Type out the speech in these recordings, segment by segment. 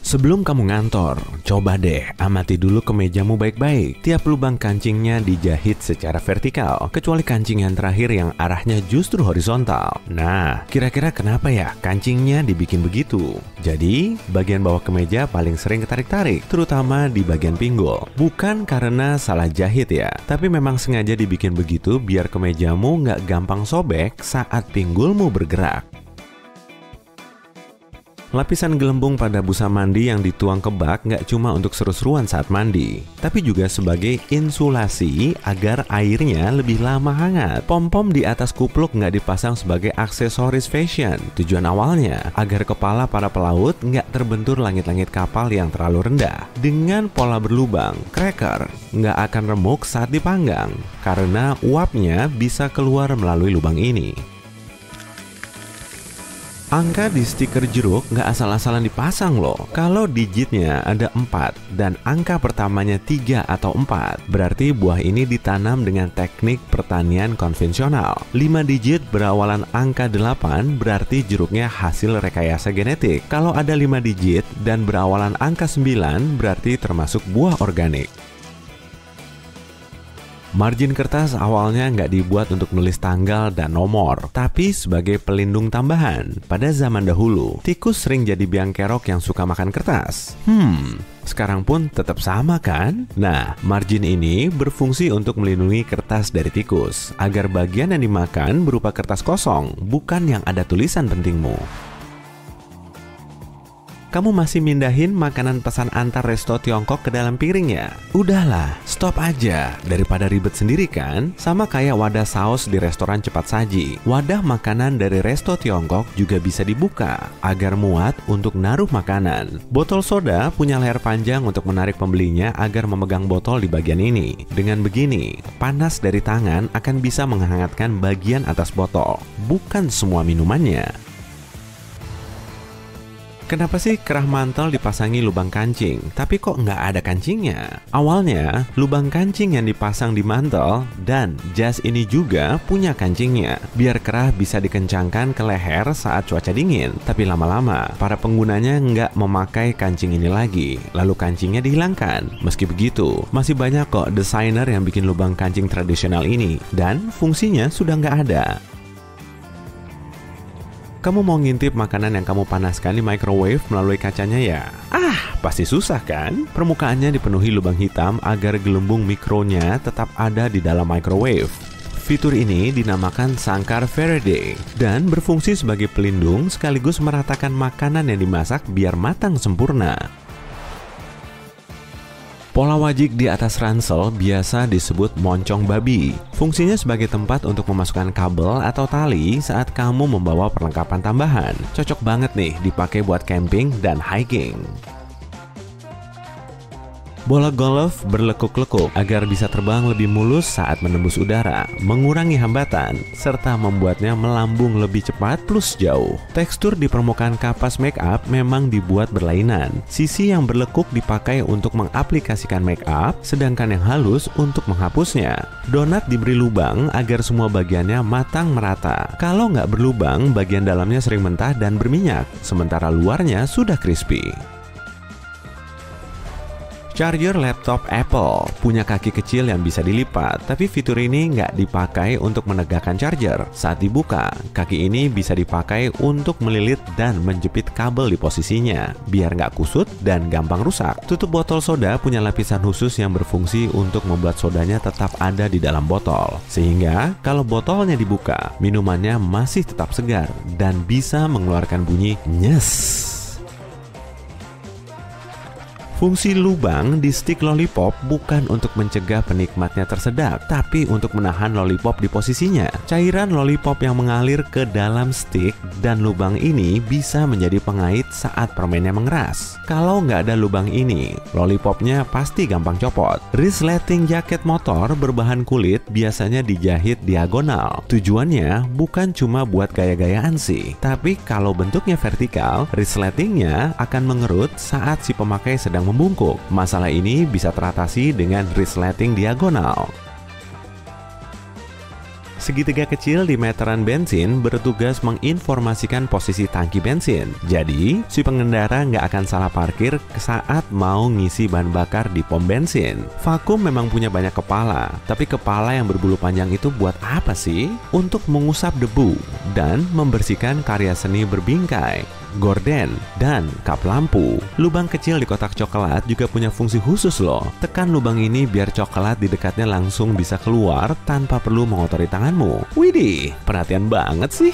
Sebelum kamu ngantor, coba deh amati dulu kemejamu baik-baik. Tiap lubang kancingnya dijahit secara vertikal, kecuali kancing yang terakhir yang arahnya justru horizontal. Nah, kira-kira kenapa ya kancingnya dibikin begitu? Jadi, bagian bawah kemeja paling sering ketarik-tarik, terutama di bagian pinggul. Bukan karena salah jahit ya, tapi memang sengaja dibikin begitu biar kemejamu nggak gampang sobek saat pinggulmu bergerak. Lapisan gelembung pada busa mandi yang dituang ke bak nggak cuma untuk seru-seruan saat mandi, tapi juga sebagai insulasi agar airnya lebih lama hangat. Pom-pom di atas kupluk nggak dipasang sebagai aksesoris fashion. Tujuan awalnya agar kepala para pelaut nggak terbentur langit-langit kapal yang terlalu rendah. Dengan pola berlubang, cracker nggak akan remuk saat dipanggang, karena uapnya bisa keluar melalui lubang ini. Angka di stiker jeruk nggak asal-asalan dipasang loh. Kalau digitnya ada 4 dan angka pertamanya 3 atau 4, berarti buah ini ditanam dengan teknik pertanian konvensional. 5 digit berawalan angka 8 berarti jeruknya hasil rekayasa genetik. Kalau ada 5 digit dan berawalan angka 9 berarti termasuk buah organik. Margin kertas awalnya nggak dibuat untuk menulis tanggal dan nomor, tapi sebagai pelindung tambahan. Pada zaman dahulu, tikus sering jadi biang kerok yang suka makan kertas. Sekarang pun tetap sama kan? Nah, margin ini berfungsi untuk melindungi kertas dari tikus, agar bagian yang dimakan berupa kertas kosong, bukan yang ada tulisan pentingmu. Kamu masih mindahin makanan pesan antar resto Tiongkok ke dalam piring ya? Udahlah, stop aja. Daripada ribet sendiri kan? Sama kayak wadah saus di restoran cepat saji. Wadah makanan dari resto Tiongkok juga bisa dibuka agar muat untuk naruh makanan. Botol soda punya leher panjang untuk menarik pembelinya agar memegang botol di bagian ini. Dengan begini, panas dari tangan akan bisa menghangatkan bagian atas botol, bukan semua minumannya. Kenapa sih kerah mantel dipasangi lubang kancing, tapi kok nggak ada kancingnya? Awalnya, lubang kancing yang dipasang di mantel dan jas ini juga punya kancingnya, biar kerah bisa dikencangkan ke leher saat cuaca dingin. Tapi lama-lama, para penggunanya nggak memakai kancing ini lagi, lalu kancingnya dihilangkan. Meski begitu, masih banyak kok desainer yang bikin lubang kancing tradisional ini, dan fungsinya sudah nggak ada. Kamu mau ngintip makanan yang kamu panaskan di microwave melalui kacanya ya? Pasti susah kan? Permukaannya dipenuhi lubang hitam agar gelembung mikronya tetap ada di dalam microwave. Fitur ini dinamakan sangkar Faraday dan berfungsi sebagai pelindung sekaligus meratakan makanan yang dimasak biar matang sempurna. Pola wajik di atas ransel biasa disebut moncong babi. Fungsinya sebagai tempat untuk memasukkan kabel atau tali saat kamu membawa perlengkapan tambahan. Cocok banget nih dipakai buat camping dan hiking. Bola golf berlekuk-lekuk agar bisa terbang lebih mulus saat menembus udara, mengurangi hambatan, serta membuatnya melambung lebih cepat plus jauh. Tekstur di permukaan kapas make up memang dibuat berlainan. Sisi yang berlekuk dipakai untuk mengaplikasikan make up, sedangkan yang halus untuk menghapusnya. Donat diberi lubang agar semua bagiannya matang merata. Kalau nggak berlubang, bagian dalamnya sering mentah dan berminyak, sementara luarnya sudah crispy. Charger laptop Apple punya kaki kecil yang bisa dilipat, tapi fitur ini nggak dipakai untuk menegakkan charger. Saat dibuka, kaki ini bisa dipakai untuk melilit dan menjepit kabel di posisinya, biar nggak kusut dan gampang rusak. Tutup botol soda punya lapisan khusus yang berfungsi untuk membuat sodanya tetap ada di dalam botol. Sehingga, kalau botolnya dibuka, minumannya masih tetap segar dan bisa mengeluarkan bunyi nyes. Fungsi lubang di stick lollipop bukan untuk mencegah penikmatnya tersedak, tapi untuk menahan lollipop di posisinya. Cairan lollipop yang mengalir ke dalam stick dan lubang ini bisa menjadi pengait saat permennya mengeras. Kalau nggak ada lubang ini, lollipopnya pasti gampang copot. Resleting jaket motor berbahan kulit biasanya dijahit diagonal. Tujuannya bukan cuma buat gaya-gayaan sih, tapi kalau bentuknya vertikal, resletingnya akan mengerut saat si pemakai sedang membungkuk. Masalah ini bisa teratasi dengan resleting diagonal. Segitiga kecil di meteran bensin bertugas menginformasikan posisi tangki bensin. Jadi, si pengendara nggak akan salah parkir saat mau ngisi bahan bakar di pom bensin. Vakum memang punya banyak kepala, tapi kepala yang berbulu panjang itu buat apa sih? Untuk mengusap debu dan membersihkan karya seni berbingkai, gorden, dan kap lampu. Lubang kecil di kotak coklat juga punya fungsi khusus loh. Tekan lubang ini biar coklat di dekatnya langsung bisa keluar tanpa perlu mengotori tanganmu. Widih, perhatian banget sih.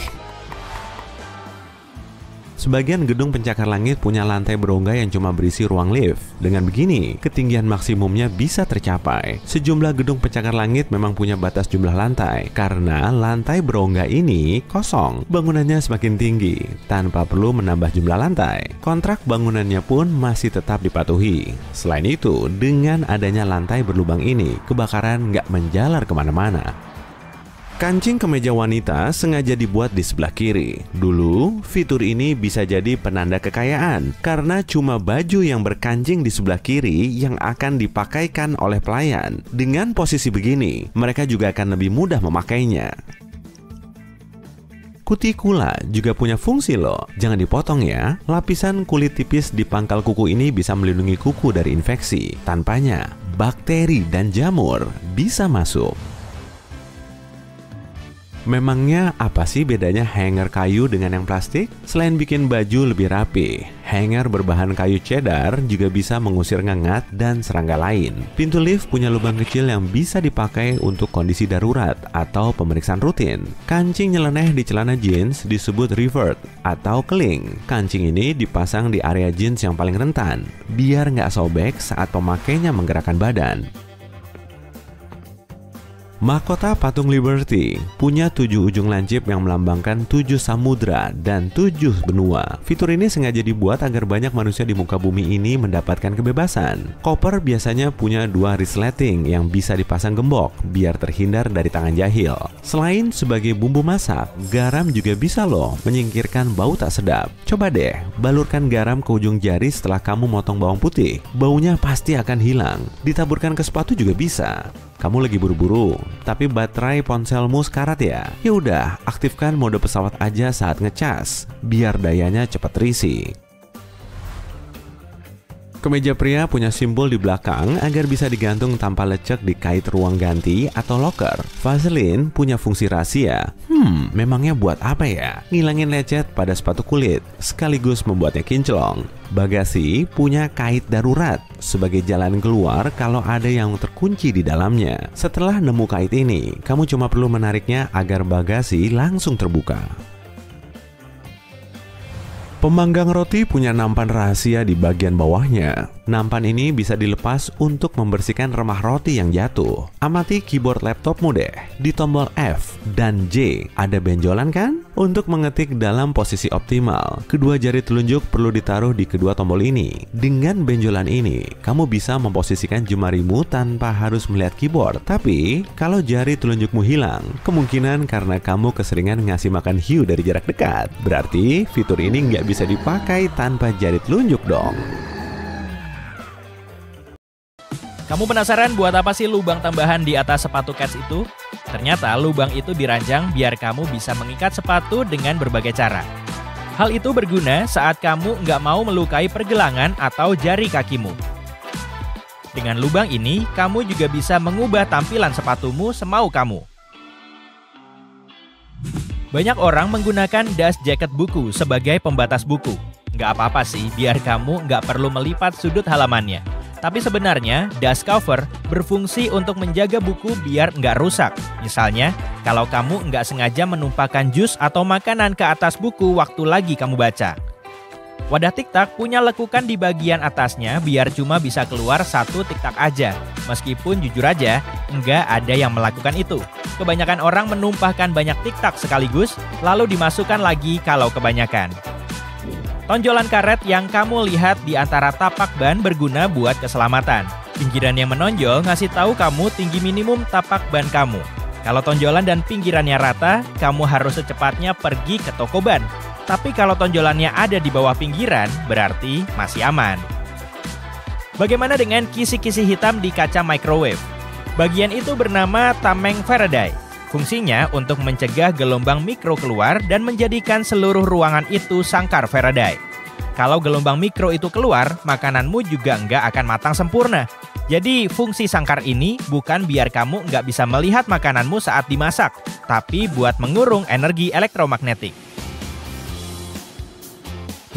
Sebagian gedung pencakar langit punya lantai berongga yang cuma berisi ruang lift. Dengan begini, ketinggian maksimumnya bisa tercapai. Sejumlah gedung pencakar langit memang punya batas jumlah lantai. Karena lantai berongga ini kosong, bangunannya semakin tinggi, tanpa perlu menambah jumlah lantai. Kontrak bangunannya pun masih tetap dipatuhi. Selain itu, dengan adanya lantai berlubang ini, kebakaran nggak menjalar kemana-mana. Kancing kemeja wanita sengaja dibuat di sebelah kiri. Dulu, fitur ini bisa jadi penanda kekayaan karena cuma baju yang berkancing di sebelah kiri yang akan dipakaikan oleh pelayan. Dengan posisi begini, mereka juga akan lebih mudah memakainya. Kutikula juga punya fungsi loh. Jangan dipotong ya. Lapisan kulit tipis di pangkal kuku ini bisa melindungi kuku dari infeksi. Tanpanya, bakteri dan jamur bisa masuk. Memangnya apa sih bedanya hanger kayu dengan yang plastik? Selain bikin baju lebih rapi, hanger berbahan kayu cheddar juga bisa mengusir ngengat dan serangga lain. Pintu lift punya lubang kecil yang bisa dipakai untuk kondisi darurat atau pemeriksaan rutin. Kancing nyeleneh di celana jeans disebut revert atau keling. Kancing ini dipasang di area jeans yang paling rentan, biar nggak sobek saat pemakainya menggerakkan badan. Mahkota patung Liberty punya 7 ujung lancip yang melambangkan 7 samudra dan 7 benua. Fitur ini sengaja dibuat agar banyak manusia di muka bumi ini mendapatkan kebebasan. Koper biasanya punya 2 resleting yang bisa dipasang gembok biar terhindar dari tangan jahil. Selain sebagai bumbu masak, garam juga bisa loh menyingkirkan bau tak sedap. Coba deh, balurkan garam ke ujung jari setelah kamu motong bawang putih. Baunya pasti akan hilang. Ditaburkan ke sepatu juga bisa. Kamu lagi buru-buru, tapi baterai ponselmu sekarat ya? Ya udah, aktifkan mode pesawat aja saat ngecas, biar dayanya cepat terisi. Kemeja pria punya simbol di belakang agar bisa digantung tanpa lecek di kait ruang ganti atau locker. Vaseline punya fungsi rahasia. Memangnya buat apa ya? Ngilangin lecet pada sepatu kulit, sekaligus membuatnya kinclong. Bagasi punya kait darurat sebagai jalan keluar kalau ada yang terkunci di dalamnya. Setelah nemu kait ini, kamu cuma perlu menariknya agar bagasi langsung terbuka. Pemanggang roti punya nampan rahasia di bagian bawahnya. Nampan ini bisa dilepas untuk membersihkan remah roti yang jatuh. Amati keyboard laptopmu deh. Di tombol F dan J ada benjolan kan? Untuk mengetik dalam posisi optimal, kedua jari telunjuk perlu ditaruh di kedua tombol ini. Dengan benjolan ini, kamu bisa memposisikan jemarimu tanpa harus melihat keyboard. Tapi, kalau jari telunjukmu hilang, kemungkinan karena kamu keseringan ngasih makan hiu dari jarak dekat. Berarti, fitur ini nggak bisa dipakai tanpa jari telunjuk dong. Kamu penasaran buat apa sih lubang tambahan di atas sepatu Keds itu? Ternyata lubang itu dirancang biar kamu bisa mengikat sepatu dengan berbagai cara. Hal itu berguna saat kamu nggak mau melukai pergelangan atau jari kakimu. Dengan lubang ini, kamu juga bisa mengubah tampilan sepatumu semau kamu. Banyak orang menggunakan dust jacket buku sebagai pembatas buku. Nggak apa-apa sih, biar kamu nggak perlu melipat sudut halamannya. Tapi sebenarnya, dust cover berfungsi untuk menjaga buku biar nggak rusak. Misalnya, kalau kamu nggak sengaja menumpahkan jus atau makanan ke atas buku waktu lagi kamu baca. Wadah tiktak punya lekukan di bagian atasnya biar cuma bisa keluar 1 tiktak aja. Meskipun jujur aja, nggak ada yang melakukan itu. Kebanyakan orang menumpahkan banyak tiktak sekaligus, lalu dimasukkan lagi kalau kebanyakan. Tonjolan karet yang kamu lihat di antara tapak ban berguna buat keselamatan. Pinggiran yang menonjol ngasih tahu kamu tinggi minimum tapak ban kamu. Kalau tonjolan dan pinggirannya rata, kamu harus secepatnya pergi ke toko ban. Tapi kalau tonjolannya ada di bawah pinggiran, berarti masih aman. Bagaimana dengan kisi-kisi hitam di kaca microwave? Bagian itu bernama tameng Faraday. Fungsinya untuk mencegah gelombang mikro keluar dan menjadikan seluruh ruangan itu sangkar Faraday. Kalau gelombang mikro itu keluar, makananmu juga nggak akan matang sempurna. Jadi fungsi sangkar ini bukan biar kamu nggak bisa melihat makananmu saat dimasak, tapi buat mengurung energi elektromagnetik.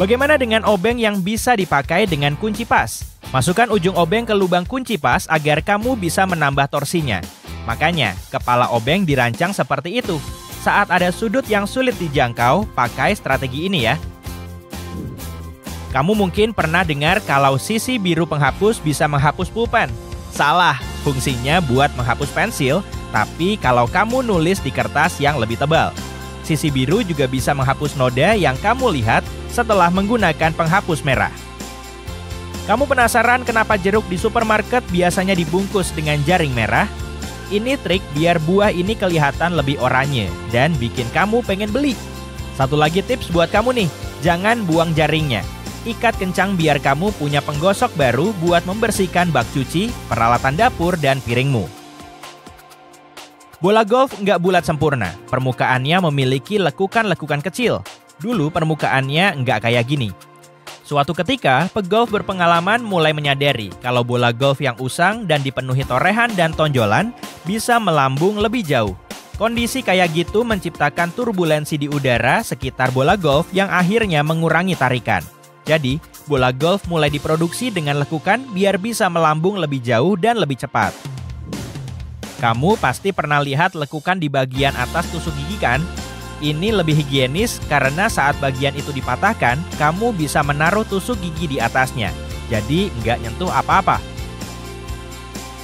Bagaimana dengan obeng yang bisa dipakai dengan kunci pas? Masukkan ujung obeng ke lubang kunci pas agar kamu bisa menambah torsinya. Makanya, kepala obeng dirancang seperti itu. Saat ada sudut yang sulit dijangkau, pakai strategi ini ya. Kamu mungkin pernah dengar kalau sisi biru penghapus bisa menghapus pulpen. Salah, fungsinya buat menghapus pensil, tapi kalau kamu nulis di kertas yang lebih tebal. Sisi biru juga bisa menghapus noda yang kamu lihat setelah menggunakan penghapus merah. Kamu penasaran kenapa jeruk di supermarket biasanya dibungkus dengan jaring merah? Ini trik biar buah ini kelihatan lebih oranye dan bikin kamu pengen beli. Satu lagi tips buat kamu nih, jangan buang jaringnya. Ikat kencang biar kamu punya penggosok baru buat membersihkan bak cuci, peralatan dapur, dan piringmu. Bola golf nggak bulat sempurna, permukaannya memiliki lekukan-lekukan kecil. Dulu permukaannya nggak kayak gini. Suatu ketika, pegolf berpengalaman mulai menyadari kalau bola golf yang usang dan dipenuhi torehan dan tonjolan bisa melambung lebih jauh. Kondisi kayak gitu menciptakan turbulensi di udara sekitar bola golf yang akhirnya mengurangi tarikan. Jadi, bola golf mulai diproduksi dengan lekukan biar bisa melambung lebih jauh dan lebih cepat. Kamu pasti pernah lihat lekukan di bagian atas tusuk gigi kan? Ini lebih higienis karena saat bagian itu dipatahkan, kamu bisa menaruh tusuk gigi di atasnya. Jadi nggak nyentuh apa-apa.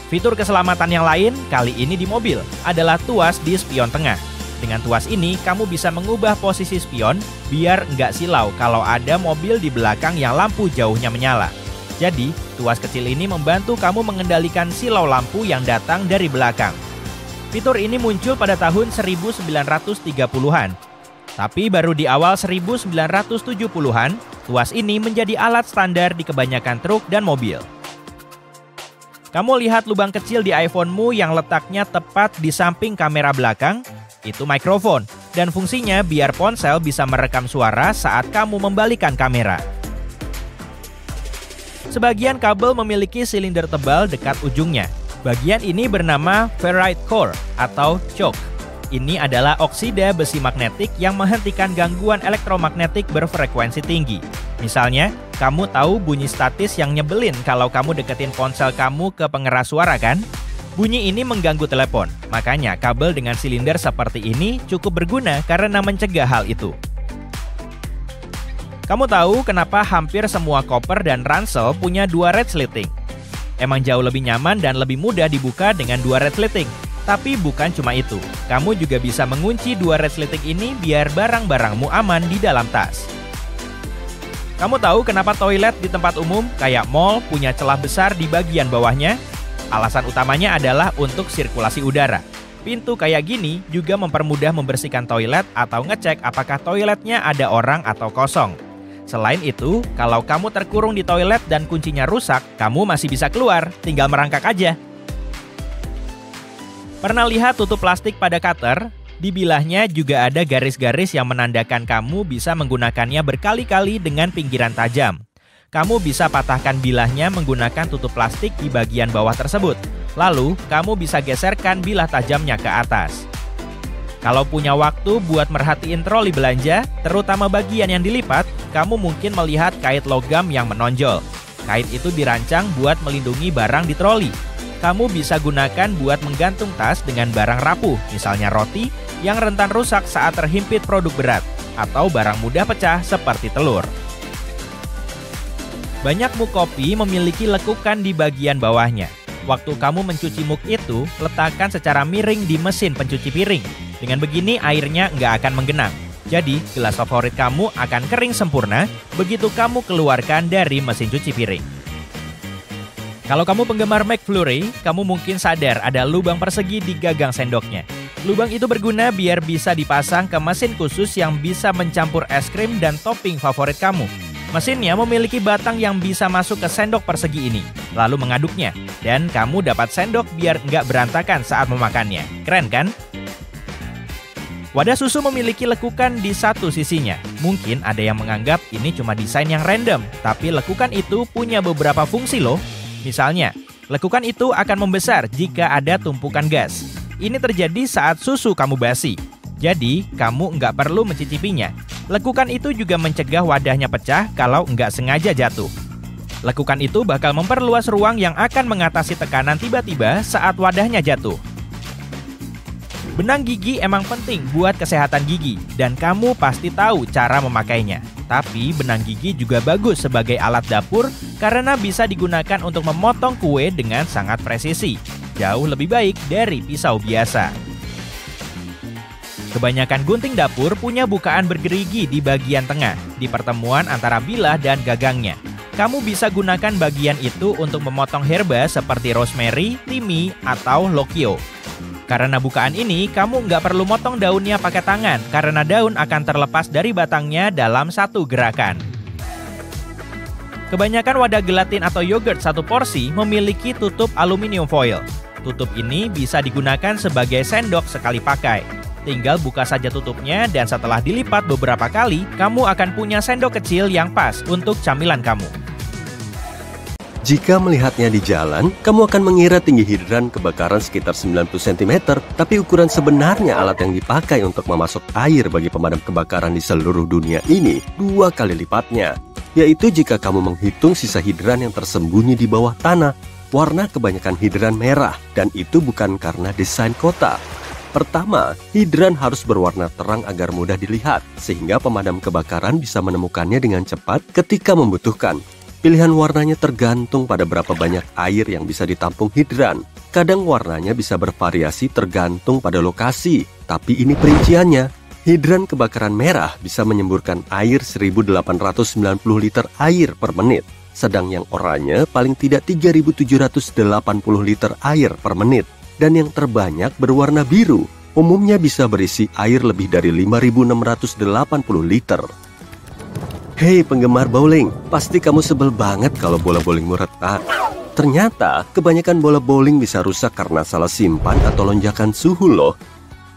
Fitur keselamatan yang lain, kali ini di mobil, adalah tuas di spion tengah. Dengan tuas ini, kamu bisa mengubah posisi spion biar nggak silau kalau ada mobil di belakang yang lampu jauhnya menyala. Jadi, tuas kecil ini membantu kamu mengendalikan silau lampu yang datang dari belakang. Fitur ini muncul pada tahun 1930-an. Tapi baru di awal 1970-an, tuas ini menjadi alat standar di kebanyakan truk dan mobil. Kamu lihat lubang kecil di iPhone-mu yang letaknya tepat di samping kamera belakang? Itu mikrofon, dan fungsinya biar ponsel bisa merekam suara saat kamu membalikan kamera. Sebagian kabel memiliki silinder tebal dekat ujungnya. Bagian ini bernama ferrite core atau choke. Ini adalah oksida besi magnetik yang menghentikan gangguan elektromagnetik berfrekuensi tinggi. Misalnya, kamu tahu bunyi statis yang nyebelin kalau kamu deketin ponsel kamu ke pengeras suara kan? Bunyi ini mengganggu telepon, makanya kabel dengan silinder seperti ini cukup berguna karena mencegah hal itu. Kamu tahu kenapa hampir semua koper dan ransel punya dua resleting? Emang jauh lebih nyaman dan lebih mudah dibuka dengan dua resleting. Tapi bukan cuma itu, kamu juga bisa mengunci dua resleting ini biar barang-barangmu aman di dalam tas. Kamu tahu kenapa toilet di tempat umum kayak mall punya celah besar di bagian bawahnya? Alasan utamanya adalah untuk sirkulasi udara. Pintu kayak gini juga mempermudah membersihkan toilet atau ngecek apakah toiletnya ada orang atau kosong. Selain itu, kalau kamu terkurung di toilet dan kuncinya rusak, kamu masih bisa keluar, tinggal merangkak aja. Pernah lihat tutup plastik pada cutter? Di bilahnya juga ada garis-garis yang menandakan kamu bisa menggunakannya berkali-kali dengan pinggiran tajam. Kamu bisa patahkan bilahnya menggunakan tutup plastik di bagian bawah tersebut. Lalu, kamu bisa geserkan bilah tajamnya ke atas. Kalau punya waktu buat merhatiin troli belanja, terutama bagian yang dilipat, kamu mungkin melihat kait logam yang menonjol. Kait itu dirancang buat melindungi barang di troli. Kamu bisa gunakan buat menggantung tas dengan barang rapuh, misalnya roti, yang rentan rusak saat terhimpit produk berat, atau barang mudah pecah seperti telur. Banyak mug kopi memiliki lekukan di bagian bawahnya. Waktu kamu mencuci mug itu, letakkan secara miring di mesin pencuci piring. Dengan begini airnya nggak akan menggenang. Jadi, gelas favorit kamu akan kering sempurna begitu kamu keluarkan dari mesin cuci piring. Kalau kamu penggemar McFlurry, kamu mungkin sadar ada lubang persegi di gagang sendoknya. Lubang itu berguna biar bisa dipasang ke mesin khusus yang bisa mencampur es krim dan topping favorit kamu. Mesinnya memiliki batang yang bisa masuk ke sendok persegi ini, lalu mengaduknya. Dan kamu dapat sendok biar nggak berantakan saat memakannya. Keren kan? Wadah susu memiliki lekukan di satu sisinya. Mungkin ada yang menganggap ini cuma desain yang random, tapi lekukan itu punya beberapa fungsi loh. Misalnya, lekukan itu akan membesar jika ada tumpukan gas. Ini terjadi saat susu kamu basi. Jadi, kamu nggak perlu mencicipinya. Lekukan itu juga mencegah wadahnya pecah kalau nggak sengaja jatuh. Lekukan itu bakal memperluas ruang yang akan mengatasi tekanan tiba-tiba saat wadahnya jatuh. Benang gigi emang penting buat kesehatan gigi, dan kamu pasti tahu cara memakainya. Tapi benang gigi juga bagus sebagai alat dapur karena bisa digunakan untuk memotong kue dengan sangat presisi. Jauh lebih baik dari pisau biasa. Kebanyakan gunting dapur punya bukaan bergerigi di bagian tengah, di pertemuan antara bilah dan gagangnya. Kamu bisa gunakan bagian itu untuk memotong herba seperti rosemary, thyme, atau lokio. Karena bukaan ini, kamu nggak perlu motong daunnya pakai tangan, karena daun akan terlepas dari batangnya dalam satu gerakan. Kebanyakan wadah gelatin atau yogurt satu porsi memiliki tutup aluminium foil. Tutup ini bisa digunakan sebagai sendok sekali pakai. Tinggal buka saja tutupnya dan setelah dilipat beberapa kali, kamu akan punya sendok kecil yang pas untuk camilan kamu. Jika melihatnya di jalan, kamu akan mengira tinggi hidran kebakaran sekitar 90 cm, tapi ukuran sebenarnya alat yang dipakai untuk memasok air bagi pemadam kebakaran di seluruh dunia ini 2 kali lipatnya. Yaitu jika kamu menghitung sisa hidran yang tersembunyi di bawah tanah. Warna kebanyakan hidran merah, dan itu bukan karena desain kota. Pertama, hidran harus berwarna terang agar mudah dilihat, sehingga pemadam kebakaran bisa menemukannya dengan cepat ketika membutuhkan. Pilihan warnanya tergantung pada berapa banyak air yang bisa ditampung hidran. Kadang warnanya bisa bervariasi tergantung pada lokasi, tapi ini perinciannya. Hidran kebakaran merah bisa menyemburkan air 1890 liter air per menit, sedang yang oranye paling tidak 3780 liter air per menit, dan yang terbanyak berwarna biru, umumnya bisa berisi air lebih dari 5680 liter. Hei penggemar bowling, pasti kamu sebel banget kalau bola bowlingmu retak. Ternyata, kebanyakan bola bowling bisa rusak karena salah simpan atau lonjakan suhu loh.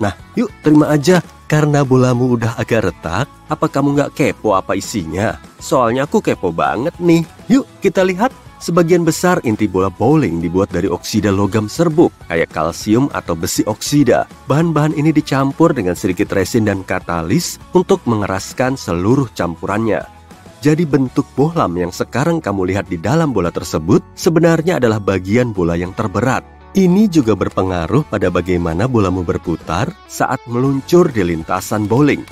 Nah, yuk terima aja, karena bolamu udah agak retak, apa kamu nggak kepo apa isinya? Soalnya aku kepo banget nih. Yuk kita lihat, sebagian besar inti bola bowling dibuat dari oksida logam serbuk, kayak kalsium atau besi oksida. Bahan-bahan ini dicampur dengan sedikit resin dan katalis untuk mengeraskan seluruh campurannya. Jadi bentuk bohlam yang sekarang kamu lihat di dalam bola tersebut sebenarnya adalah bagian bola yang terberat. Ini juga berpengaruh pada bagaimana bolamu berputar saat meluncur di lintasan bowling.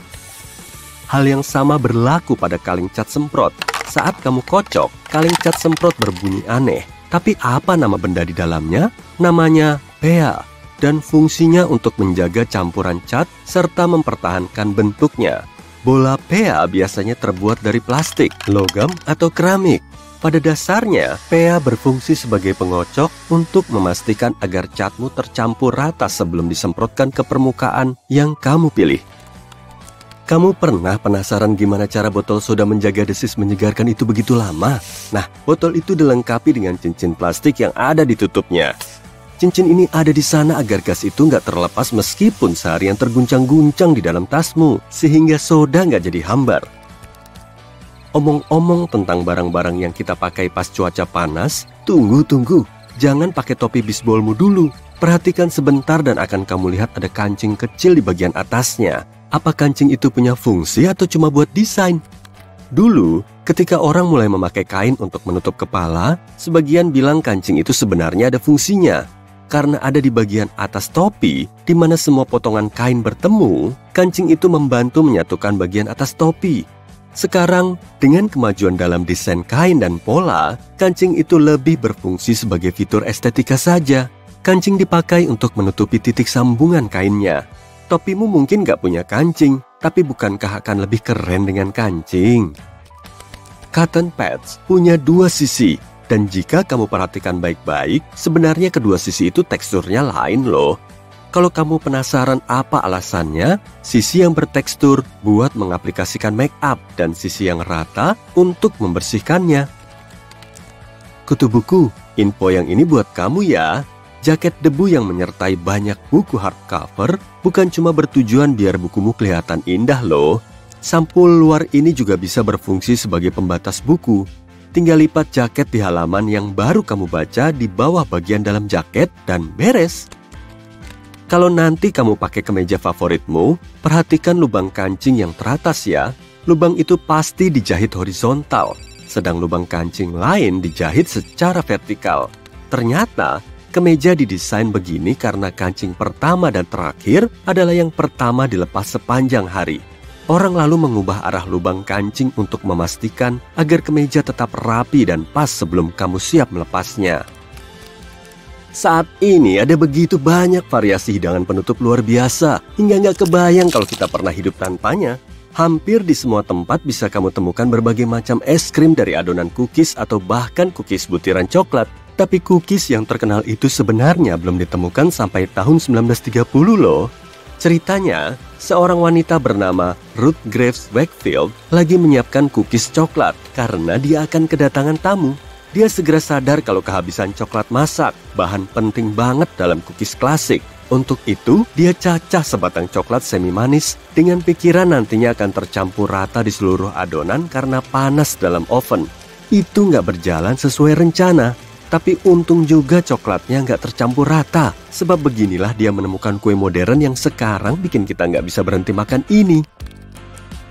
Hal yang sama berlaku pada kaleng cat semprot. Saat kamu kocok, kaleng cat semprot berbunyi aneh. Tapi apa nama benda di dalamnya? Namanya PEA, dan fungsinya untuk menjaga campuran cat serta mempertahankan bentuknya. Bola PEA biasanya terbuat dari plastik, logam, atau keramik. Pada dasarnya, PEA berfungsi sebagai pengocok untuk memastikan agar catmu tercampur rata sebelum disemprotkan ke permukaan yang kamu pilih. Kamu pernah penasaran gimana cara botol soda menjaga desis menyegarkan itu begitu lama? Nah, botol itu dilengkapi dengan cincin plastik yang ada di tutupnya. Cincin ini ada di sana agar gas itu nggak terlepas meskipun seharian terguncang-guncang di dalam tasmu, sehingga soda nggak jadi hambar. Omong-omong tentang barang-barang yang kita pakai pas cuaca panas, tunggu. Jangan pakai topi bisbolmu dulu. Perhatikan sebentar dan akan kamu lihat ada kancing kecil di bagian atasnya. Apa kancing itu punya fungsi atau cuma buat desain? Dulu, ketika orang mulai memakai kain untuk menutup kepala, sebagian bilang kancing itu sebenarnya ada fungsinya. Karena ada di bagian atas topi, di mana semua potongan kain bertemu, kancing itu membantu menyatukan bagian atas topi. Sekarang, dengan kemajuan dalam desain kain dan pola, kancing itu lebih berfungsi sebagai fitur estetika saja. Kancing dipakai untuk menutupi titik sambungan kainnya. Topimu mungkin gak punya kancing, tapi bukankah akan lebih keren dengan kancing? Cotton pads punya 2 sisi, dan jika kamu perhatikan baik-baik, sebenarnya kedua sisi itu teksturnya lain loh. Kalau kamu penasaran apa alasannya, sisi yang bertekstur buat mengaplikasikan make up dan sisi yang rata untuk membersihkannya. Kutu buku, info yang ini buat kamu ya. Jaket debu yang menyertai banyak buku hardcover bukan cuma bertujuan biar bukumu kelihatan indah loh. Sampul luar ini juga bisa berfungsi sebagai pembatas buku. Tinggal lipat jaket di halaman yang baru kamu baca di bawah bagian dalam jaket dan beres. Kalau nanti kamu pakai kemeja favoritmu, perhatikan lubang kancing yang teratas ya. Lubang itu pasti dijahit horizontal, sedang lubang kancing lain dijahit secara vertikal. Ternyata, kemeja didesain begini karena kancing pertama dan terakhir adalah yang pertama dilepas sepanjang hari. Orang lalu mengubah arah lubang kancing untuk memastikan agar kemeja tetap rapi dan pas sebelum kamu siap melepasnya. Saat ini ada begitu banyak variasi hidangan penutup luar biasa, hingga nggak kebayang kalau kita pernah hidup tanpanya. Hampir di semua tempat bisa kamu temukan berbagai macam es krim dari adonan cookies atau bahkan cookies butiran coklat. Tapi cookies yang terkenal itu sebenarnya belum ditemukan sampai tahun 1930 loh. Ceritanya, seorang wanita bernama Ruth Graves Wakefield lagi menyiapkan cookies coklat karena dia akan kedatangan tamu. Dia segera sadar kalau kehabisan coklat masak, bahan penting banget dalam cookies klasik. Untuk itu, dia cacah sebatang coklat semi manis dengan pikiran nantinya akan tercampur rata di seluruh adonan karena panas dalam oven. Itu nggak berjalan sesuai rencana, tapi untung juga coklatnya nggak tercampur rata. Sebab beginilah dia menemukan kue modern yang sekarang bikin kita nggak bisa berhenti makan ini.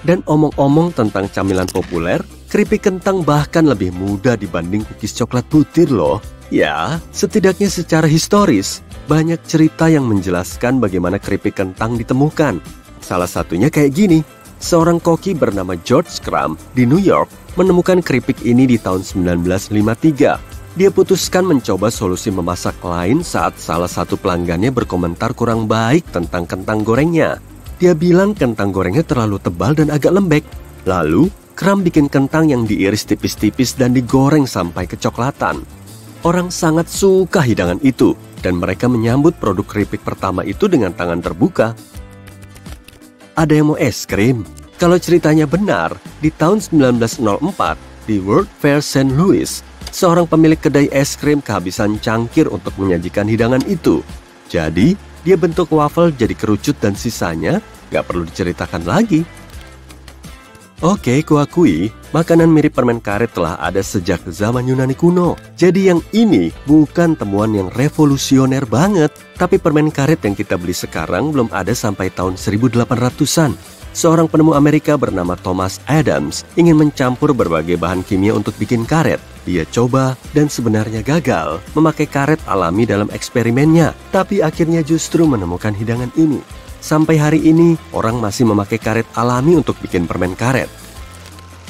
Dan omong-omong tentang camilan populer, keripik kentang bahkan lebih mudah dibanding cookies coklat butir loh. Ya, setidaknya secara historis, banyak cerita yang menjelaskan bagaimana keripik kentang ditemukan. Salah satunya kayak gini, seorang koki bernama George Crumb di New York menemukan keripik ini di tahun 1953. Dia putuskan mencoba solusi memasak lain saat salah satu pelanggannya berkomentar kurang baik tentang kentang gorengnya. Dia bilang kentang gorengnya terlalu tebal dan agak lembek. Lalu, Crumb bikin kentang yang diiris tipis-tipis dan digoreng sampai kecoklatan. Orang sangat suka hidangan itu, dan mereka menyambut produk keripik pertama itu dengan tangan terbuka. Ada yang mau es krim? Kalau ceritanya benar, di tahun 1904, di World Fair St. Louis, seorang pemilik kedai es krim kehabisan cangkir untuk menyajikan hidangan itu. Jadi, dia bentuk waffle jadi kerucut dan sisanya nggak perlu diceritakan lagi. Oke, kuakui, makanan mirip permen karet telah ada sejak zaman Yunani kuno. Jadi yang ini bukan temuan yang revolusioner banget. Tapi permen karet yang kita beli sekarang belum ada sampai tahun 1800-an. Seorang penemu Amerika bernama Thomas Adams ingin mencampur berbagai bahan kimia untuk bikin karet. Dia coba dan sebenarnya gagal memakai karet alami dalam eksperimennya. Tapi akhirnya justru menemukan hidangan ini. Sampai hari ini, orang masih memakai karet alami untuk bikin permen karet.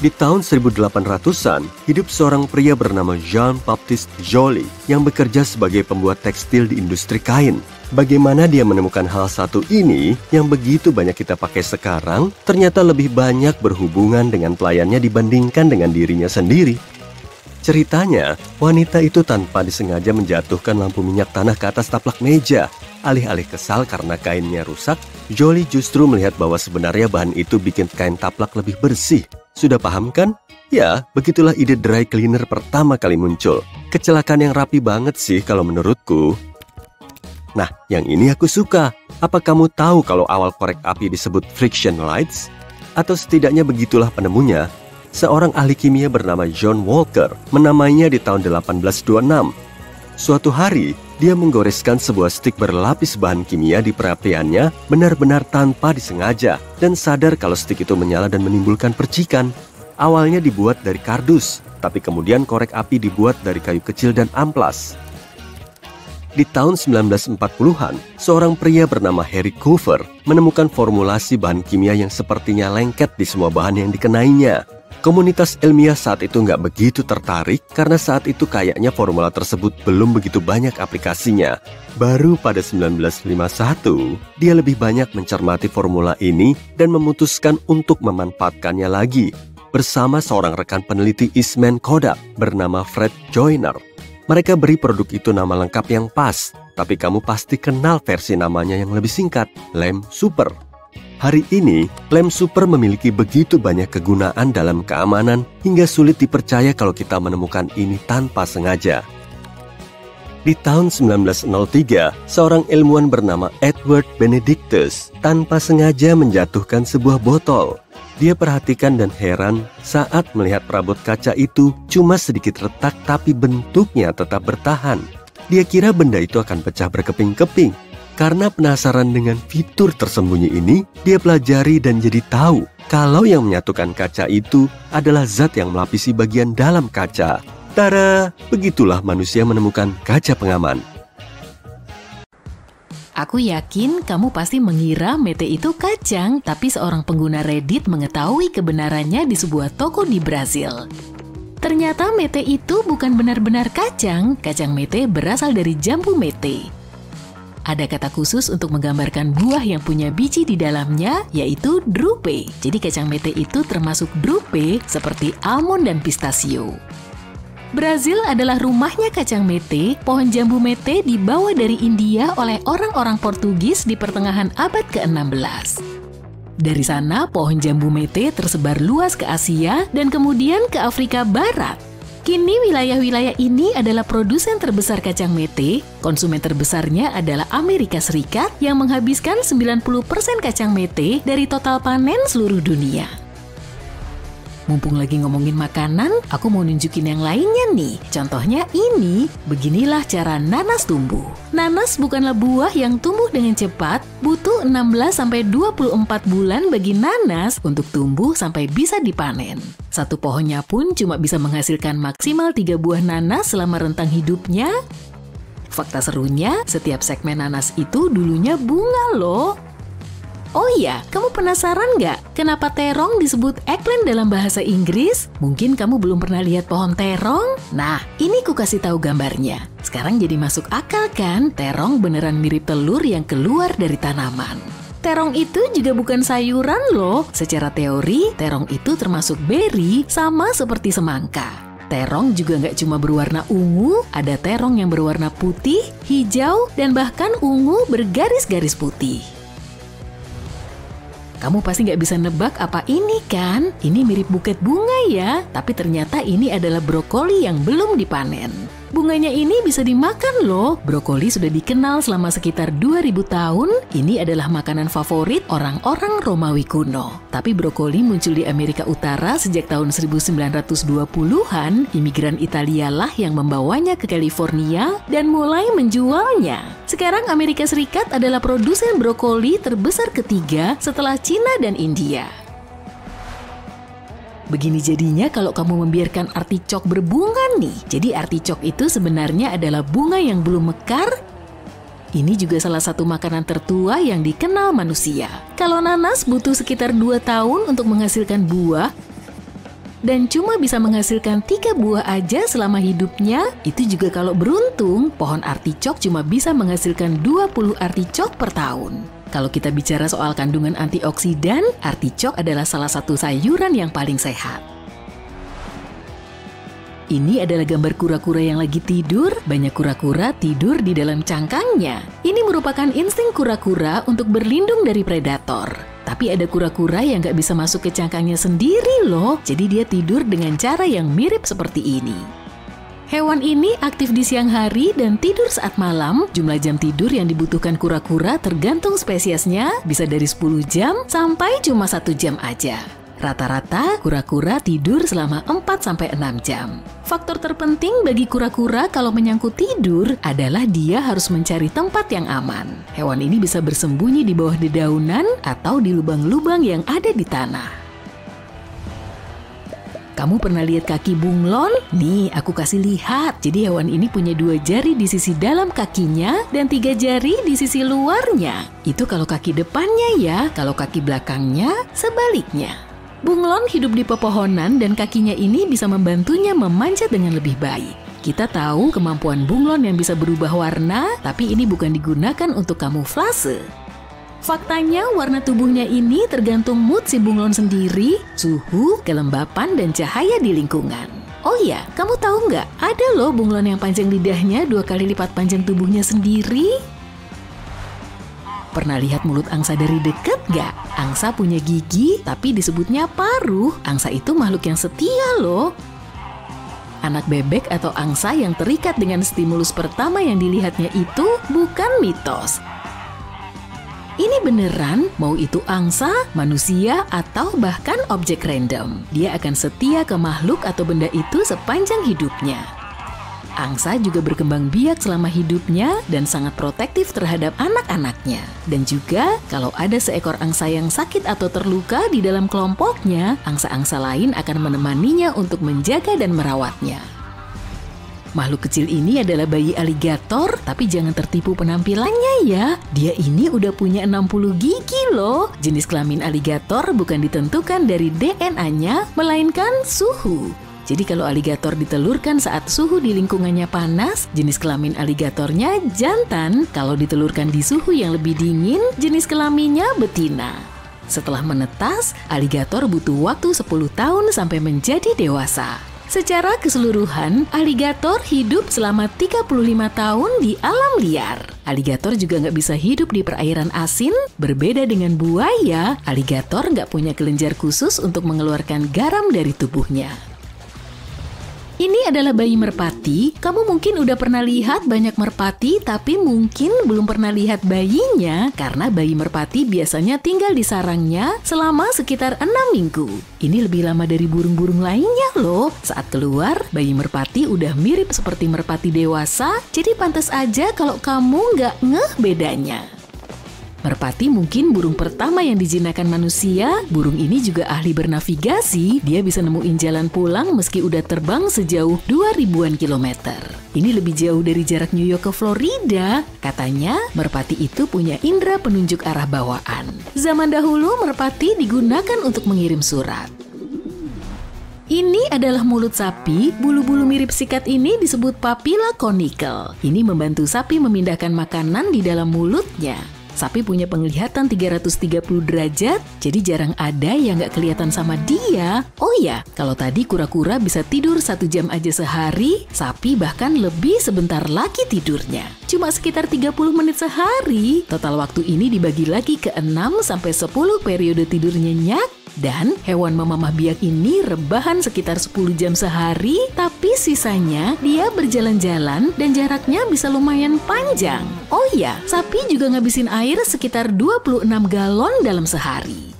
Di tahun 1800-an, hidup seorang pria bernama Jean-Baptiste Joly yang bekerja sebagai pembuat tekstil di industri kain. Bagaimana dia menemukan hal satu ini yang begitu banyak kita pakai sekarang, ternyata lebih banyak berhubungan dengan pelayannya dibandingkan dengan dirinya sendiri. Ceritanya, wanita itu tanpa disengaja menjatuhkan lampu minyak tanah ke atas taplak meja. Alih-alih kesal karena kainnya rusak, Joly justru melihat bahwa sebenarnya bahan itu bikin kain taplak lebih bersih. Sudah paham kan? Ya, begitulah ide dry cleaner pertama kali muncul. Kecelakaan yang rapi banget sih kalau menurutku. Nah, yang ini aku suka. Apa kamu tahu kalau awal korek api disebut friction lights? Atau setidaknya begitulah penemunya. Seorang ahli kimia bernama John Walker menamainya di tahun 1826. Suatu hari, dia menggoreskan sebuah stik berlapis bahan kimia di perapiannya benar-benar tanpa disengaja dan sadar kalau stik itu menyala dan menimbulkan percikan. Awalnya dibuat dari kardus, tapi kemudian korek api dibuat dari kayu kecil dan amplas. Di tahun 1940-an, seorang pria bernama Harry Coover menemukan formulasi bahan kimia yang sepertinya lengket di semua bahan yang dikenainya. Komunitas ilmiah saat itu nggak begitu tertarik karena saat itu kayaknya formula tersebut belum begitu banyak aplikasinya. Baru pada 1951, dia lebih banyak mencermati formula ini dan memutuskan untuk memanfaatkannya lagi bersama seorang rekan peneliti Eastman Kodak bernama Fred Joyner. Mereka beri produk itu nama lengkap yang pas, tapi kamu pasti kenal versi namanya yang lebih singkat, lem super. Hari ini, lem super memiliki begitu banyak kegunaan dalam keamanan hingga sulit dipercaya kalau kita menemukan ini tanpa sengaja. Di tahun 1903, seorang ilmuwan bernama Edward Benedictus tanpa sengaja menjatuhkan sebuah botol. Dia perhatikan dan heran saat melihat perabot kaca itu cuma sedikit retak tapi bentuknya tetap bertahan. Dia kira benda itu akan pecah berkeping-keping. Karena penasaran dengan fitur tersembunyi ini, dia pelajari dan jadi tahu kalau yang menyatukan kaca itu adalah zat yang melapisi bagian dalam kaca. Tada! Begitulah manusia menemukan kaca pengaman. Aku yakin kamu pasti mengira mete itu kacang, tapi seorang pengguna Reddit mengetahui kebenarannya di sebuah toko di Brasil. Ternyata mete itu bukan benar-benar kacang. Kacang mete berasal dari jambu mete. Ada kata khusus untuk menggambarkan buah yang punya biji di dalamnya, yaitu drupe. Jadi kacang mete itu termasuk drupe seperti almond dan pistachio. Brazil adalah rumahnya kacang mete. Pohon jambu mete dibawa dari India oleh orang-orang Portugis di pertengahan abad ke-16. Dari sana, pohon jambu mete tersebar luas ke Asia dan kemudian ke Afrika Barat. Kini wilayah-wilayah ini adalah produsen terbesar kacang mete. Konsumen terbesarnya adalah Amerika Serikat yang menghabiskan 90% kacang mete dari total panen seluruh dunia. Mumpung lagi ngomongin makanan, aku mau nunjukin yang lainnya nih. Contohnya ini, beginilah cara nanas tumbuh. Nanas bukanlah buah yang tumbuh dengan cepat, butuh 16-24 bulan bagi nanas untuk tumbuh sampai bisa dipanen. Satu pohonnya pun cuma bisa menghasilkan maksimal 3 buah nanas selama rentang hidupnya. Fakta serunya, setiap segmen nanas itu dulunya bunga loh. Oh iya, kamu penasaran nggak kenapa terong disebut eggplant dalam bahasa Inggris? Mungkin kamu belum pernah lihat pohon terong? Nah, ini ku kasih tahu gambarnya. Sekarang jadi masuk akal kan? Terong beneran mirip telur yang keluar dari tanaman. Terong itu juga bukan sayuran loh. Secara teori, terong itu termasuk beri sama seperti semangka. Terong juga nggak cuma berwarna ungu, ada terong yang berwarna putih, hijau, dan bahkan ungu bergaris-garis putih. Kamu pasti nggak bisa nebak apa ini kan? Ini mirip buket bunga ya, tapi ternyata ini adalah brokoli yang belum dipanen. Bunganya ini bisa dimakan loh. Brokoli sudah dikenal selama sekitar 2000 tahun. Ini adalah makanan favorit orang-orang Romawi kuno. Tapi brokoli muncul di Amerika Utara sejak tahun 1920-an. Imigran Italia lah yang membawanya ke California dan mulai menjualnya. Sekarang Amerika Serikat adalah produsen brokoli terbesar ketiga setelah Cina dan India. Begini jadinya kalau kamu membiarkan articok berbunga nih. Jadi articok itu sebenarnya adalah bunga yang belum mekar. Ini juga salah satu makanan tertua yang dikenal manusia. Kalau nanas butuh sekitar 2 tahun untuk menghasilkan buah, dan cuma bisa menghasilkan 3 buah aja selama hidupnya. Itu juga kalau beruntung, pohon articok cuma bisa menghasilkan 20 articok per tahun. Kalau kita bicara soal kandungan antioksidan, articok adalah salah satu sayuran yang paling sehat. Ini adalah gambar kura-kura yang lagi tidur. Banyak kura-kura tidur di dalam cangkangnya. Ini merupakan insting kura-kura untuk berlindung dari predator. Tapi ada kura-kura yang nggak bisa masuk ke cangkangnya sendiri loh. Jadi dia tidur dengan cara yang mirip seperti ini. Hewan ini aktif di siang hari dan tidur saat malam. Jumlah jam tidur yang dibutuhkan kura-kura tergantung spesiesnya, bisa dari 10 jam sampai cuma 1 jam aja. Rata-rata kura-kura tidur selama 4-6 jam. Faktor terpenting bagi kura-kura kalau menyangkut tidur adalah dia harus mencari tempat yang aman. Hewan ini bisa bersembunyi di bawah dedaunan atau di lubang-lubang yang ada di tanah. Kamu pernah lihat kaki bunglon? Nih, aku kasih lihat. Jadi hewan ini punya 2 jari di sisi dalam kakinya dan 3 jari di sisi luarnya. Itu kalau kaki depannya ya, kalau kaki belakangnya sebaliknya. Bunglon hidup di pepohonan dan kakinya ini bisa membantunya memanjat dengan lebih baik. Kita tahu kemampuan bunglon yang bisa berubah warna, tapi ini bukan digunakan untuk kamuflase. Faktanya, warna tubuhnya ini tergantung mood si bunglon sendiri, suhu, kelembapan, dan cahaya di lingkungan. Oh iya, kamu tahu nggak? Ada loh bunglon yang panjang lidahnya 2 kali lipat panjang tubuhnya sendiri. Pernah lihat mulut angsa dari dekat nggak? Angsa punya gigi, tapi disebutnya paruh. Angsa itu makhluk yang setia loh. anak bebek atau angsa yang terikat dengan stimulus pertama yang dilihatnya itu bukan mitos. Ini beneran, mau itu angsa, manusia, atau bahkan objek random. Dia akan setia ke makhluk atau benda itu sepanjang hidupnya. Angsa juga berkembang biak selama hidupnya dan sangat protektif terhadap anak-anaknya. Dan juga, kalau ada seekor angsa yang sakit atau terluka di dalam kelompoknya, angsa-angsa lain akan menemaninya untuk menjaga dan merawatnya. Makhluk kecil ini adalah bayi aligator, tapi jangan tertipu penampilannya ya. Dia ini udah punya 60 gigi loh. Jenis kelamin aligator bukan ditentukan dari DNA-nya, melainkan suhu. Jadi kalau aligator ditelurkan saat suhu di lingkungannya panas, jenis kelamin aligatornya jantan. Kalau ditelurkan di suhu yang lebih dingin, jenis kelaminnya betina. Setelah menetas, aligator butuh waktu 10 tahun sampai menjadi dewasa. Secara keseluruhan, aligator hidup selama 35 tahun di alam liar. Aligator juga nggak bisa hidup di perairan asin. Berbeda dengan buaya, aligator nggak punya kelenjar khusus untuk mengeluarkan garam dari tubuhnya. Ini adalah bayi merpati. Kamu mungkin udah pernah lihat banyak merpati, tapi mungkin belum pernah lihat bayinya karena bayi merpati biasanya tinggal di sarangnya selama sekitar 6 minggu. Ini lebih lama dari burung-burung lainnya loh. Saat keluar, bayi merpati udah mirip seperti merpati dewasa, jadi pantas aja kalau kamu nggak ngeh bedanya. Merpati mungkin burung pertama yang dijinakan manusia. Burung ini juga ahli bernavigasi. Dia bisa nemuin jalan pulang meski udah terbang sejauh 2000-an kilometer. Ini lebih jauh dari jarak New York ke Florida. Katanya, merpati itu punya indera penunjuk arah bawaan. Zaman dahulu, merpati digunakan untuk mengirim surat. Ini adalah mulut sapi. Bulu-bulu mirip sikat ini disebut papilla conical. Ini membantu sapi memindahkan makanan di dalam mulutnya. Sapi punya penglihatan 330 derajat, jadi jarang ada yang nggak kelihatan sama dia. Oh ya, kalau tadi kura-kura bisa tidur 1 jam aja sehari, sapi bahkan lebih sebentar lagi tidurnya. Cuma sekitar 30 menit sehari. Total waktu ini dibagi lagi ke 6-10 periode tidur nyenyak. Dan hewan memamah biak ini rebahan sekitar 10 jam sehari, tapi sisanya dia berjalan-jalan dan jaraknya bisa lumayan panjang. Oh iya, sapi juga ngabisin air sekitar 26 galon dalam sehari.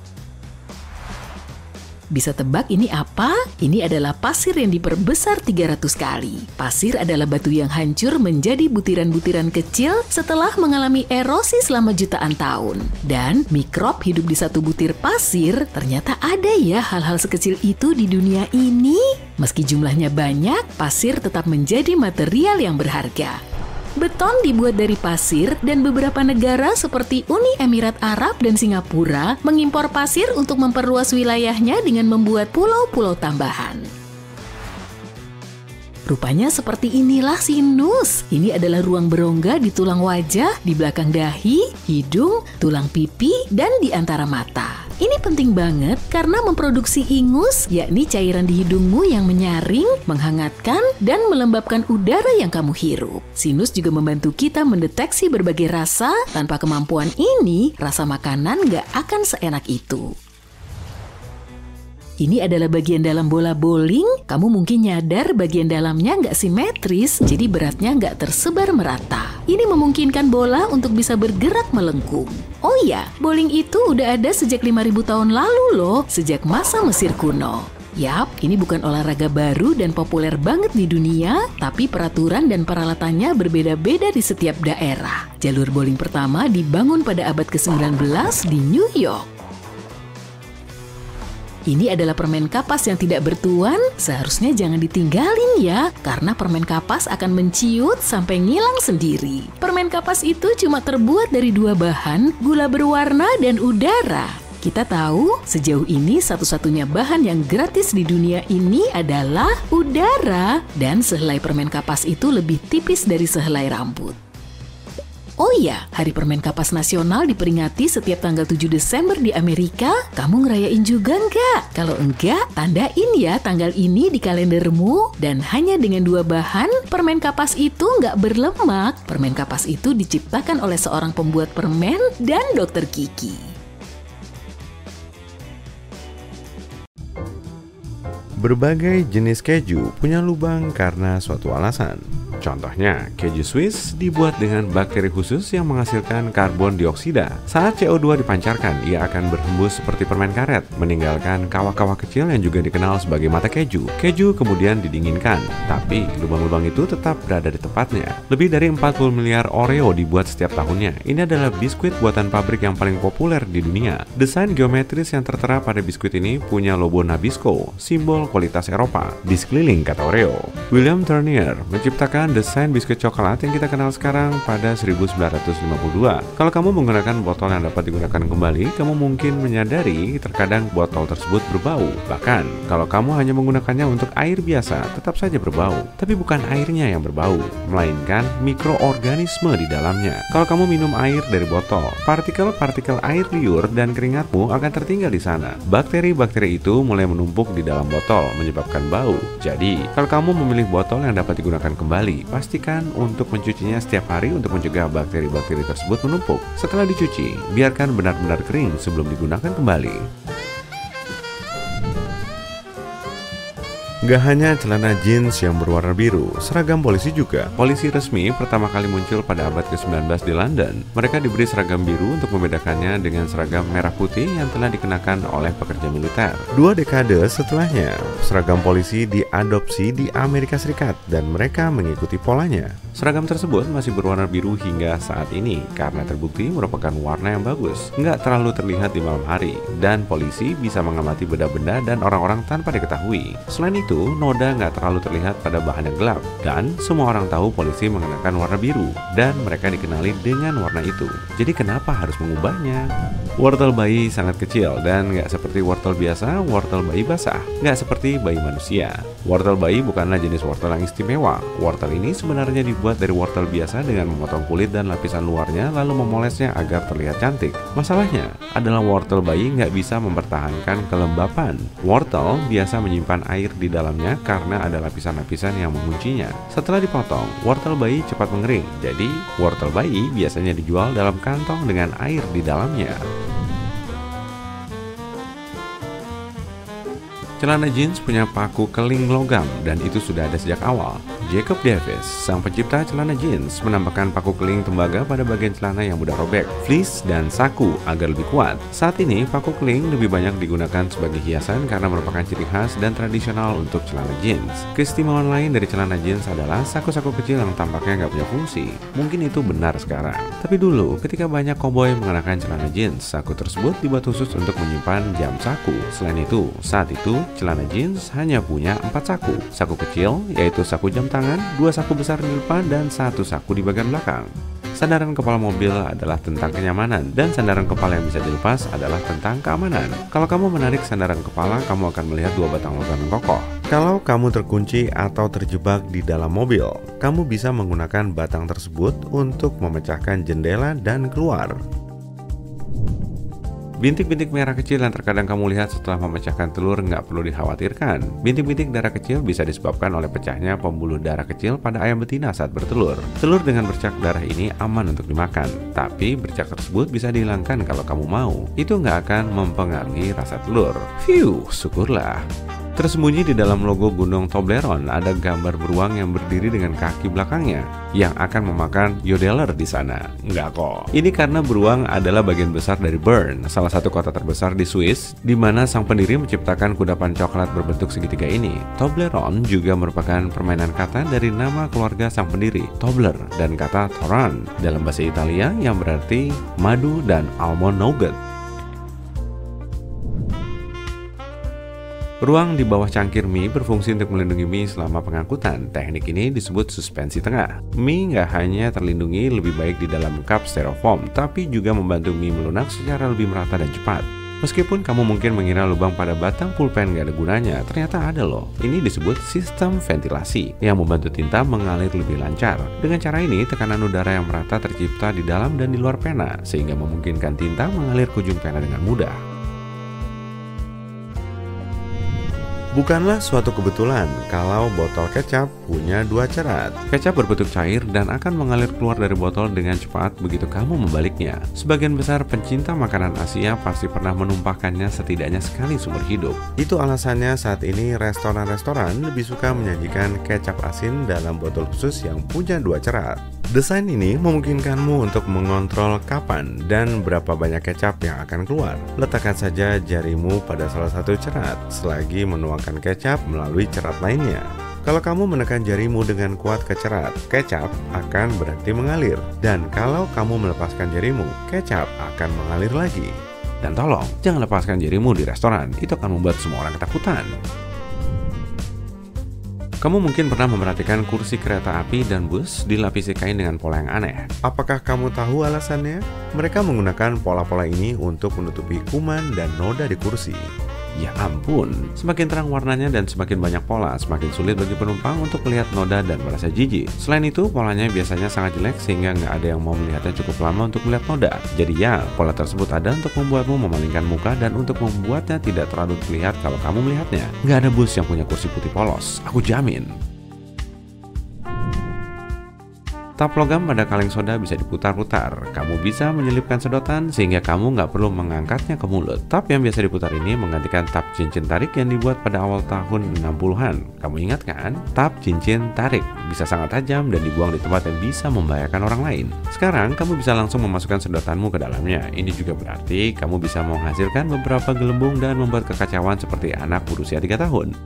Bisa tebak ini apa? Ini adalah pasir yang diperbesar 300 kali. Pasir adalah batu yang hancur menjadi butiran-butiran kecil setelah mengalami erosi selama jutaan tahun. Dan mikrob hidup di satu butir pasir, ternyata ada ya hal-hal sekecil itu di dunia ini. Meski jumlahnya banyak, pasir tetap menjadi material yang berharga. Beton dibuat dari pasir dan beberapa negara seperti Uni Emirat Arab dan Singapura mengimpor pasir untuk memperluas wilayahnya dengan membuat pulau-pulau tambahan. Rupanya seperti inilah sinus. Ini adalah ruang berongga di tulang wajah, di belakang dahi, hidung, tulang pipi, dan di antara mata. Ini penting banget karena memproduksi ingus, yakni cairan di hidungmu yang menyaring, menghangatkan, dan melembabkan udara yang kamu hirup. Sinus juga membantu kita mendeteksi berbagai rasa. Tanpa kemampuan ini, rasa makanan nggak akan seenak itu. Ini adalah bagian dalam bola bowling. Kamu mungkin nyadar bagian dalamnya nggak simetris, jadi beratnya nggak tersebar merata. Ini memungkinkan bola untuk bisa bergerak melengkung. Oh iya, bowling itu udah ada sejak 5.000 tahun lalu loh, sejak masa Mesir kuno. Yap, ini bukan olahraga baru dan populer banget di dunia, tapi peraturan dan peralatannya berbeda-beda di setiap daerah. Jalur bowling pertama dibangun pada abad ke-19 di New York. Ini adalah permen kapas yang tidak bertuan, seharusnya jangan ditinggalin ya, karena permen kapas akan menciut sampai ngilang sendiri. Permen kapas itu cuma terbuat dari 2 bahan, gula berwarna dan udara. Kita tahu, sejauh ini satu-satunya bahan yang gratis di dunia ini adalah udara, dan sehelai permen kapas itu lebih tipis dari sehelai rambut. Oh iya, Hari Permen Kapas Nasional diperingati setiap tanggal 7 Desember di Amerika. Kamu ngerayain juga nggak? Kalau enggak, tandain ya tanggal ini di kalendermu. Dan hanya dengan 2 bahan, permen kapas itu nggak berlemak. Permen kapas itu diciptakan oleh seorang pembuat permen dan dokter gigi. Berbagai jenis keju punya lubang karena suatu alasan. Contohnya, keju Swiss dibuat dengan bakteri khusus yang menghasilkan karbon dioksida. Saat CO2 dipancarkan, ia akan berhembus seperti permen karet, meninggalkan kawah-kawah kecil yang juga dikenal sebagai mata keju. Keju kemudian didinginkan, tapi lubang-lubang itu tetap berada di tempatnya. Lebih dari 40 miliar Oreo dibuat setiap tahunnya. Ini adalah biskuit buatan pabrik yang paling populer di dunia. Desain geometris yang tertera pada biskuit ini punya logo Nabisco, simbol kualitas Eropa, di sekeliling kata Oreo. William Turner menciptakan desain biskuit coklat yang kita kenal sekarang pada 1952. Kalau kamu menggunakan botol yang dapat digunakan kembali, kamu mungkin menyadari terkadang botol tersebut berbau. Bahkan, kalau kamu hanya menggunakannya untuk air biasa, tetap saja berbau. Tapi bukan airnya yang berbau, melainkan mikroorganisme di dalamnya. Kalau kamu minum air dari botol, partikel-partikel air liur dan keringatmu akan tertinggal di sana. Bakteri-bakteri itu mulai menumpuk di dalam botol, menyebabkan bau. Jadi, kalau kamu memilih botol yang dapat digunakan kembali, pastikan untuk mencucinya setiap hari untuk mencegah bakteri-bakteri tersebut menumpuk. Setelah dicuci, biarkan benar-benar kering sebelum digunakan kembali. Gak hanya celana jeans yang berwarna biru, seragam polisi juga. Polisi resmi pertama kali muncul pada abad ke-19 di London. Mereka diberi seragam biru untuk membedakannya dengan seragam merah putih yang telah dikenakan oleh pekerja militer. 2 dekade setelahnya, seragam polisi diadopsi di Amerika Serikat dan mereka mengikuti polanya. Seragam tersebut masih berwarna biru hingga saat ini karena terbukti merupakan warna yang bagus, nggak terlalu terlihat di malam hari, dan polisi bisa mengamati benda-benda dan orang-orang tanpa diketahui. Selain itu, noda nggak terlalu terlihat pada bahan yang gelap, dan semua orang tahu polisi mengenakan warna biru, dan mereka dikenali dengan warna itu. Jadi kenapa harus mengubahnya? Wortel bayi sangat kecil dan nggak seperti wortel biasa, wortel bayi basah, nggak seperti bayi manusia. Wortel bayi bukanlah jenis wortel yang istimewa. Wortel ini sebenarnya dibuat dari wortel biasa dengan memotong kulit dan lapisan luarnya lalu memolesnya agar terlihat cantik. Masalahnya adalah wortel bayi nggak bisa mempertahankan kelembapan. Wortel biasa menyimpan air di dalamnya karena ada lapisan-lapisan yang menguncinya. Setelah dipotong, wortel bayi cepat mengering. Jadi, wortel bayi biasanya dijual dalam kantong dengan air di dalamnya. Celana jeans punya paku keling logam dan itu sudah ada sejak awal. Jacob Davis, sang pencipta celana jeans, menambahkan paku keling tembaga pada bagian celana yang mudah robek, fleece, dan saku agar lebih kuat. Saat ini, paku keling lebih banyak digunakan sebagai hiasan karena merupakan ciri khas dan tradisional untuk celana jeans. Keistimewaan lain dari celana jeans adalah saku-saku kecil yang tampaknya nggak punya fungsi. Mungkin itu benar sekarang. Tapi dulu, ketika banyak koboi mengenakan celana jeans, saku tersebut dibuat khusus untuk menyimpan jam saku. Selain itu, saat itu, celana jeans hanya punya 4 saku. Saku kecil, yaitu saku jam tangan, 2 saku besar di depan, dan 1 saku di bagian belakang. Sandaran kepala mobil adalah tentang kenyamanan, dan sandaran kepala yang bisa dilepas adalah tentang keamanan. Kalau kamu menarik sandaran kepala, kamu akan melihat 2 batang logam yang kokoh. Kalau kamu terkunci atau terjebak di dalam mobil, kamu bisa menggunakan batang tersebut untuk memecahkan jendela dan keluar. Bintik-bintik merah kecil yang terkadang kamu lihat setelah memecahkan telur nggak perlu dikhawatirkan. Bintik-bintik darah kecil bisa disebabkan oleh pecahnya pembuluh darah kecil pada ayam betina saat bertelur. Telur dengan bercak darah ini aman untuk dimakan, tapi bercak tersebut bisa dihilangkan kalau kamu mau. Itu nggak akan mempengaruhi rasa telur. Phew, syukurlah. Tersembunyi di dalam logo Gunung Toblerone ada gambar beruang yang berdiri dengan kaki belakangnya yang akan memakan yodeler di sana. Enggak kok. Ini karena beruang adalah bagian besar dari Bern, salah satu kota terbesar di Swiss, di mana sang pendiri menciptakan kudapan coklat berbentuk segitiga ini. Toblerone juga merupakan permainan kata dari nama keluarga sang pendiri, Tobler, dan kata Toran dalam bahasa Italia yang berarti madu dan almond nougat. Ruang di bawah cangkir mie berfungsi untuk melindungi mie selama pengangkutan. Teknik ini disebut suspensi tengah. Mie nggak hanya terlindungi lebih baik di dalam cup styrofoam, tapi juga membantu mie melunak secara lebih merata dan cepat. Meskipun kamu mungkin mengira lubang pada batang pulpen nggak ada gunanya, ternyata ada loh. Ini disebut sistem ventilasi yang membantu tinta mengalir lebih lancar. Dengan cara ini, tekanan udara yang merata tercipta di dalam dan di luar pena, sehingga memungkinkan tinta mengalir ke ujung pena dengan mudah. Bukanlah suatu kebetulan kalau botol kecap punya 2 cerat. Kecap berbentuk cair dan akan mengalir keluar dari botol dengan cepat begitu kamu membaliknya. Sebagian besar pencinta makanan Asia pasti pernah menumpahkannya setidaknya sekali seumur hidup. Itu alasannya saat ini restoran-restoran lebih suka menyajikan kecap asin dalam botol khusus yang punya 2 cerat. Desain ini memungkinkanmu untuk mengontrol kapan dan berapa banyak kecap yang akan keluar. Letakkan saja jarimu pada salah satu cerat selagi menuangkan kecap melalui cerat lainnya. Kalau kamu menekan jarimu dengan kuat ke cerat, kecap akan berhenti mengalir. Dan kalau kamu melepaskan jarimu, kecap akan mengalir lagi. Dan tolong, jangan lepaskan jarimu di restoran, itu akan membuat semua orang ketakutan. Kamu mungkin pernah memperhatikan kursi kereta api dan bus dilapisi kain dengan pola yang aneh. Apakah kamu tahu alasannya? Mereka menggunakan pola-pola ini untuk menutupi kuman dan noda di kursi. Ya ampun, semakin terang warnanya dan semakin banyak pola, semakin sulit bagi penumpang untuk melihat noda dan merasa jijik. Selain itu, polanya biasanya sangat jelek sehingga nggak ada yang mau melihatnya cukup lama untuk melihat noda. Jadi ya, pola tersebut ada untuk membuatmu memalingkan muka dan untuk membuatnya tidak terlalu terlihat kalau kamu melihatnya. Nggak ada bus yang punya kursi putih polos, aku jamin. Tap logam pada kaleng soda bisa diputar-putar. Kamu bisa menyelipkan sedotan sehingga kamu nggak perlu mengangkatnya ke mulut. Tap yang biasa diputar ini menggantikan tap cincin tarik yang dibuat pada awal tahun 60-an. Kamu ingat kan? Tap cincin tarik bisa sangat tajam dan dibuang di tempat yang bisa membahayakan orang lain. Sekarang kamu bisa langsung memasukkan sedotanmu ke dalamnya. Ini juga berarti kamu bisa menghasilkan beberapa gelembung dan membuat kekacauan seperti anak berusia 3 tahun.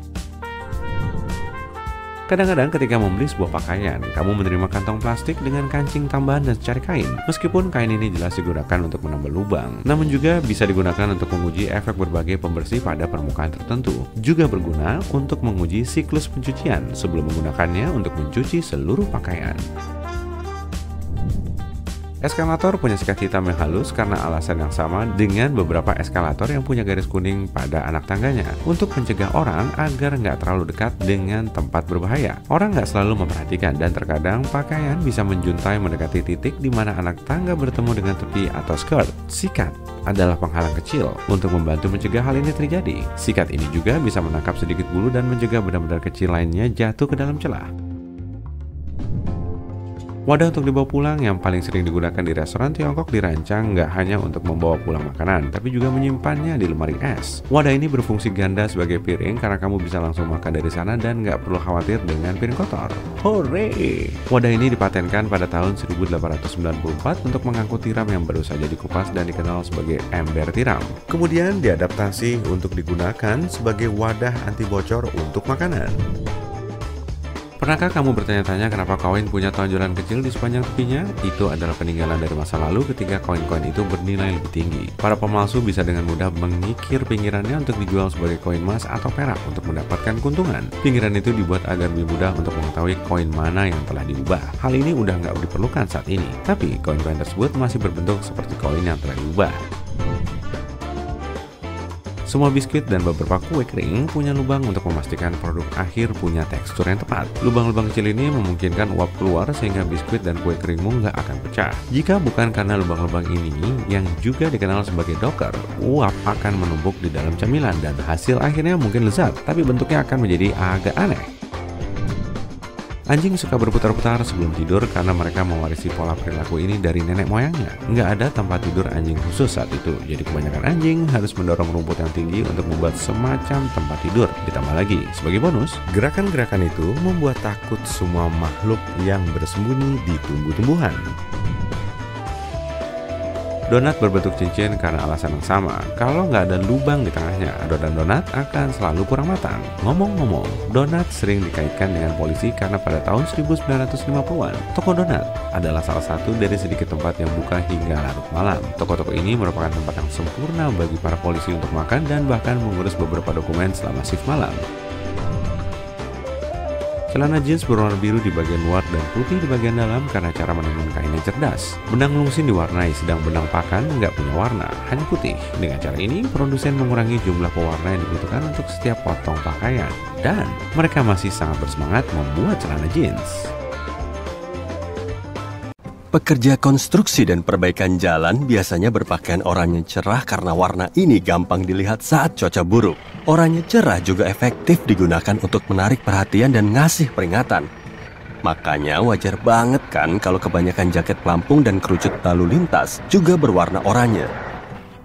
Kadang-kadang ketika membeli sebuah pakaian, kamu menerima kantong plastik dengan kancing tambahan dan secari kain. Meskipun kain ini jelas digunakan untuk menambal lubang, namun juga bisa digunakan untuk menguji efek berbagai pembersih pada permukaan tertentu. Juga berguna untuk menguji siklus pencucian sebelum menggunakannya untuk mencuci seluruh pakaian. Eskalator punya sikat hitam yang halus karena alasan yang sama dengan beberapa eskalator yang punya garis kuning pada anak tangganya untuk mencegah orang agar nggak terlalu dekat dengan tempat berbahaya. Orang nggak selalu memperhatikan dan terkadang pakaian bisa menjuntai mendekati titik di mana anak tangga bertemu dengan tepi atau skirt. Sikat adalah penghalang kecil untuk membantu mencegah hal ini terjadi. Sikat ini juga bisa menangkap sedikit bulu dan mencegah benda-benda kecil lainnya jatuh ke dalam celah. Wadah untuk dibawa pulang yang paling sering digunakan di restoran Tiongkok dirancang nggak hanya untuk membawa pulang makanan, tapi juga menyimpannya di lemari es. Wadah ini berfungsi ganda sebagai piring karena kamu bisa langsung makan dari sana dan nggak perlu khawatir dengan piring kotor. Hore! Wadah ini dipatenkan pada tahun 1894 untuk mengangkut tiram yang baru saja dikupas dan dikenal sebagai ember tiram. Kemudian diadaptasi untuk digunakan sebagai wadah anti bocor untuk makanan. Pernahkah kamu bertanya-tanya kenapa koin punya tonjolan kecil di sepanjang tepinya? Itu adalah peninggalan dari masa lalu ketika koin-koin itu bernilai lebih tinggi. Para pemalsu bisa dengan mudah mengikir pinggirannya untuk dijual sebagai koin emas atau perak untuk mendapatkan keuntungan. Pinggiran itu dibuat agar lebih mudah untuk mengetahui koin mana yang telah diubah. Hal ini udah nggak diperlukan saat ini, tapi koin-koin tersebut masih berbentuk seperti koin yang telah diubah. Semua biskuit dan beberapa kue kering punya lubang untuk memastikan produk akhir punya tekstur yang tepat. Lubang-lubang kecil ini memungkinkan uap keluar sehingga biskuit dan kue keringmu nggak akan pecah. Jika bukan karena lubang-lubang ini yang juga dikenal sebagai doker, uap akan menumpuk di dalam camilan dan hasil akhirnya mungkin lezat, tapi bentuknya akan menjadi agak aneh. Anjing suka berputar-putar sebelum tidur karena mereka mewarisi pola perilaku ini dari nenek moyangnya. Nggak ada tempat tidur anjing khusus saat itu, jadi kebanyakan anjing harus mendorong rumput yang tinggi untuk membuat semacam tempat tidur. Ditambah lagi, sebagai bonus, gerakan-gerakan itu membuat takut semua makhluk yang bersembunyi di tumbuh-tumbuhan. Donat berbentuk cincin karena alasan yang sama. Kalau nggak ada lubang di tengahnya, adonan donat akan selalu kurang matang. Ngomong-ngomong, donat sering dikaitkan dengan polisi karena pada tahun 1950-an, toko donat adalah salah satu dari sedikit tempat yang buka hingga larut malam. Toko-toko ini merupakan tempat yang sempurna bagi para polisi untuk makan dan bahkan mengurus beberapa dokumen selama shift malam. Celana jeans berwarna biru di bagian luar dan putih di bagian dalam karena cara menenun kainnya cerdas. Benang lungsin diwarnai, sedang benang pakan nggak punya warna, hanya putih. Dengan cara ini, produsen mengurangi jumlah pewarna yang dibutuhkan untuk setiap potong pakaian. Dan mereka masih sangat bersemangat membuat celana jeans. Pekerja konstruksi dan perbaikan jalan biasanya berpakaian oranye cerah karena warna ini gampang dilihat saat cuaca buruk. Oranye cerah juga efektif digunakan untuk menarik perhatian dan ngasih peringatan. Makanya wajar banget kan kalau kebanyakan jaket pelampung dan kerucut lalu lintas juga berwarna oranye.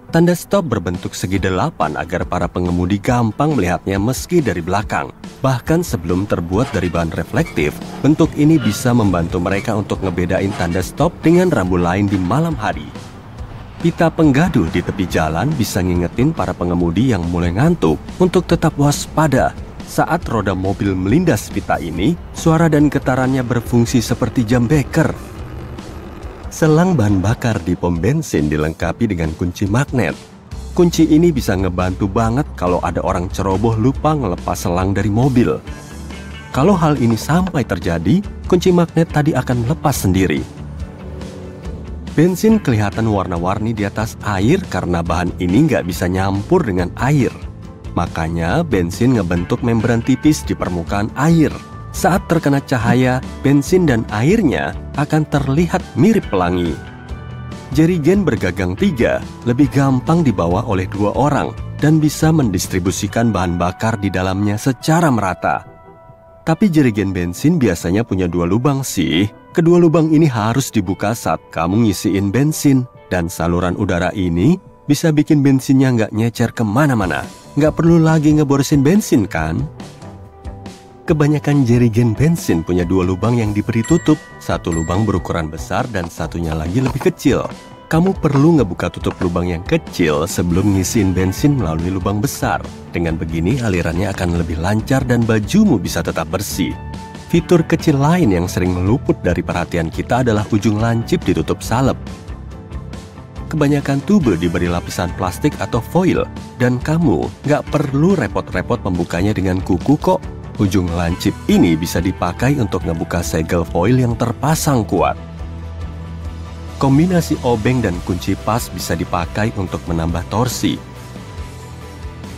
Tanda stop berbentuk segi 8 agar para pengemudi gampang melihatnya meski dari belakang. Bahkan sebelum terbuat dari bahan reflektif, bentuk ini bisa membantu mereka untuk ngebedain tanda stop dengan rambu lain di malam hari. Pita penggaduh di tepi jalan bisa ngingetin para pengemudi yang mulai ngantuk untuk tetap waspada. Saat roda mobil melindas pita ini, suara dan getarannya berfungsi seperti jam beker. Selang bahan bakar di pom bensin dilengkapi dengan kunci magnet. Kunci ini bisa ngebantu banget kalau ada orang ceroboh lupa ngelepas selang dari mobil. Kalau hal ini sampai terjadi, kunci magnet tadi akan lepas sendiri. Bensin kelihatan warna-warni di atas air karena bahan ini nggak bisa nyampur dengan air. Makanya bensin ngebentuk membran tipis di permukaan air. Saat terkena cahaya, bensin dan airnya akan terlihat mirip pelangi. Jerigen bergagang 3 lebih gampang dibawa oleh 2 orang dan bisa mendistribusikan bahan bakar di dalamnya secara merata. Tapi jerigen bensin biasanya punya 2 lubang sih. Kedua lubang ini harus dibuka saat kamu ngisiin bensin. Dan saluran udara ini bisa bikin bensinnya nggak nyecer kemana-mana. Nggak perlu lagi ngeborosin bensin kan? Kebanyakan jerigen bensin punya 2 lubang yang diberi tutup. Satu lubang berukuran besar dan satunya lagi lebih kecil. Kamu perlu ngebuka tutup lubang yang kecil sebelum ngisiin bensin melalui lubang besar. Dengan begini alirannya akan lebih lancar dan bajumu bisa tetap bersih. Fitur kecil lain yang sering meluput dari perhatian kita adalah ujung lancip ditutup salep. Kebanyakan tube diberi lapisan plastik atau foil, dan kamu nggak perlu repot-repot membukanya dengan kuku kok. Ujung lancip ini bisa dipakai untuk ngebuka segel foil yang terpasang kuat. Kombinasi obeng dan kunci pas bisa dipakai untuk menambah torsi.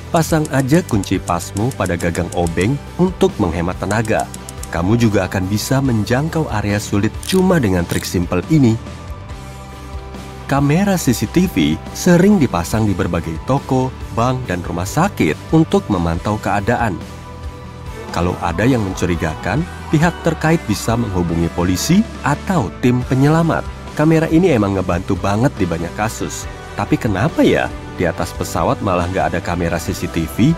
Pasang aja kunci pasmu pada gagang obeng untuk menghemat tenaga. Kamu juga akan bisa menjangkau area sulit cuma dengan trik simpel ini. Kamera CCTV sering dipasang di berbagai toko, bank, dan rumah sakit untuk memantau keadaan. Kalau ada yang mencurigakan, pihak terkait bisa menghubungi polisi atau tim penyelamat. Kamera ini emang ngebantu banget di banyak kasus. Tapi kenapa ya di atas pesawat malah nggak ada kamera CCTV?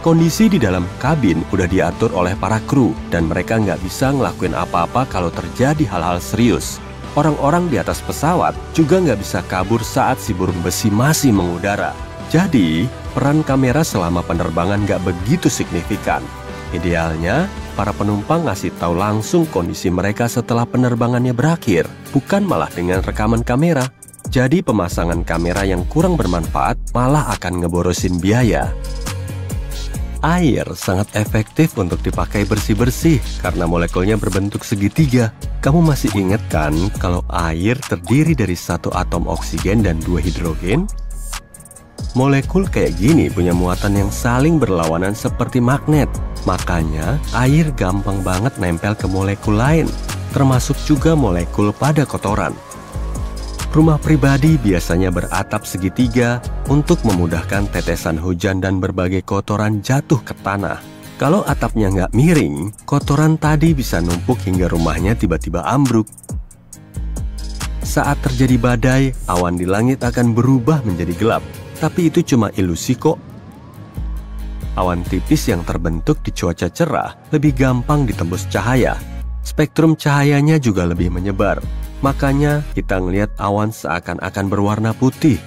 Kondisi di dalam kabin udah diatur oleh para kru dan mereka nggak bisa ngelakuin apa-apa kalau terjadi hal-hal serius. Orang-orang di atas pesawat juga nggak bisa kabur saat si burung besi masih mengudara. Jadi, peran kamera selama penerbangan nggak begitu signifikan. Idealnya, para penumpang ngasih tahu langsung kondisi mereka setelah penerbangannya berakhir, bukan malah dengan rekaman kamera. Jadi, pemasangan kamera yang kurang bermanfaat malah akan ngeborosin biaya. Air sangat efektif untuk dipakai bersih-bersih karena molekulnya berbentuk segitiga. Kamu masih ingat kan kalau air terdiri dari 1 atom oksigen dan 2 hidrogen? Molekul kayak gini punya muatan yang saling berlawanan seperti magnet. Makanya air gampang banget nempel ke molekul lain, termasuk juga molekul pada kotoran. Rumah pribadi biasanya beratap segitiga untuk memudahkan tetesan hujan dan berbagai kotoran jatuh ke tanah. Kalau atapnya nggak miring, kotoran tadi bisa numpuk hingga rumahnya tiba-tiba ambruk. Saat terjadi badai, awan di langit akan berubah menjadi gelap. Tapi itu cuma ilusi kok. Awan tipis yang terbentuk di cuaca cerah lebih gampang ditembus cahaya. Spektrum cahayanya juga lebih menyebar. Makanya kita ngelihat awan seakan-akan berwarna putih.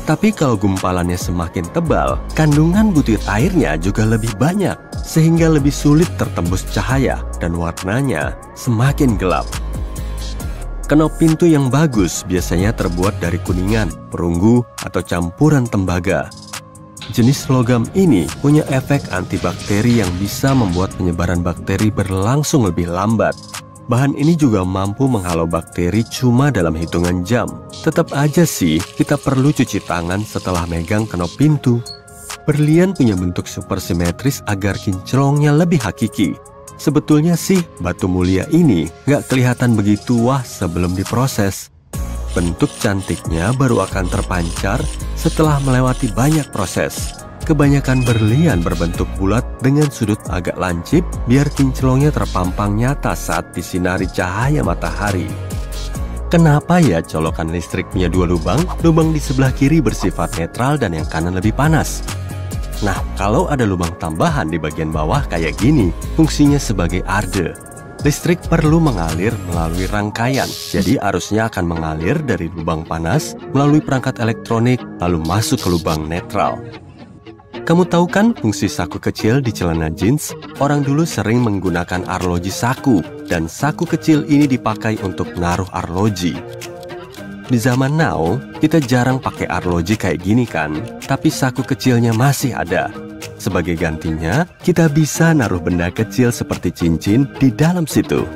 Tapi kalau gumpalannya semakin tebal, kandungan butir airnya juga lebih banyak. Sehingga lebih sulit tertembus cahaya dan warnanya semakin gelap. Kenop pintu yang bagus biasanya terbuat dari kuningan, perunggu, atau campuran tembaga. Jenis logam ini punya efek antibakteri yang bisa membuat penyebaran bakteri berlangsung lebih lambat. Bahan ini juga mampu menghalau bakteri cuma dalam hitungan jam. Tetap aja sih, kita perlu cuci tangan setelah megang kenop pintu. Berlian punya bentuk supersimetris agar kinclongnya lebih hakiki. Sebetulnya sih, batu mulia ini nggak kelihatan begitu wah sebelum diproses. Bentuk cantiknya baru akan terpancar setelah melewati banyak proses. Kebanyakan berlian berbentuk bulat dengan sudut agak lancip biar kinclongnya terpampang nyata saat disinari cahaya matahari. Kenapa ya colokan listrik punya dua lubang? Lubang di sebelah kiri bersifat netral dan yang kanan lebih panas. Nah, kalau ada lubang tambahan di bagian bawah kayak gini, fungsinya sebagai arde. Listrik perlu mengalir melalui rangkaian, jadi arusnya akan mengalir dari lubang panas melalui perangkat elektronik lalu masuk ke lubang netral. Kamu tahu kan fungsi saku kecil di celana jeans? Orang dulu sering menggunakan arloji saku, dan saku kecil ini dipakai untuk naruh arloji. Di zaman now, kita jarang pakai arloji kayak gini kan, tapi saku kecilnya masih ada. Sebagai gantinya, kita bisa naruh benda kecil seperti cincin di dalam situ.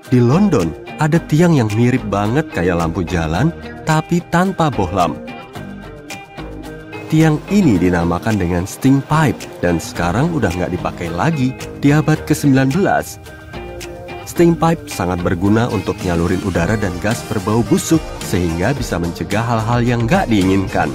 Di London, ada tiang yang mirip banget kayak lampu jalan, tapi tanpa bohlam. Tiang ini dinamakan dengan steam pipe dan sekarang udah nggak dipakai lagi di abad ke-19. Steam pipe sangat berguna untuk nyalurin udara dan gas berbau busuk sehingga bisa mencegah hal-hal yang nggak diinginkan.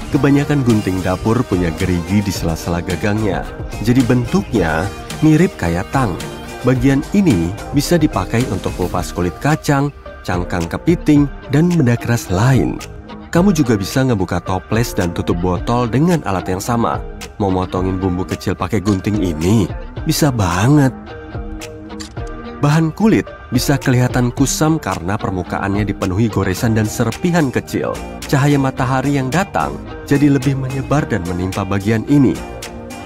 Kebanyakan gunting dapur punya gerigi di sela-sela gagangnya, jadi bentuknya mirip kayak tang. Bagian ini bisa dipakai untuk kupas kulit kacang, cangkang kepiting, dan benda keras lain. Kamu juga bisa ngebuka toples dan tutup botol dengan alat yang sama. Mau motongin bumbu kecil pakai gunting ini? Bisa banget. Bahan kulit bisa kelihatan kusam karena permukaannya dipenuhi goresan dan serpihan kecil. Cahaya matahari yang datang jadi lebih menyebar dan menimpa bagian ini.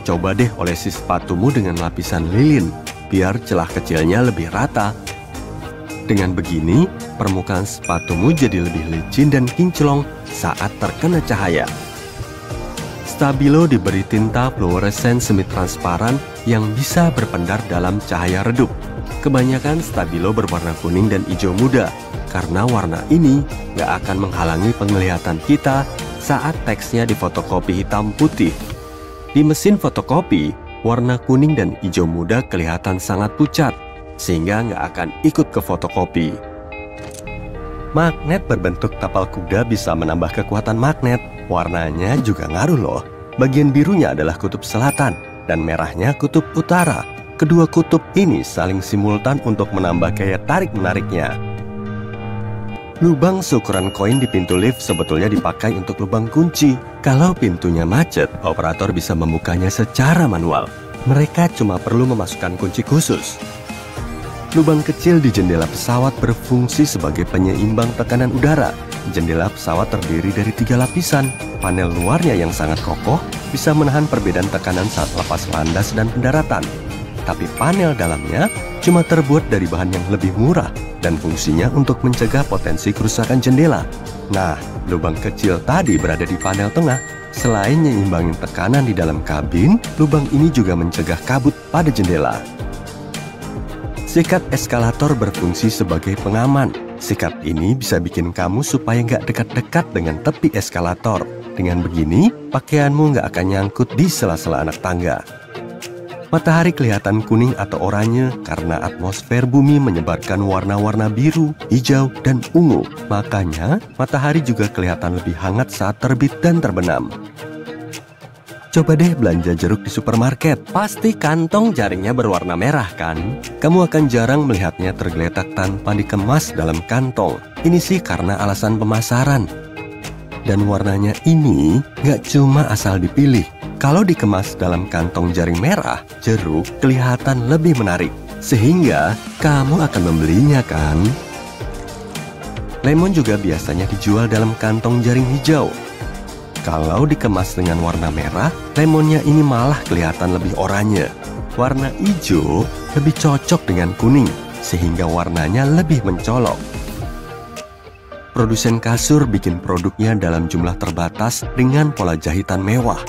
Coba deh olesi sepatumu dengan lapisan lilin, biar celah kecilnya lebih rata. Dengan begini, permukaan sepatumu jadi lebih licin dan kinclong saat terkena cahaya. Stabilo diberi tinta fluoresen semi-transparan yang bisa berpendar dalam cahaya redup. Kebanyakan stabilo berwarna kuning dan hijau muda, karena warna ini nggak akan menghalangi penglihatan kita saat teksnya difotokopi hitam putih. Di mesin fotokopi, warna kuning dan hijau muda kelihatan sangat pucat, sehingga nggak akan ikut ke fotokopi. Magnet berbentuk tapal kuda bisa menambah kekuatan magnet. Warnanya juga ngaruh loh. Bagian birunya adalah kutub selatan dan merahnya kutub utara. Kedua kutub ini saling simultan untuk menambah gaya tarik-menariknya. Lubang seukuran koin di pintu lift sebetulnya dipakai untuk lubang kunci. Kalau pintunya macet, operator bisa membukanya secara manual. Mereka cuma perlu memasukkan kunci khusus. Lubang kecil di jendela pesawat berfungsi sebagai penyeimbang tekanan udara. Jendela pesawat terdiri dari 3 lapisan. Panel luarnya yang sangat kokoh bisa menahan perbedaan tekanan saat lepas landas dan pendaratan. Tapi panel dalamnya cuma terbuat dari bahan yang lebih murah dan fungsinya untuk mencegah potensi kerusakan jendela. Nah, lubang kecil tadi berada di panel tengah. Selain menyeimbangkan tekanan di dalam kabin, lubang ini juga mencegah kabut pada jendela. Sikat eskalator berfungsi sebagai pengaman. Sikat ini bisa bikin kamu supaya nggak dekat-dekat dengan tepi eskalator. Dengan begini, pakaianmu nggak akan nyangkut di sela-sela anak tangga. Matahari kelihatan kuning atau oranye karena atmosfer bumi menyebarkan warna-warna biru, hijau, dan ungu. Makanya, matahari juga kelihatan lebih hangat saat terbit dan terbenam. Coba deh belanja jeruk di supermarket. Pasti kantong jaringnya berwarna merah kan? Kamu akan jarang melihatnya tergeletak tanpa dikemas dalam kantong. Ini sih karena alasan pemasaran. Dan warnanya ini nggak cuma asal dipilih. Kalau dikemas dalam kantong jaring merah, jeruk kelihatan lebih menarik. Sehingga kamu akan membelinya kan? Lemon juga biasanya dijual dalam kantong jaring hijau. Kalau dikemas dengan warna merah, lemonnya ini malah kelihatan lebih oranye. Warna hijau lebih cocok dengan kuning, sehingga warnanya lebih mencolok. Produsen kasur bikin produknya dalam jumlah terbatas dengan pola jahitan mewah.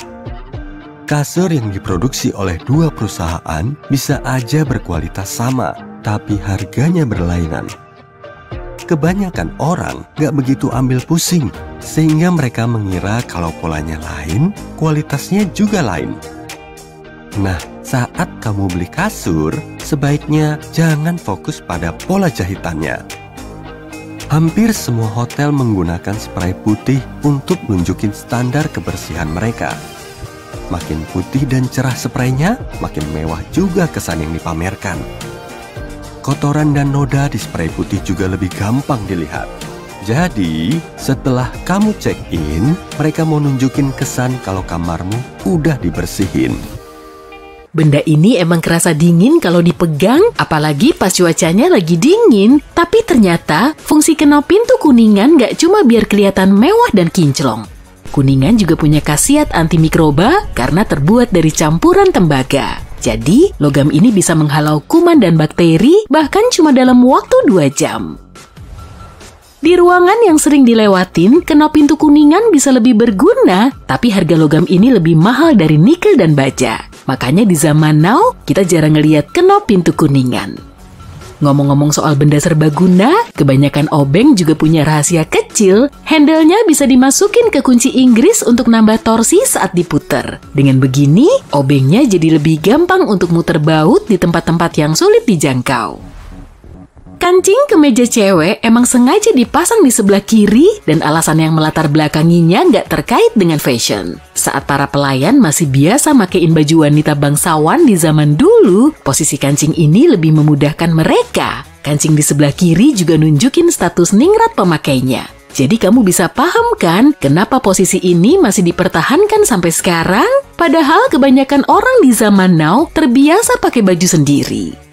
Kasur yang diproduksi oleh 2 perusahaan bisa aja berkualitas sama, tapi harganya berlainan. Kebanyakan orang gak begitu ambil pusing, sehingga mereka mengira kalau polanya lain, kualitasnya juga lain. Nah, saat kamu beli kasur, sebaiknya jangan fokus pada pola jahitannya. Hampir semua hotel menggunakan spray putih untuk nunjukin standar kebersihan mereka. Makin putih dan cerah spraynya, makin mewah juga kesan yang dipamerkan. Kotoran dan noda di spray putih juga lebih gampang dilihat. Jadi, setelah kamu check-in, mereka mau nunjukin kesan kalau kamarmu udah dibersihin. Benda ini emang kerasa dingin kalau dipegang, apalagi pas cuacanya lagi dingin. Tapi ternyata fungsi kenop pintu kuningan gak cuma biar kelihatan mewah dan kinclong. Kuningan juga punya khasiat antimikroba karena terbuat dari campuran tembaga. Jadi, logam ini bisa menghalau kuman dan bakteri bahkan cuma dalam waktu 2 jam. Di ruangan yang sering dilewatin, kenop pintu kuningan bisa lebih berguna, tapi harga logam ini lebih mahal dari nikel dan baja. Makanya di zaman now, kita jarang ngeliat kenop pintu kuningan. Ngomong-ngomong soal benda serbaguna, kebanyakan obeng juga punya rahasia kecil. Handle-nya bisa dimasukin ke kunci Inggris untuk nambah torsi saat diputer. Dengan begini, obengnya jadi lebih gampang untuk muter baut di tempat-tempat yang sulit dijangkau. Kancing kemeja cewek emang sengaja dipasang di sebelah kiri dan alasan yang melatar belakanginya nggak terkait dengan fashion. Saat para pelayan masih biasa makein baju wanita bangsawan di zaman dulu, posisi kancing ini lebih memudahkan mereka. Kancing di sebelah kiri juga nunjukin status ningrat pemakainya. Jadi kamu bisa paham kan kenapa posisi ini masih dipertahankan sampai sekarang? Padahal kebanyakan orang di zaman now terbiasa pakai baju sendiri.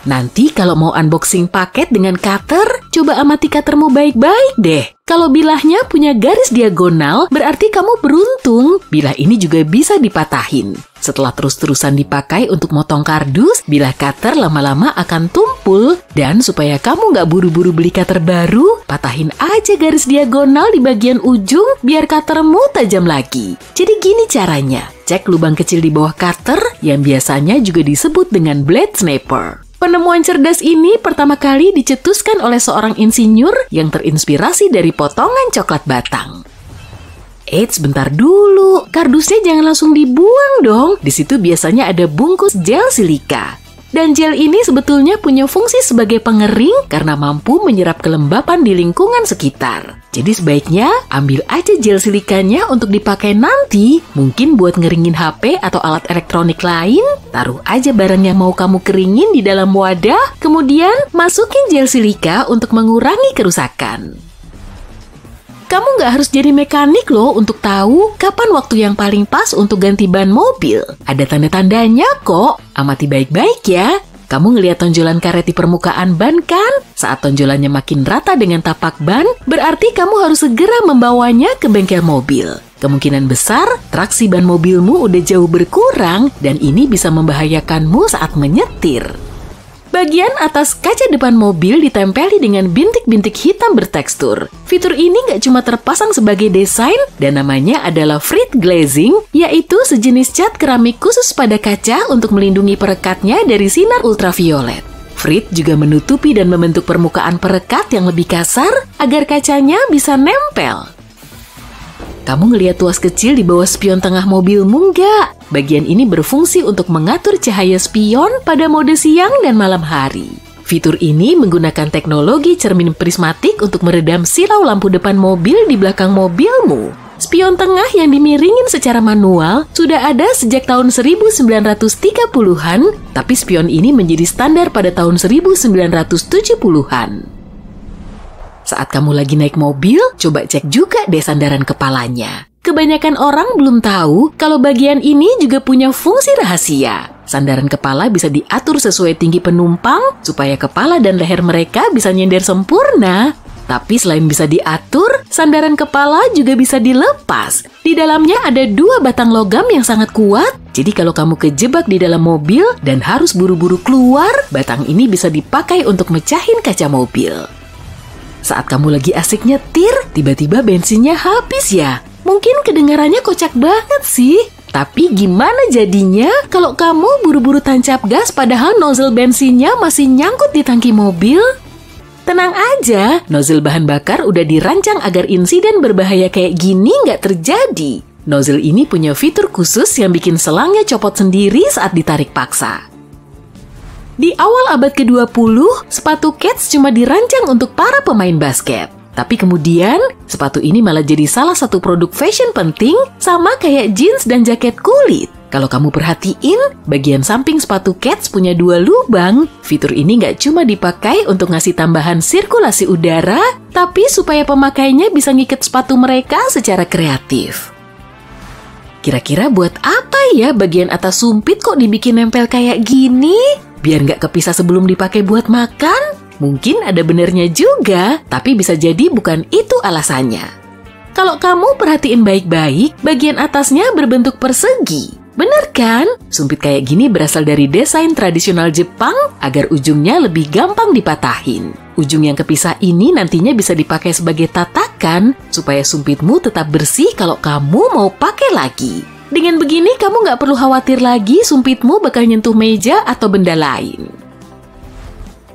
Nanti kalau mau unboxing paket dengan cutter, coba amati cuttermu baik-baik deh. Kalau bilahnya punya garis diagonal, berarti kamu beruntung. Bilah ini juga bisa dipatahin. Setelah terus-terusan dipakai untuk motong kardus, bilah cutter lama-lama akan tumpul. Dan supaya kamu nggak buru-buru beli cutter baru, patahin aja garis diagonal di bagian ujung biar cuttermu tajam lagi. Jadi gini caranya, cek lubang kecil di bawah cutter yang biasanya juga disebut dengan blade snapper. Penemuan cerdas ini pertama kali dicetuskan oleh seorang insinyur yang terinspirasi dari potongan coklat batang. Eits, bentar dulu. Kardusnya jangan langsung dibuang dong. Di situ biasanya ada bungkus gel silika. Dan gel ini sebetulnya punya fungsi sebagai pengering karena mampu menyerap kelembapan di lingkungan sekitar. Jadi sebaiknya ambil aja gel silikanya untuk dipakai nanti. Mungkin buat ngeringin HP atau alat elektronik lain. Taruh aja barang yang mau kamu keringin di dalam wadah. Kemudian masukin gel silika untuk mengurangi kerusakan. Kamu nggak harus jadi mekanik loh untuk tahu kapan waktu yang paling pas untuk ganti ban mobil. Ada tanda-tandanya kok. Amati baik-baik ya. Kamu ngelihat tonjolan karet di permukaan ban kan? Saat tonjolannya makin rata dengan tapak ban, berarti kamu harus segera membawanya ke bengkel mobil. Kemungkinan besar, traksi ban mobilmu udah jauh berkurang dan ini bisa membahayakanmu saat menyetir. Bagian atas kaca depan mobil ditempeli dengan bintik-bintik hitam bertekstur. Fitur ini nggak cuma terpasang sebagai desain, dan namanya adalah Frit Glazing, yaitu sejenis cat keramik khusus pada kaca untuk melindungi perekatnya dari sinar ultraviolet. Frit juga menutupi dan membentuk permukaan perekat yang lebih kasar agar kacanya bisa nempel. Kamu ngelihat tuas kecil di bawah spion tengah mobilmu nggak? Bagian ini berfungsi untuk mengatur cahaya spion pada mode siang dan malam hari. Fitur ini menggunakan teknologi cermin prismatik untuk meredam silau lampu depan mobil di belakang mobilmu. Spion tengah yang dimiringin secara manual sudah ada sejak tahun 1930-an, tapi spion ini menjadi standar pada tahun 1970-an. Saat kamu lagi naik mobil, coba cek juga deh sandaran kepalanya. Kebanyakan orang belum tahu kalau bagian ini juga punya fungsi rahasia. Sandaran kepala bisa diatur sesuai tinggi penumpang supaya kepala dan leher mereka bisa nyender sempurna. Tapi selain bisa diatur, sandaran kepala juga bisa dilepas. Di dalamnya ada 2 batang logam yang sangat kuat. Jadi kalau kamu kejebak di dalam mobil dan harus buru-buru keluar, batang ini bisa dipakai untuk mecahin kaca mobil. Saat kamu lagi asik nyetir, tiba-tiba bensinnya habis ya. Mungkin kedengarannya kocak banget sih. Tapi gimana jadinya kalau kamu buru-buru tancap gas padahal nozzle bensinnya masih nyangkut di tangki mobil? Tenang aja, nozzle bahan bakar udah dirancang agar insiden berbahaya kayak gini nggak terjadi. Nozzle ini punya fitur khusus yang bikin selangnya copot sendiri saat ditarik paksa. Di awal abad ke-20, sepatu Keds cuma dirancang untuk para pemain basket. Tapi kemudian, sepatu ini malah jadi salah satu produk fashion penting, sama kayak jeans dan jaket kulit. Kalau kamu perhatiin, bagian samping sepatu Keds punya 2 lubang. Fitur ini nggak cuma dipakai untuk ngasih tambahan sirkulasi udara, tapi supaya pemakainya bisa ngikat sepatu mereka secara kreatif. Kira-kira buat apa ya bagian atas sumpit kok dibikin nempel kayak gini? Biar nggak kepisah sebelum dipakai buat makan? Mungkin ada benernya juga, tapi bisa jadi bukan itu alasannya. Kalau kamu perhatiin baik-baik, bagian atasnya berbentuk persegi. Bener kan? Sumpit kayak gini berasal dari desain tradisional Jepang agar ujungnya lebih gampang dipatahin. Ujung yang kepisah ini nantinya bisa dipakai sebagai tatakan supaya sumpitmu tetap bersih kalau kamu mau pakai lagi. Dengan begini kamu nggak perlu khawatir lagi sumpitmu bakal nyentuh meja atau benda lain.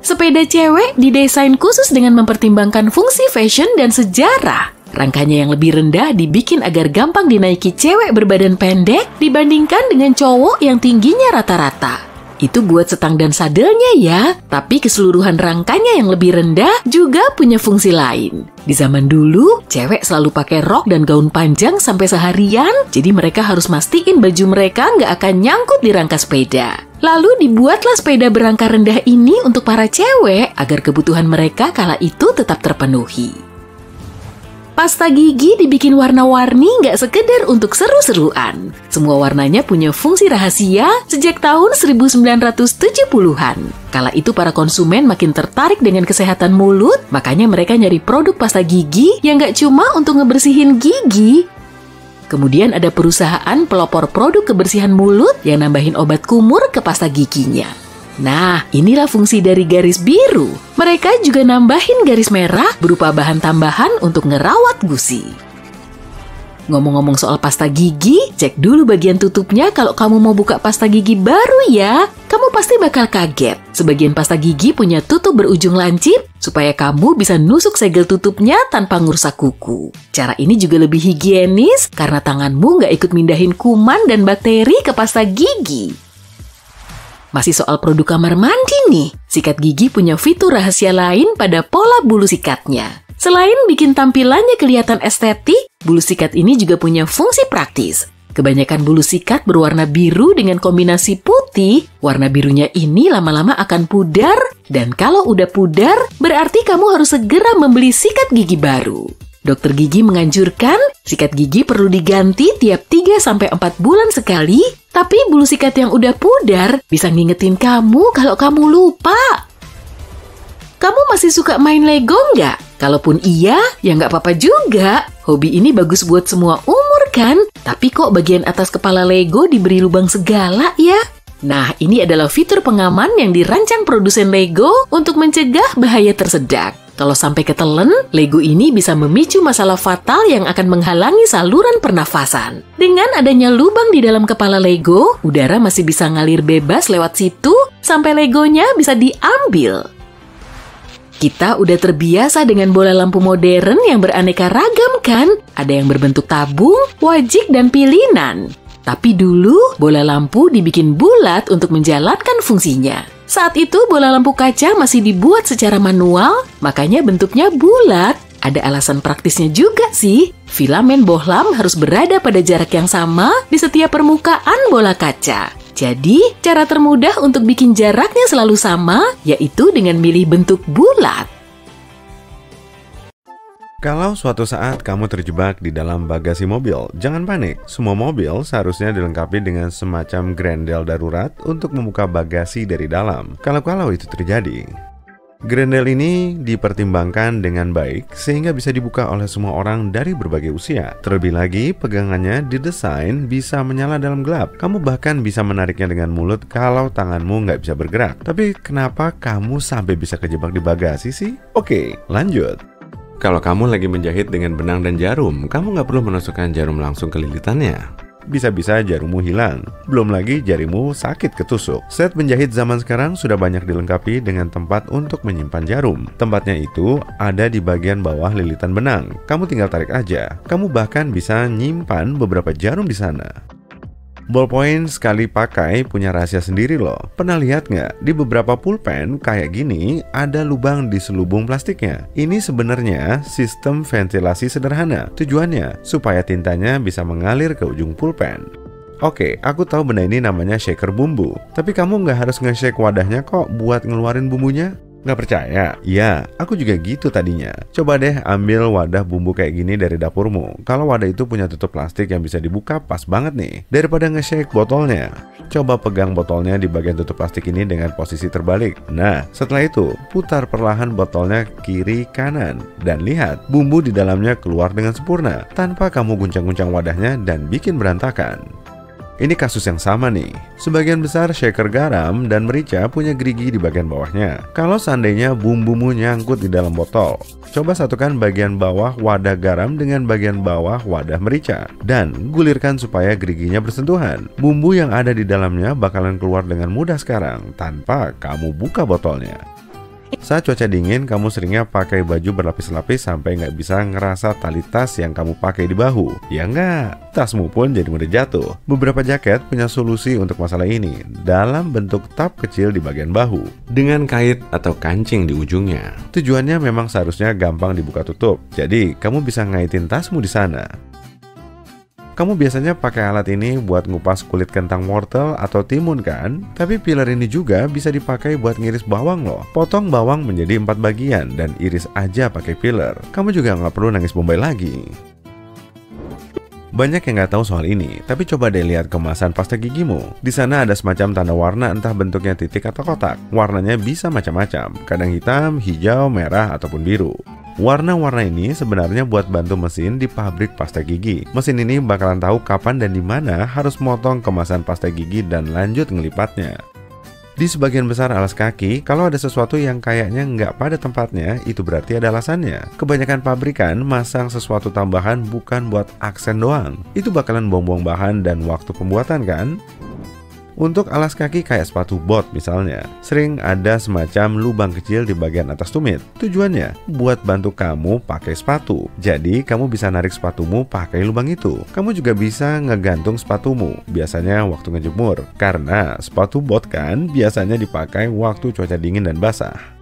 Sepeda cewek didesain khusus dengan mempertimbangkan fungsi fashion dan sejarah. Rangkanya yang lebih rendah dibikin agar gampang dinaiki cewek berbadan pendek dibandingkan dengan cowok yang tingginya rata-rata. Itu buat setang dan sadelnya ya, tapi keseluruhan rangkanya yang lebih rendah juga punya fungsi lain. Di zaman dulu, cewek selalu pakai rok dan gaun panjang sampai seharian, jadi mereka harus mastiin baju mereka nggak akan nyangkut di rangka sepeda. Lalu dibuatlah sepeda berangka rendah ini untuk para cewek agar kebutuhan mereka kala itu tetap terpenuhi. Pasta gigi dibikin warna-warni nggak sekedar untuk seru-seruan. Semua warnanya punya fungsi rahasia sejak tahun 1970-an. Kala itu para konsumen makin tertarik dengan kesehatan mulut, makanya mereka nyari produk pasta gigi yang nggak cuma untuk ngebersihin gigi. Kemudian ada perusahaan pelopor produk kebersihan mulut yang nambahin obat kumur ke pasta giginya. Nah, inilah fungsi dari garis biru. Mereka juga nambahin garis merah berupa bahan tambahan untuk ngerawat gusi. Ngomong-ngomong soal pasta gigi, cek dulu bagian tutupnya kalau kamu mau buka pasta gigi baru ya. Kamu pasti bakal kaget. Sebagian pasta gigi punya tutup berujung lancip supaya kamu bisa nusuk segel tutupnya tanpa ngerusak kuku. Cara ini juga lebih higienis karena tanganmu nggak ikut mindahin kuman dan bakteri ke pasta gigi. Masih soal produk kamar mandi nih, sikat gigi punya fitur rahasia lain pada pola bulu sikatnya. Selain bikin tampilannya kelihatan estetik, bulu sikat ini juga punya fungsi praktis. Kebanyakan bulu sikat berwarna biru dengan kombinasi putih, warna birunya ini lama-lama akan pudar, dan kalau udah pudar, berarti kamu harus segera membeli sikat gigi baru. Dokter gigi menganjurkan sikat gigi perlu diganti tiap 3-4 bulan sekali, tapi bulu sikat yang udah pudar bisa ngingetin kamu kalau kamu lupa. Kamu masih suka main Lego nggak? Kalaupun iya, ya nggak apa-apa juga. Hobi ini bagus buat semua umur kan? Tapi kok bagian atas kepala Lego diberi lubang segala ya? Nah, ini adalah fitur pengaman yang dirancang produsen Lego untuk mencegah bahaya tersedak. Kalau sampai ketelen, Lego ini bisa memicu masalah fatal yang akan menghalangi saluran pernafasan. Dengan adanya lubang di dalam kepala Lego, udara masih bisa ngalir bebas lewat situ sampai Legonya bisa diambil. Kita udah terbiasa dengan bola lampu modern yang beraneka ragam kan? Ada yang berbentuk tabung, wajik, dan pilinan. Tapi dulu, bola lampu dibikin bulat untuk menjalankan fungsinya. Saat itu, bola lampu kaca masih dibuat secara manual, makanya bentuknya bulat. Ada alasan praktisnya juga sih. Filamen bohlam harus berada pada jarak yang sama di setiap permukaan bola kaca. Jadi, cara termudah untuk bikin jaraknya selalu sama, yaitu dengan milih bentuk bulat. Kalau suatu saat kamu terjebak di dalam bagasi mobil, jangan panik. Semua mobil seharusnya dilengkapi dengan semacam grendel darurat untuk membuka bagasi dari dalam, kalau itu terjadi. Grendel ini dipertimbangkan dengan baik sehingga bisa dibuka oleh semua orang dari berbagai usia. Terlebih lagi, pegangannya didesain bisa menyala dalam gelap. Kamu bahkan bisa menariknya dengan mulut kalau tanganmu nggak bisa bergerak. Tapi kenapa kamu sampai bisa kejebak di bagasi sih? Oke, lanjut. Kalau kamu lagi menjahit dengan benang dan jarum, kamu nggak perlu menusukkan jarum langsung ke lilitannya. Bisa-bisa jarummu hilang. Belum lagi jarimu sakit ketusuk. Set penjahit zaman sekarang sudah banyak dilengkapi dengan tempat untuk menyimpan jarum. Tempatnya itu ada di bagian bawah lilitan benang. Kamu tinggal tarik aja. Kamu bahkan bisa nyimpan beberapa jarum di sana. Ballpoint sekali pakai punya rahasia sendiri loh. Pernah lihat nggak? Di beberapa pulpen kayak gini ada lubang di selubung plastiknya. Ini sebenarnya sistem ventilasi sederhana. Tujuannya supaya tintanya bisa mengalir ke ujung pulpen. Oke, aku tahu benda ini namanya shaker bumbu. Tapi kamu nggak harus nge-shake wadahnya kok buat ngeluarin bumbunya. Nggak percaya? Ya, aku juga gitu tadinya. Coba deh ambil wadah bumbu kayak gini dari dapurmu. Kalau wadah itu punya tutup plastik yang bisa dibuka, pas banget nih. Daripada nge-shake botolnya. Coba pegang botolnya di bagian tutup plastik ini dengan posisi terbalik. Nah, setelah itu, putar perlahan botolnya kiri kanan. Dan lihat, bumbu di dalamnya keluar dengan sempurna. Tanpa kamu guncang-guncang wadahnya dan bikin berantakan. Ini kasus yang sama nih. Sebagian besar shaker garam dan merica punya gerigi di bagian bawahnya. Kalau seandainya bumbumu nyangkut di dalam botol, coba satukan bagian bawah wadah garam dengan bagian bawah wadah merica dan gulirkan supaya geriginya bersentuhan. Bumbu yang ada di dalamnya bakalan keluar dengan mudah sekarang tanpa kamu buka botolnya. Saat cuaca dingin, kamu seringnya pakai baju berlapis-lapis sampai nggak bisa ngerasa tali tas yang kamu pakai di bahu. Ya nggak? Tasmu pun jadi mudah jatuh. Beberapa jaket punya solusi untuk masalah ini dalam bentuk tab kecil di bagian bahu dengan kait atau kancing di ujungnya. Tujuannya memang seharusnya gampang dibuka tutup. Jadi, kamu bisa ngaitin tasmu di sana. Kamu biasanya pakai alat ini buat ngupas kulit kentang wortel atau timun kan? Tapi peeler ini juga bisa dipakai buat ngiris bawang loh. Potong bawang menjadi 4 bagian dan iris aja pakai peeler. Kamu juga nggak perlu nangis bombay lagi. Banyak yang nggak tahu soal ini, tapi coba deh lihat kemasan pasta gigimu. Di sana ada semacam tanda warna, entah bentuknya titik atau kotak. Warnanya bisa macam-macam, kadang hitam, hijau, merah, ataupun biru. Warna-warna ini sebenarnya buat bantu mesin di pabrik pasta gigi. Mesin ini bakalan tahu kapan dan di mana harus motong kemasan pasta gigi dan lanjut ngelipatnya. Di sebagian besar alas kaki, kalau ada sesuatu yang kayaknya nggak pada tempatnya, itu berarti ada alasannya. Kebanyakan pabrikan masang sesuatu tambahan bukan buat aksen doang. Itu bakalan buang-buang bahan dan waktu pembuatan kan? Untuk alas kaki kayak sepatu bot misalnya, sering ada semacam lubang kecil di bagian atas tumit. Tujuannya buat bantu kamu pakai sepatu. Jadi kamu bisa narik sepatumu pakai lubang itu. Kamu juga bisa ngegantung sepatumu, biasanya waktu ngejemur. Karena sepatu bot kan biasanya dipakai waktu cuaca dingin dan basah.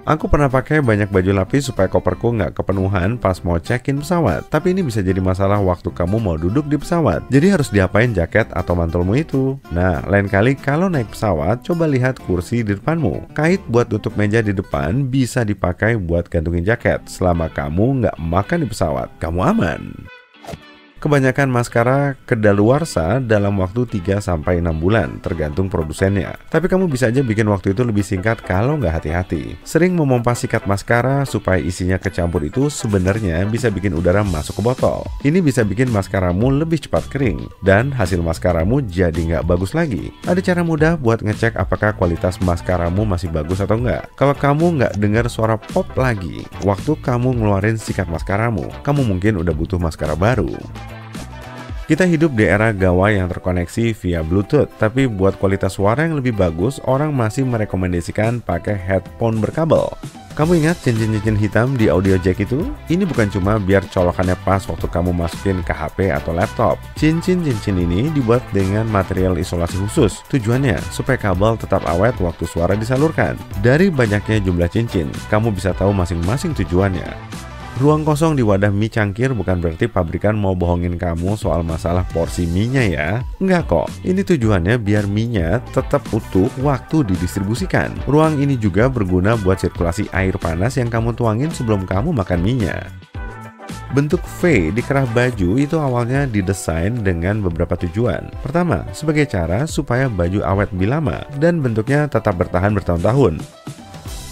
Aku pernah pakai banyak baju lapis supaya koperku nggak kepenuhan pas mau check-in pesawat. Tapi ini bisa jadi masalah waktu kamu mau duduk di pesawat. Jadi harus diapain jaket atau mantelmu itu. Nah, lain kali kalau naik pesawat, coba lihat kursi di depanmu. Kait buat tutup meja di depan bisa dipakai buat gantungin jaket. Selama kamu nggak makan di pesawat, kamu aman. Kebanyakan maskara kedaluarsa dalam waktu 3-6 bulan, tergantung produsennya. Tapi kamu bisa aja bikin waktu itu lebih singkat kalau nggak hati-hati. Sering memompa sikat maskara supaya isinya kecampur itu sebenarnya bisa bikin udara masuk ke botol. Ini bisa bikin maskaramu lebih cepat kering, dan hasil maskaramu jadi nggak bagus lagi. Ada cara mudah buat ngecek apakah kualitas maskaramu masih bagus atau nggak. Kalau kamu nggak dengar suara pop lagi waktu kamu ngeluarin sikat maskaramu, kamu mungkin udah butuh maskara baru. Kita hidup di era gawai yang terkoneksi via Bluetooth, tapi buat kualitas suara yang lebih bagus, orang masih merekomendasikan pakai headphone berkabel. Kamu ingat cincin-cincin hitam di audio jack itu? Ini bukan cuma biar colokannya pas waktu kamu masukin ke HP atau laptop. Cincin-cincin ini dibuat dengan material isolasi khusus. Tujuannya supaya kabel tetap awet waktu suara disalurkan. Dari banyaknya jumlah cincin, kamu bisa tahu masing-masing tujuannya. Ruang kosong di wadah mie cangkir bukan berarti pabrikan mau bohongin kamu soal masalah porsi mie-nya ya. Enggak kok, ini tujuannya biar mie-nya tetap utuh waktu didistribusikan. Ruang ini juga berguna buat sirkulasi air panas yang kamu tuangin sebelum kamu makan mie-nya. Bentuk V di kerah baju itu awalnya didesain dengan beberapa tujuan. Pertama, sebagai cara supaya baju awet lebih lama dan bentuknya tetap bertahan bertahun-tahun.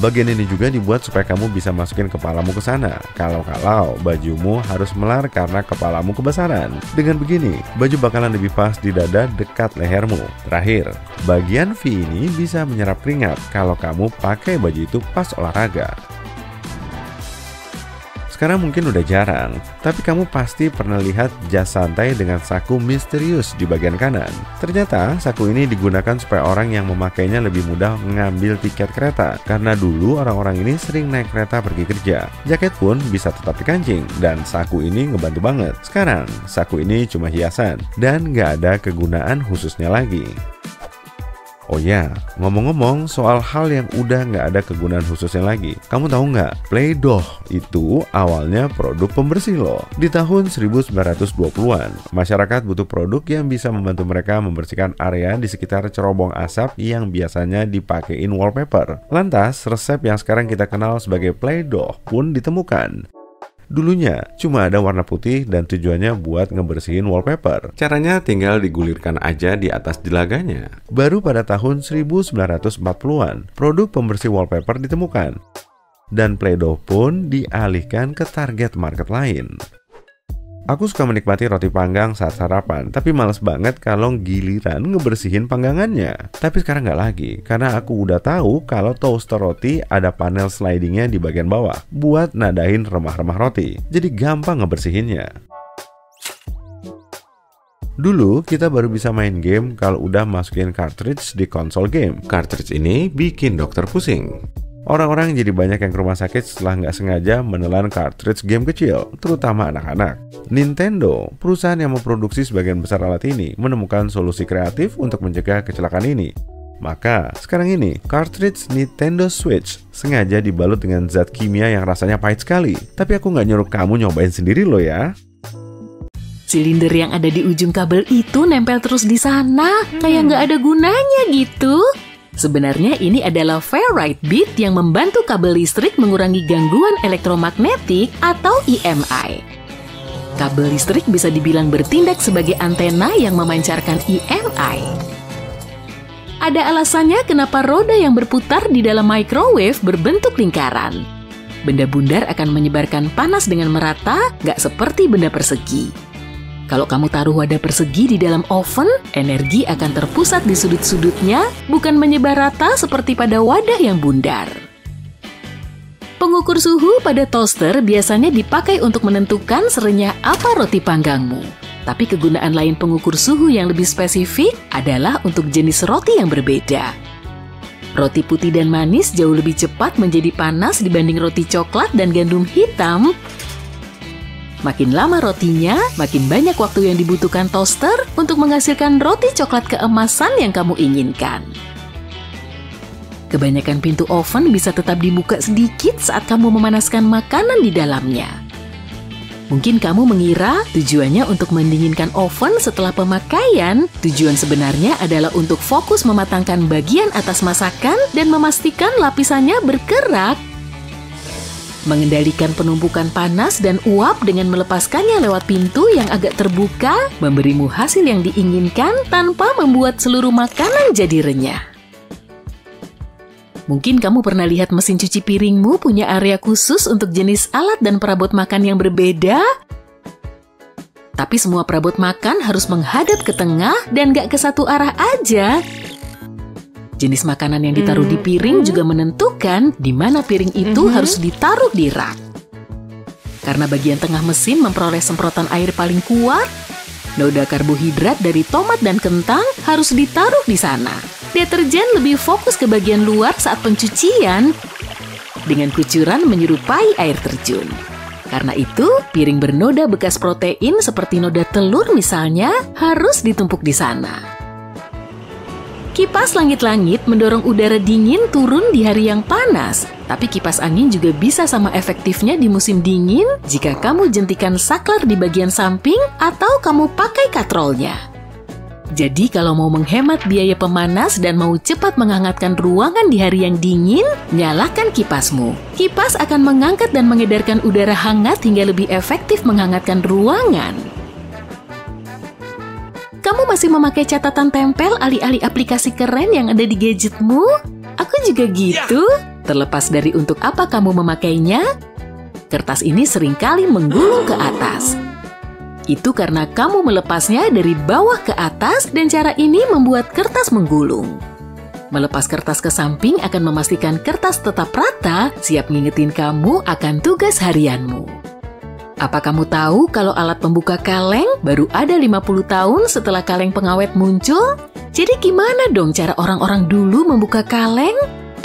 Bagian ini juga dibuat supaya kamu bisa masukin kepalamu ke sana. Kalau bajumu harus melar karena kepalamu kebesaran. Dengan begini, baju bakalan lebih pas di dada dekat lehermu. Terakhir, bagian V ini bisa menyerap keringat kalau kamu pakai baju itu pas olahraga. Sekarang mungkin udah jarang, tapi kamu pasti pernah lihat jas santai dengan saku misterius di bagian kanan. Ternyata saku ini digunakan supaya orang yang memakainya lebih mudah mengambil tiket kereta, karena dulu orang-orang ini sering naik kereta pergi kerja. Jaket pun bisa tetap dikancing, dan saku ini ngebantu banget. Sekarang, saku ini cuma hiasan, dan nggak ada kegunaan khususnya lagi. Oh ya, ngomong-ngomong soal hal yang udah nggak ada kegunaan khususnya lagi. Kamu tahu nggak, Play-Doh itu awalnya produk pembersih loh. Di tahun 1920-an, masyarakat butuh produk yang bisa membantu mereka membersihkan area di sekitar cerobong asap yang biasanya dipakein wallpaper. Lantas, resep yang sekarang kita kenal sebagai Play-Doh pun ditemukan. Dulunya cuma ada warna putih dan tujuannya buat ngebersihin wallpaper. Caranya tinggal digulirkan aja di atas jelaganya. Baru pada tahun 1940-an, produk pembersih wallpaper ditemukan. Dan Play-Doh pun dialihkan ke target market lain. Aku suka menikmati roti panggang saat sarapan, tapi males banget kalau giliran ngebersihin panggangannya. Tapi sekarang nggak lagi, karena aku udah tahu kalau toaster roti ada panel slidingnya di bagian bawah buat nadain remah-remah roti. Jadi gampang ngebersihinnya. Dulu kita baru bisa main game kalau udah masukin cartridge di konsol game. Cartridge ini bikin dokter pusing. Orang-orang jadi banyak yang ke rumah sakit setelah nggak sengaja menelan cartridge game kecil, terutama anak-anak. Nintendo, perusahaan yang memproduksi sebagian besar alat ini, menemukan solusi kreatif untuk mencegah kecelakaan ini. Maka, sekarang ini, cartridge Nintendo Switch sengaja dibalut dengan zat kimia yang rasanya pahit sekali. Tapi aku nggak nyuruh kamu nyobain sendiri loh ya. Silinder yang ada di ujung kabel itu nempel terus di sana, kayak nggak ada gunanya gitu. Sebenarnya ini adalah ferrite bead yang membantu kabel listrik mengurangi gangguan elektromagnetik atau EMI. Kabel listrik bisa dibilang bertindak sebagai antena yang memancarkan EMI. Ada alasannya kenapa roda yang berputar di dalam microwave berbentuk lingkaran. Benda bundar akan menyebarkan panas dengan merata, nggak seperti benda persegi. Kalau kamu taruh wadah persegi di dalam oven, energi akan terpusat di sudut-sudutnya, bukan menyebar rata seperti pada wadah yang bundar. Pengukur suhu pada toaster biasanya dipakai untuk menentukan serenyah apa roti panggangmu. Tapi kegunaan lain pengukur suhu yang lebih spesifik adalah untuk jenis roti yang berbeda. Roti putih dan manis jauh lebih cepat menjadi panas dibanding roti coklat dan gandum hitam. Makin lama rotinya, makin banyak waktu yang dibutuhkan toaster untuk menghasilkan roti coklat keemasan yang kamu inginkan. Kebanyakan pintu oven bisa tetap dibuka sedikit saat kamu memanaskan makanan di dalamnya. Mungkin kamu mengira tujuannya untuk mendinginkan oven setelah pemakaian. Tujuan sebenarnya adalah untuk fokus mematangkan bagian atas masakan dan memastikan lapisannya bergerak. Mengendalikan penumpukan panas dan uap dengan melepaskannya lewat pintu yang agak terbuka, memberimu hasil yang diinginkan tanpa membuat seluruh makanan jadi renyah. Mungkin kamu pernah lihat mesin cuci piringmu punya area khusus untuk jenis alat dan perabot makan yang berbeda? Tapi semua perabot makan harus menghadap ke tengah dan gak ke satu arah aja. Jenis makanan yang ditaruh di piring juga menentukan di mana piring itu harus ditaruh di rak. Karena bagian tengah mesin memperoleh semprotan air paling kuat, noda karbohidrat dari tomat dan kentang harus ditaruh di sana. Deterjen lebih fokus ke bagian luar saat pencucian, dengan kucuran menyerupai air terjun. Karena itu, piring bernoda bekas protein seperti noda telur misalnya harus ditumpuk di sana. Kipas langit-langit mendorong udara dingin turun di hari yang panas, tapi kipas angin juga bisa sama efektifnya di musim dingin jika kamu jentikan saklar di bagian samping atau kamu pakai katrolnya. Jadi kalau mau menghemat biaya pemanas dan mau cepat menghangatkan ruangan di hari yang dingin, nyalakan kipasmu. Kipas akan mengangkat dan mengedarkan udara hangat hingga lebih efektif menghangatkan ruangan. Kamu masih memakai catatan tempel alih-alih aplikasi keren yang ada di gadgetmu? Aku juga gitu. Terlepas dari untuk apa kamu memakainya, kertas ini seringkali menggulung ke atas. Itu karena kamu melepasnya dari bawah ke atas dan cara ini membuat kertas menggulung. Melepas kertas ke samping akan memastikan kertas tetap rata, siap ngingetin kamu akan tugas harianmu. Apa kamu tahu kalau alat pembuka kaleng baru ada 50 tahun setelah kaleng pengawet muncul? Jadi gimana dong cara orang-orang dulu membuka kaleng?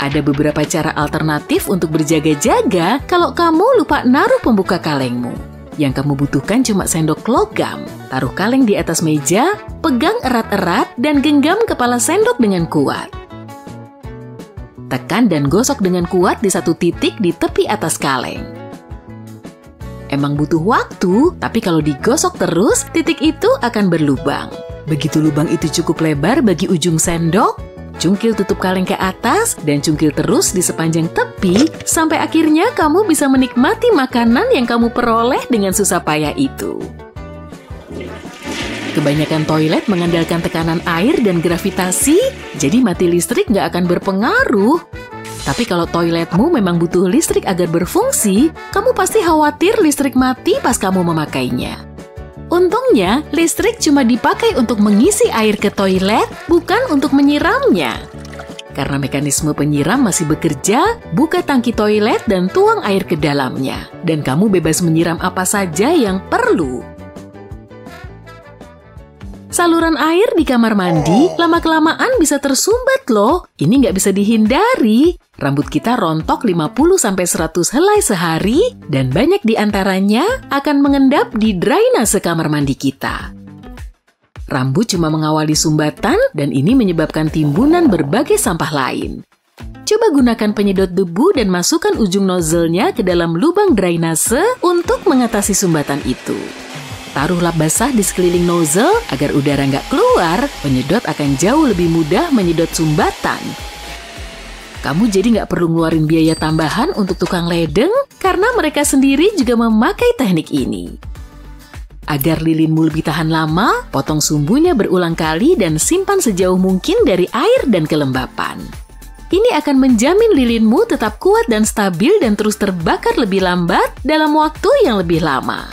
Ada beberapa cara alternatif untuk berjaga-jaga kalau kamu lupa naruh pembuka kalengmu. Yang kamu butuhkan cuma sendok logam. Taruh kaleng di atas meja, pegang erat-erat, dan genggam kepala sendok dengan kuat. Tekan dan gosok dengan kuat di satu titik di tepi atas kaleng. Emang butuh waktu, tapi kalau digosok terus, titik itu akan berlubang. Begitu lubang itu cukup lebar bagi ujung sendok, cungkil tutup kaleng ke atas dan cungkil terus di sepanjang tepi sampai akhirnya kamu bisa menikmati makanan yang kamu peroleh dengan susah payah itu. Kebanyakan toilet mengandalkan tekanan air dan gravitasi, jadi mati listrik nggak akan berpengaruh. Tapi kalau toiletmu memang butuh listrik agar berfungsi, kamu pasti khawatir listrik mati pas kamu memakainya. Untungnya, listrik cuma dipakai untuk mengisi air ke toilet, bukan untuk menyiramnya. Karena mekanisme penyiram masih bekerja, buka tangki toilet dan tuang air ke dalamnya. Dan kamu bebas menyiram apa saja yang perlu. Saluran air di kamar mandi lama-kelamaan bisa tersumbat loh. Ini nggak bisa dihindari. Rambut kita rontok 50-100 helai sehari dan banyak di antaranya akan mengendap di drainase kamar mandi kita. Rambut cuma mengawali sumbatan dan ini menyebabkan timbunan berbagai sampah lain. Coba gunakan penyedot debu dan masukkan ujung nozzle-nya ke dalam lubang drainase untuk mengatasi sumbatan itu. Taruh lap basah di sekeliling nozzle agar udara nggak keluar, penyedot akan jauh lebih mudah menyedot sumbatan. Kamu jadi nggak perlu ngeluarin biaya tambahan untuk tukang ledeng karena mereka sendiri juga memakai teknik ini. Agar lilinmu lebih tahan lama, potong sumbunya berulang kali dan simpan sejauh mungkin dari air dan kelembapan. Ini akan menjamin lilinmu tetap kuat dan stabil dan terus terbakar lebih lambat dalam waktu yang lebih lama.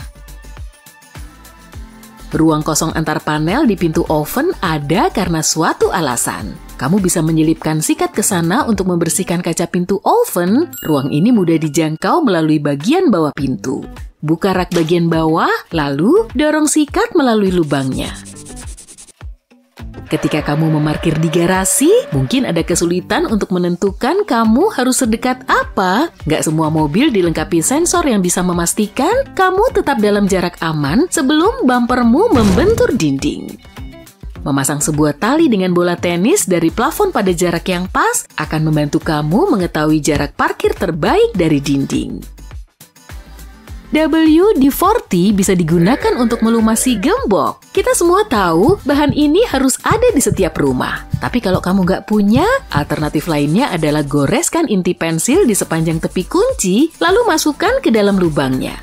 Ruang kosong antar panel di pintu oven ada karena suatu alasan. Kamu bisa menyelipkan sikat ke sana untuk membersihkan kaca pintu oven. Ruang ini mudah dijangkau melalui bagian bawah pintu. Buka rak bagian bawah, lalu dorong sikat melalui lubangnya. Ketika kamu memarkir di garasi, mungkin ada kesulitan untuk menentukan kamu harus sedekat apa. Nggak semua mobil dilengkapi sensor yang bisa memastikan kamu tetap dalam jarak aman sebelum bumpermu membentur dinding. Memasang sebuah tali dengan bola tenis dari plafon pada jarak yang pas akan membantu kamu mengetahui jarak parkir terbaik dari dinding. WD-40 bisa digunakan untuk melumasi gembok. Kita semua tahu bahan ini harus ada di setiap rumah. Tapi kalau kamu nggak punya, alternatif lainnya adalah goreskan inti pensil di sepanjang tepi kunci, lalu masukkan ke dalam lubangnya.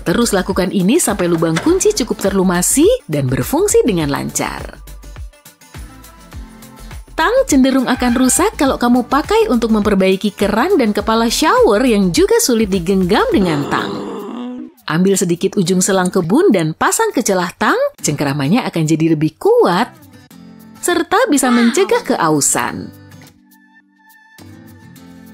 Terus lakukan ini sampai lubang kunci cukup terlumasi dan berfungsi dengan lancar. Tang cenderung akan rusak kalau kamu pakai untuk memperbaiki keran dan kepala shower yang juga sulit digenggam dengan tang. Ambil sedikit ujung selang kebun dan pasang ke celah tang, cengkeramannya akan jadi lebih kuat, serta bisa mencegah keausan.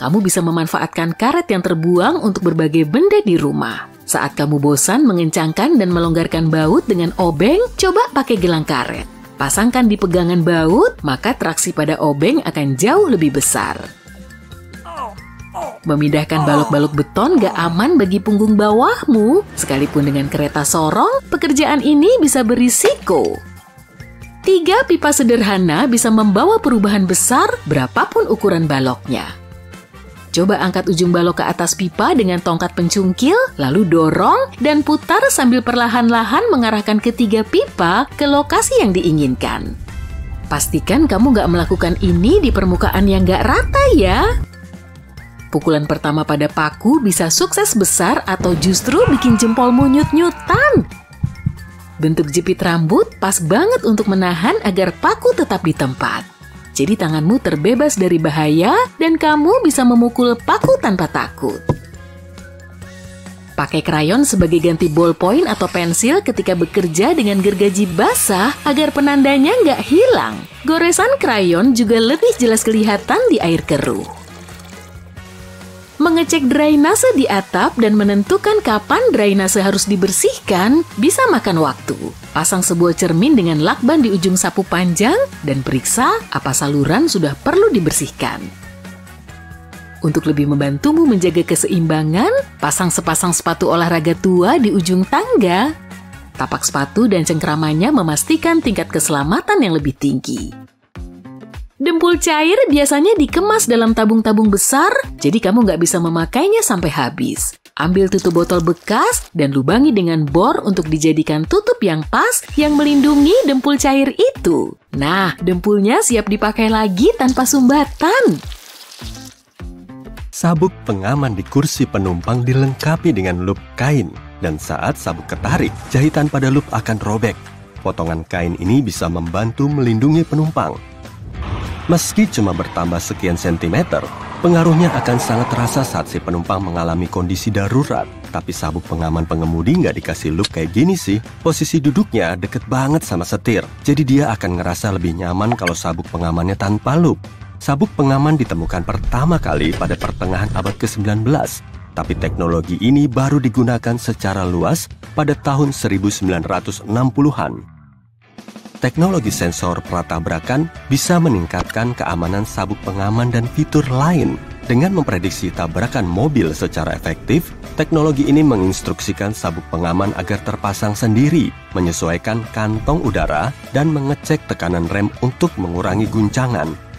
Kamu bisa memanfaatkan karet yang terbuang untuk berbagai benda di rumah. Saat kamu bosan mengencangkan dan melonggarkan baut dengan obeng, coba pakai gelang karet. Pasangkan di pegangan baut, maka traksi pada obeng akan jauh lebih besar. Memindahkan balok-balok beton gak aman bagi punggung bawahmu. Sekalipun dengan kereta sorong, pekerjaan ini bisa berisiko. 3 pipa sederhana bisa membawa perubahan besar berapapun ukuran baloknya. Coba angkat ujung balok ke atas pipa dengan tongkat pencungkil, lalu dorong dan putar sambil perlahan-lahan mengarahkan ketiga pipa ke lokasi yang diinginkan. Pastikan kamu nggak melakukan ini di permukaan yang nggak rata ya. Pukulan pertama pada paku bisa sukses besar atau justru bikin jempolmu nyut-nyutan. Bentuk jepit rambut pas banget untuk menahan agar paku tetap di tempat. Jadi tanganmu terbebas dari bahaya dan kamu bisa memukul paku tanpa takut. Pakai krayon sebagai ganti ballpoint atau pensil ketika bekerja dengan gergaji basah agar penandanya nggak hilang. Goresan krayon juga lebih jelas kelihatan di air keruh. Mengecek drainase di atap dan menentukan kapan drainase harus dibersihkan bisa makan waktu. Pasang sebuah cermin dengan lakban di ujung sapu panjang dan periksa apa saluran sudah perlu dibersihkan. Untuk lebih membantumu menjaga keseimbangan, pasang sepasang sepatu olahraga tua di ujung tangga. Tapak sepatu dan cengkramannya memastikan tingkat keselamatan yang lebih tinggi. Dempul cair biasanya dikemas dalam tabung-tabung besar, jadi kamu nggak bisa memakainya sampai habis. Ambil tutup botol bekas dan lubangi dengan bor untuk dijadikan tutup yang pas yang melindungi dempul cair itu. Nah, dempulnya siap dipakai lagi tanpa sumbatan. Sabuk pengaman di kursi penumpang dilengkapi dengan loop kain, dan saat sabuk ketarik, jahitan pada loop akan robek. Potongan kain ini bisa membantu melindungi penumpang. Meski cuma bertambah sekian sentimeter, pengaruhnya akan sangat terasa saat si penumpang mengalami kondisi darurat. Tapi sabuk pengaman pengemudi nggak dikasih loop kayak gini sih. Posisi duduknya deket banget sama setir, jadi dia akan ngerasa lebih nyaman kalau sabuk pengamannya tanpa loop. Sabuk pengaman ditemukan pertama kali pada pertengahan abad ke-19, tapi teknologi ini baru digunakan secara luas pada tahun 1960-an. Teknologi sensor pratabrakan bisa meningkatkan keamanan sabuk pengaman dan fitur lain. Dengan memprediksi tabrakan mobil secara efektif, teknologi ini menginstruksikan sabuk pengaman agar terpasang sendiri, menyesuaikan kantong udara, dan mengecek tekanan rem untuk mengurangi guncangan.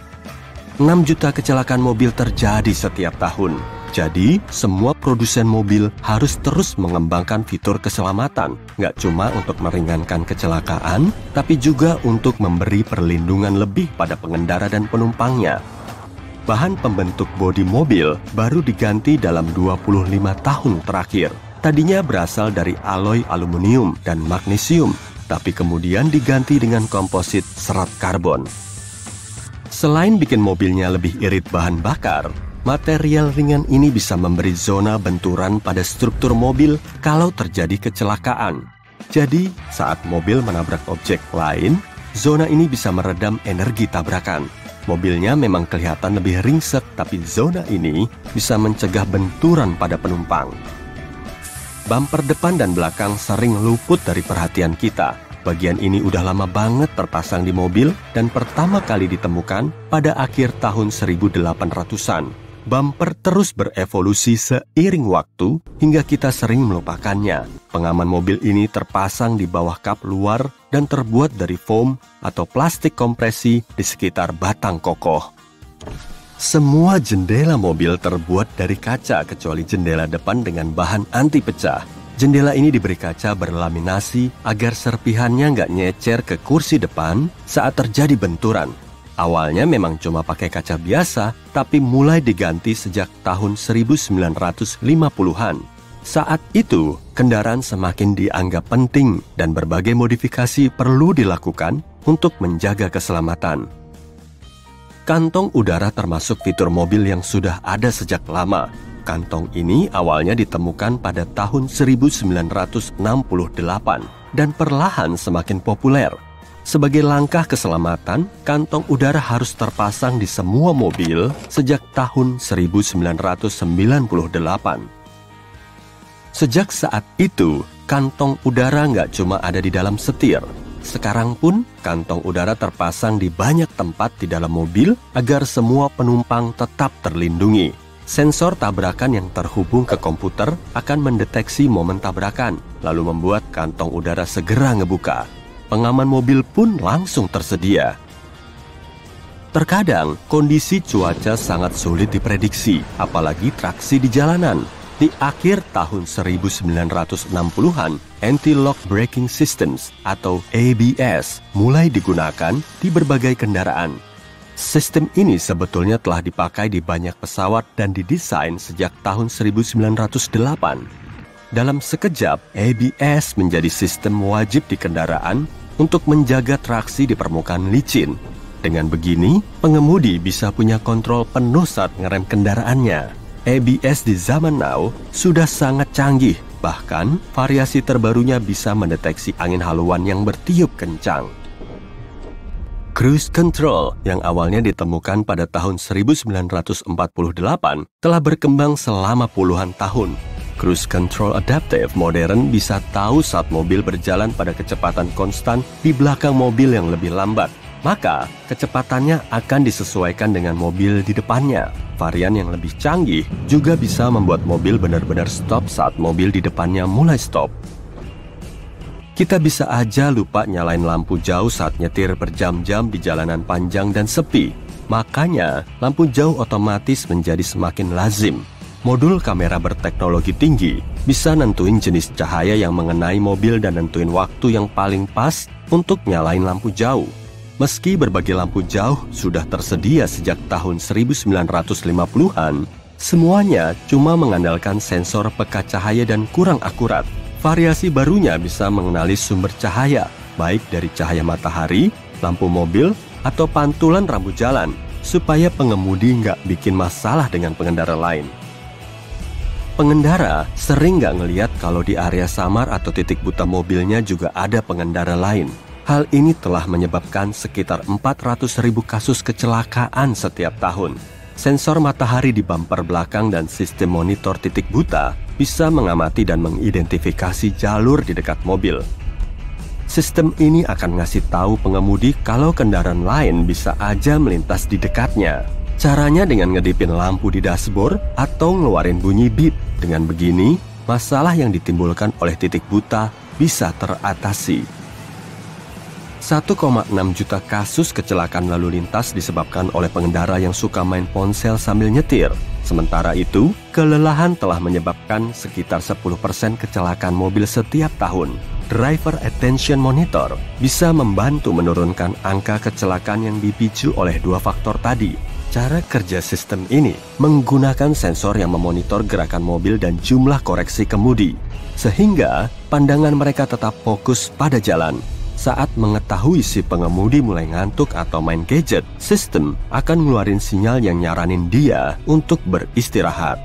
6 juta kecelakaan mobil terjadi setiap tahun. Jadi, semua produsen mobil harus terus mengembangkan fitur keselamatan, nggak cuma untuk meringankan kecelakaan, tapi juga untuk memberi perlindungan lebih pada pengendara dan penumpangnya. Bahan pembentuk bodi mobil baru diganti dalam 25 tahun terakhir. Tadinya berasal dari alloy aluminium dan magnesium, tapi kemudian diganti dengan komposit serat karbon. Selain bikin mobilnya lebih irit bahan bakar, material ringan ini bisa memberi zona benturan pada struktur mobil kalau terjadi kecelakaan. Jadi, saat mobil menabrak objek lain, zona ini bisa meredam energi tabrakan. Mobilnya memang kelihatan lebih ringsek, tapi zona ini bisa mencegah benturan pada penumpang. Bumper depan dan belakang sering luput dari perhatian kita. Bagian ini udah lama banget terpasang di mobil dan pertama kali ditemukan pada akhir tahun 1800-an. Bumper terus berevolusi seiring waktu hingga kita sering melupakannya. Pengaman mobil ini terpasang di bawah kap luar dan terbuat dari foam atau plastik kompresi di sekitar batang kokoh. Semua jendela mobil terbuat dari kaca kecuali jendela depan dengan bahan anti pecah. Jendela ini diberi kaca berlaminasi agar serpihannya nggak nyecer ke kursi depan saat terjadi benturan. Awalnya memang cuma pakai kaca biasa, tapi mulai diganti sejak tahun 1950-an. Saat itu, kendaraan semakin dianggap penting dan berbagai modifikasi perlu dilakukan untuk menjaga keselamatan. Kantong udara termasuk fitur mobil yang sudah ada sejak lama. Kantong ini awalnya ditemukan pada tahun 1968 dan perlahan semakin populer. Sebagai langkah keselamatan, kantong udara harus terpasang di semua mobil sejak tahun 1998. Sejak saat itu, kantong udara nggak cuma ada di dalam setir. Sekarang pun, kantong udara terpasang di banyak tempat di dalam mobil agar semua penumpang tetap terlindungi. Sensor tabrakan yang terhubung ke komputer akan mendeteksi momen tabrakan, lalu membuat kantong udara segera ngebuka. Pengaman mobil pun langsung tersedia. Terkadang, kondisi cuaca sangat sulit diprediksi, apalagi traksi di jalanan. Di akhir tahun 1960-an, Anti-Lock Braking Systems atau ABS mulai digunakan di berbagai kendaraan. Sistem ini sebetulnya telah dipakai di banyak pesawat dan didesain sejak tahun 1908. Dalam sekejap, ABS menjadi sistem wajib di kendaraan untuk menjaga traksi di permukaan licin. Dengan begini, pengemudi bisa punya kontrol penuh saat ngerem kendaraannya. ABS di zaman now sudah sangat canggih. Bahkan, variasi terbarunya bisa mendeteksi angin haluan yang bertiup kencang. Cruise control yang awalnya ditemukan pada tahun 1948 telah berkembang selama puluhan tahun. Cruise control adaptive modern bisa tahu saat mobil berjalan pada kecepatan konstan di belakang mobil yang lebih lambat. Maka, kecepatannya akan disesuaikan dengan mobil di depannya. Varian yang lebih canggih juga bisa membuat mobil benar-benar stop saat mobil di depannya mulai stop. Kita bisa aja lupa nyalain lampu jauh saat nyetir berjam-jam di jalanan panjang dan sepi. Makanya, lampu jauh otomatis menjadi semakin lazim. Modul kamera berteknologi tinggi bisa nentuin jenis cahaya yang mengenai mobil dan nentuin waktu yang paling pas untuk nyalain lampu jauh. Meski berbagai lampu jauh sudah tersedia sejak tahun 1950-an, semuanya cuma mengandalkan sensor pekat cahaya dan kurang akurat. Variasi barunya bisa mengenali sumber cahaya, baik dari cahaya matahari, lampu mobil, atau pantulan rambu jalan, supaya pengemudi nggak bikin masalah dengan pengendara lain. Pengendara sering nggak ngelihat kalau di area samar atau titik buta mobilnya juga ada pengendara lain. Hal ini telah menyebabkan sekitar 400.000 kasus kecelakaan setiap tahun. Sensor matahari di bumper belakang dan sistem monitor titik buta bisa mengamati dan mengidentifikasi jalur di dekat mobil. Sistem ini akan ngasih tahu pengemudi kalau kendaraan lain bisa aja melintas di dekatnya. Caranya dengan ngedipin lampu di dashboard atau ngeluarin bunyi beep. Dengan begini, masalah yang ditimbulkan oleh titik buta bisa teratasi. 1,6 juta kasus kecelakaan lalu lintas disebabkan oleh pengendara yang suka main ponsel sambil nyetir. Sementara itu, kelelahan telah menyebabkan sekitar 10% kecelakaan mobil setiap tahun. Driver Attention Monitor bisa membantu menurunkan angka kecelakaan yang dipicu oleh dua faktor tadi. Cara kerja sistem ini menggunakan sensor yang memonitor gerakan mobil dan jumlah koreksi kemudi, sehingga pandangan mereka tetap fokus pada jalan. Saat mengetahui si pengemudi mulai ngantuk atau main gadget, sistem akan ngeluarin sinyal yang nyaranin dia untuk beristirahat.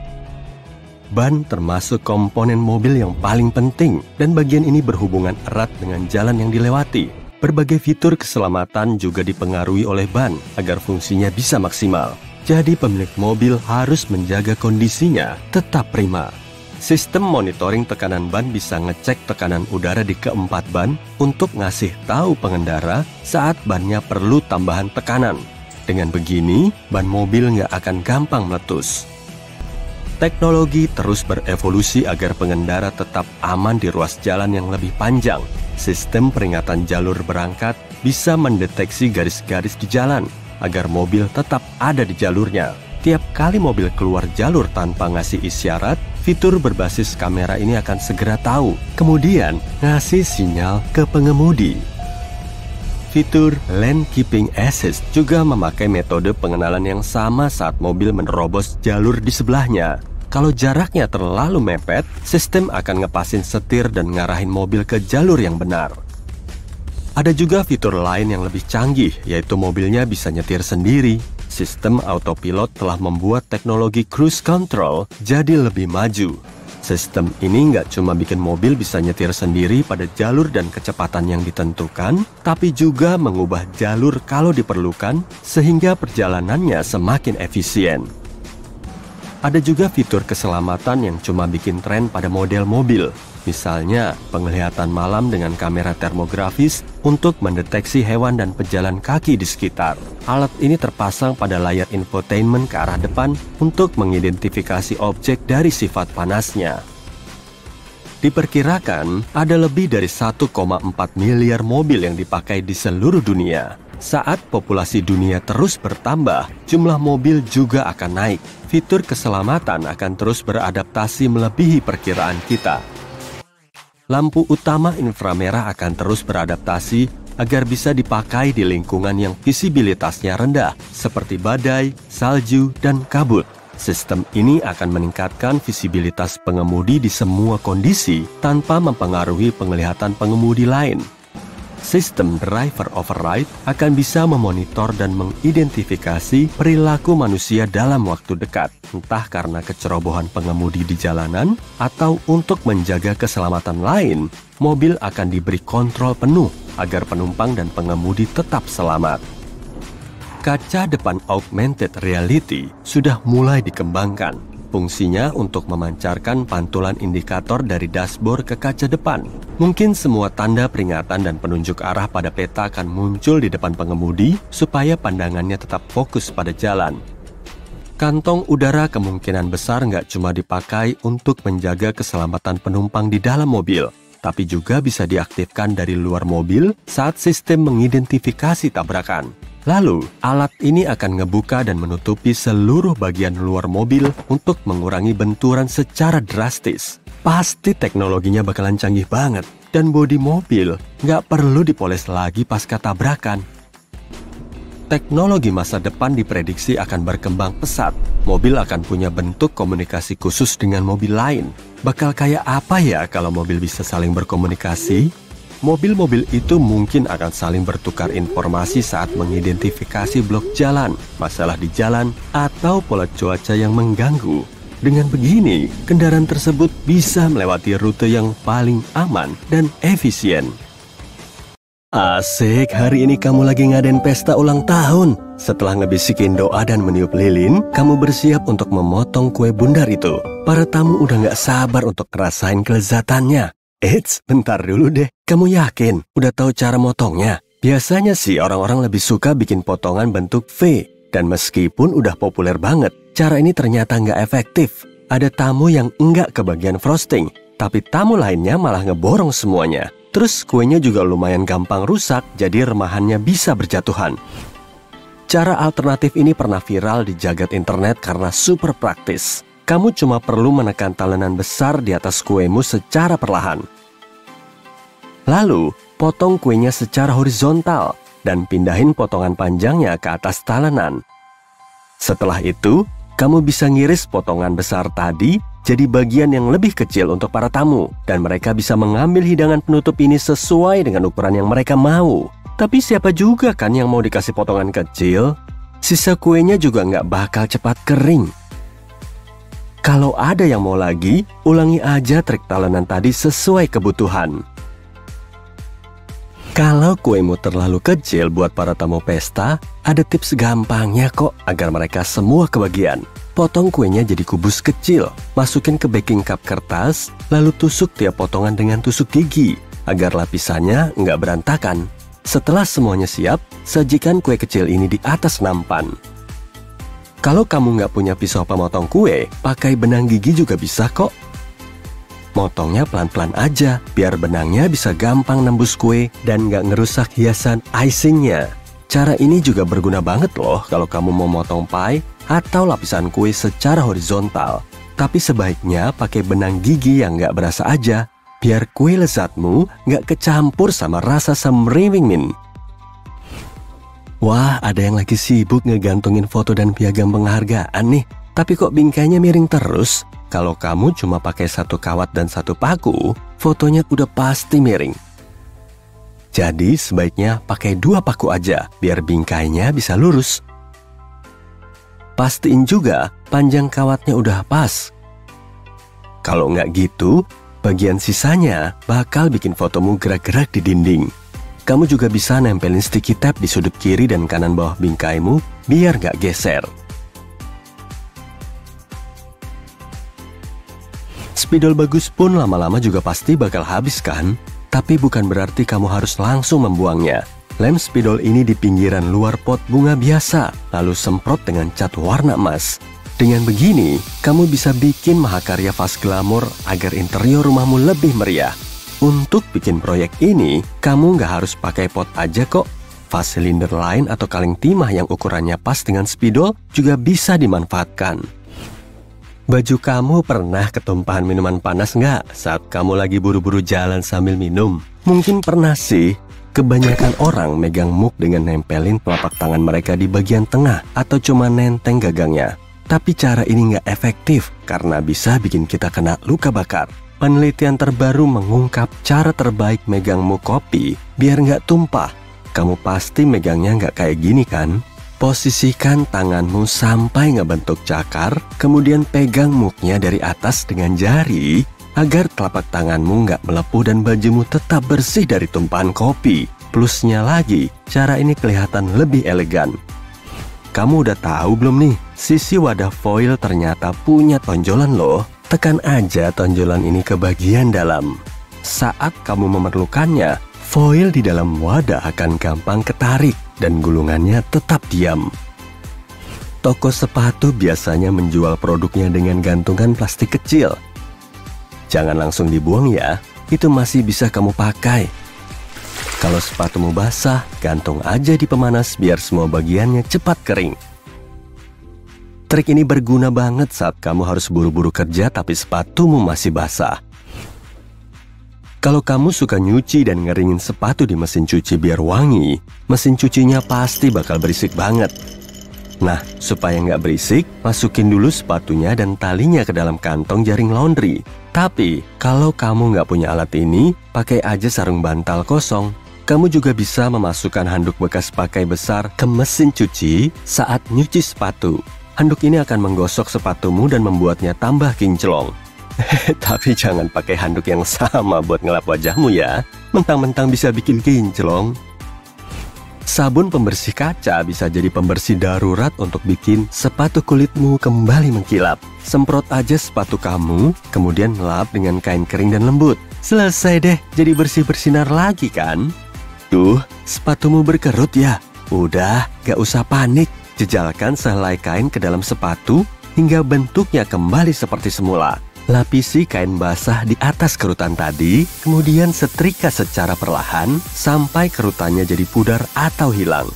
Ban termasuk komponen mobil yang paling penting, dan bagian ini berhubungan erat dengan jalan yang dilewati. Berbagai fitur keselamatan juga dipengaruhi oleh ban agar fungsinya bisa maksimal. Jadi pemilik mobil harus menjaga kondisinya tetap prima. Sistem monitoring tekanan ban bisa ngecek tekanan udara di keempat ban untuk ngasih tahu pengendara saat bannya perlu tambahan tekanan. Dengan begini, ban mobil nggak akan gampang meletus. Teknologi terus berevolusi agar pengendara tetap aman di ruas jalan yang lebih panjang. Sistem peringatan jalur berangkat bisa mendeteksi garis-garis di jalan agar mobil tetap ada di jalurnya. Tiap kali mobil keluar jalur tanpa ngasih isyarat, fitur berbasis kamera ini akan segera tahu, kemudian ngasih sinyal ke pengemudi. Fitur Lane Keeping Assist juga memakai metode pengenalan yang sama saat mobil menerobos jalur di sebelahnya. Kalau jaraknya terlalu mepet, sistem akan ngepasin setir dan ngarahin mobil ke jalur yang benar. Ada juga fitur lain yang lebih canggih, yaitu mobilnya bisa nyetir sendiri. Sistem autopilot telah membuat teknologi cruise control jadi lebih maju. Sistem ini nggak cuma bikin mobil bisa nyetir sendiri pada jalur dan kecepatan yang ditentukan, tapi juga mengubah jalur kalau diperlukan sehingga perjalanannya semakin efisien. Ada juga fitur keselamatan yang cuma bikin tren pada model mobil. Misalnya, penglihatan malam dengan kamera termografis untuk mendeteksi hewan dan pejalan kaki di sekitar. Alat ini terpasang pada layar infotainment ke arah depan untuk mengidentifikasi objek dari sifat panasnya. Diperkirakan ada lebih dari 1,4 miliar mobil yang dipakai di seluruh dunia. Saat populasi dunia terus bertambah, jumlah mobil juga akan naik. Fitur keselamatan akan terus beradaptasi melebihi perkiraan kita. Lampu utama inframerah akan terus beradaptasi agar bisa dipakai di lingkungan yang visibilitasnya rendah, seperti badai, salju, dan kabut. Sistem ini akan meningkatkan visibilitas pengemudi di semua kondisi tanpa mempengaruhi penglihatan pengemudi lain. Sistem driver override akan bisa memonitor dan mengidentifikasi perilaku manusia dalam waktu dekat, entah karena kecerobohan pengemudi di jalanan atau untuk menjaga keselamatan lain. Mobil akan diberi kontrol penuh agar penumpang dan pengemudi tetap selamat. Kaca depan augmented reality sudah mulai dikembangkan. Fungsinya untuk memancarkan pantulan indikator dari dashboard ke kaca depan. Mungkin semua tanda peringatan dan penunjuk arah pada peta akan muncul di depan pengemudi supaya pandangannya tetap fokus pada jalan. Kantong udara kemungkinan besar nggak cuma dipakai untuk menjaga keselamatan penumpang di dalam mobil, tapi juga bisa diaktifkan dari luar mobil saat sistem mengidentifikasi tabrakan. Lalu, alat ini akan ngebuka dan menutupi seluruh bagian luar mobil untuk mengurangi benturan secara drastis. Pasti teknologinya bakalan canggih banget, dan bodi mobil nggak perlu dipoles lagi pasca tabrakan. Teknologi masa depan diprediksi akan berkembang pesat. Mobil akan punya bentuk komunikasi khusus dengan mobil lain. Bakal kayak apa ya kalau mobil bisa saling berkomunikasi? Mobil-mobil itu mungkin akan saling bertukar informasi saat mengidentifikasi blok jalan, masalah di jalan, atau pola cuaca yang mengganggu. Dengan begini, kendaraan tersebut bisa melewati rute yang paling aman dan efisien. Asik, hari ini kamu lagi ngadain pesta ulang tahun. Setelah ngebisikin doa dan meniup lilin, kamu bersiap untuk memotong kue bundar itu. Para tamu udah gak sabar untuk ngerasain kelezatannya. Eits, bentar dulu deh. Kamu yakin udah tahu cara motongnya? Biasanya sih orang-orang lebih suka bikin potongan bentuk V. Dan meskipun udah populer banget, cara ini ternyata nggak efektif. Ada tamu yang enggak kebagian frosting, tapi tamu lainnya malah ngeborong semuanya. Terus kuenya juga lumayan gampang rusak, jadi remahannya bisa berjatuhan. Cara alternatif ini pernah viral di jagat internet karena super praktis. Kamu cuma perlu menekan talenan besar di atas kuemu secara perlahan. Lalu, potong kuenya secara horizontal dan pindahin potongan panjangnya ke atas talenan. Setelah itu, kamu bisa ngiris potongan besar tadi jadi bagian yang lebih kecil untuk para tamu, dan mereka bisa mengambil hidangan penutup ini sesuai dengan ukuran yang mereka mau. Tapi siapa juga kan yang mau dikasih potongan kecil? Sisa kuenya juga nggak bakal cepat kering. Kalau ada yang mau lagi, ulangi aja trik talenan tadi sesuai kebutuhan. Kalau kuemu terlalu kecil buat para tamu pesta, ada tips gampangnya kok agar mereka semua kebagian. Potong kuenya jadi kubus kecil, masukin ke baking cup kertas, lalu tusuk tiap potongan dengan tusuk gigi, agar lapisannya nggak berantakan. Setelah semuanya siap, sajikan kue kecil ini di atas nampan. Kalau kamu nggak punya pisau pemotong kue, pakai benang gigi juga bisa kok. Motongnya pelan-pelan aja, biar benangnya bisa gampang nembus kue dan nggak ngerusak hiasan icingnya. Cara ini juga berguna banget loh kalau kamu mau motong pie atau lapisan kue secara horizontal. Tapi sebaiknya pakai benang gigi yang nggak berasa aja, biar kue lezatmu nggak kecampur sama rasa semriwing min. Wah, ada yang lagi sibuk ngegantungin foto dan piagam penghargaan nih. Tapi kok bingkainya miring terus? Kalau kamu cuma pakai satu kawat dan satu paku, fotonya udah pasti miring. Jadi sebaiknya pakai 2 paku aja, biar bingkainya bisa lurus. Pastiin juga panjang kawatnya udah pas. Kalau nggak gitu, bagian sisanya bakal bikin fotomu gerak-gerak di dinding. Kamu juga bisa nempelin sticky tape di sudut kiri dan kanan bawah bingkaimu biar nggak geser. Spidol bagus pun lama-lama juga pasti bakal habis kan? Tapi bukan berarti kamu harus langsung membuangnya. Lem spidol ini di pinggiran luar pot bunga biasa, lalu semprot dengan cat warna emas. Dengan begini, kamu bisa bikin mahakarya fast glamour agar interior rumahmu lebih meriah. Untuk bikin proyek ini, kamu nggak harus pakai pot aja kok. Vas silinder lain atau kaleng timah yang ukurannya pas dengan spidol juga bisa dimanfaatkan. Baju kamu pernah ketumpahan minuman panas nggak saat kamu lagi buru-buru jalan sambil minum? Mungkin pernah sih. Kebanyakan orang megang mug dengan nempelin telapak tangan mereka di bagian tengah atau cuma nenteng gagangnya. Tapi cara ini nggak efektif karena bisa bikin kita kena luka bakar. Penelitian terbaru mengungkap cara terbaik megang mug kopi biar nggak tumpah. Kamu pasti megangnya nggak kayak gini kan? Posisikan tanganmu sampai ngebentuk cakar, kemudian pegang mugnya dari atas dengan jari agar telapak tanganmu nggak melepuh dan bajumu tetap bersih dari tumpahan kopi. Plusnya lagi, cara ini kelihatan lebih elegan. Kamu udah tahu belum nih, sisi wadah foil ternyata punya tonjolan loh. Tekan aja tonjolan ini ke bagian dalam. Saat kamu memerlukannya, foil di dalam wadah akan gampang ketarik dan gulungannya tetap diam. Toko sepatu biasanya menjual produknya dengan gantungan plastik kecil. Jangan langsung dibuang ya, itu masih bisa kamu pakai. Kalau sepatumu basah, gantung aja di pemanas biar semua bagiannya cepat kering. Trik ini berguna banget saat kamu harus buru-buru kerja tapi sepatumu masih basah. Kalau kamu suka nyuci dan ngeringin sepatu di mesin cuci biar wangi, mesin cucinya pasti bakal berisik banget. Nah, supaya nggak berisik, masukin dulu sepatunya dan talinya ke dalam kantong jaring laundry. Tapi, kalau kamu nggak punya alat ini, pakai aja sarung bantal kosong. Kamu juga bisa memasukkan handuk bekas pakai besar ke mesin cuci saat nyuci sepatu. Handuk ini akan menggosok sepatumu dan membuatnya tambah kinclong. Tapi jangan pakai handuk yang sama buat ngelap wajahmu ya. Mentang-mentang bisa bikin kinclong. Sabun pembersih kaca bisa jadi pembersih darurat untuk bikin sepatu kulitmu kembali mengkilap. Semprot aja sepatu kamu, kemudian lap dengan kain kering dan lembut. Selesai deh, jadi bersih bersinar lagi kan? Tuh, sepatumu berkerut ya? Udah, gak usah panik. Jejalkan sehelai kain ke dalam sepatu hingga bentuknya kembali seperti semula. Lapisi kain basah di atas kerutan tadi, kemudian setrika secara perlahan sampai kerutannya jadi pudar atau hilang.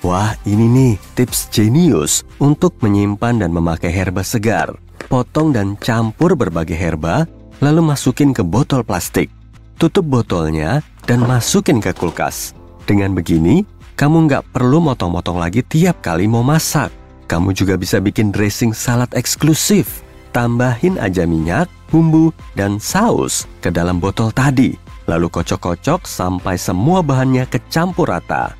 Wah, ini nih tips jenius untuk menyimpan dan memakai herba segar. Potong dan campur berbagai herba, lalu masukin ke botol plastik. Tutup botolnya dan masukin ke kulkas. Dengan begini, kamu nggak perlu motong-motong lagi tiap kali mau masak. Kamu juga bisa bikin dressing salad eksklusif. Tambahin aja minyak, bumbu, dan saus ke dalam botol tadi. Lalu kocok-kocok sampai semua bahannya kecampur rata.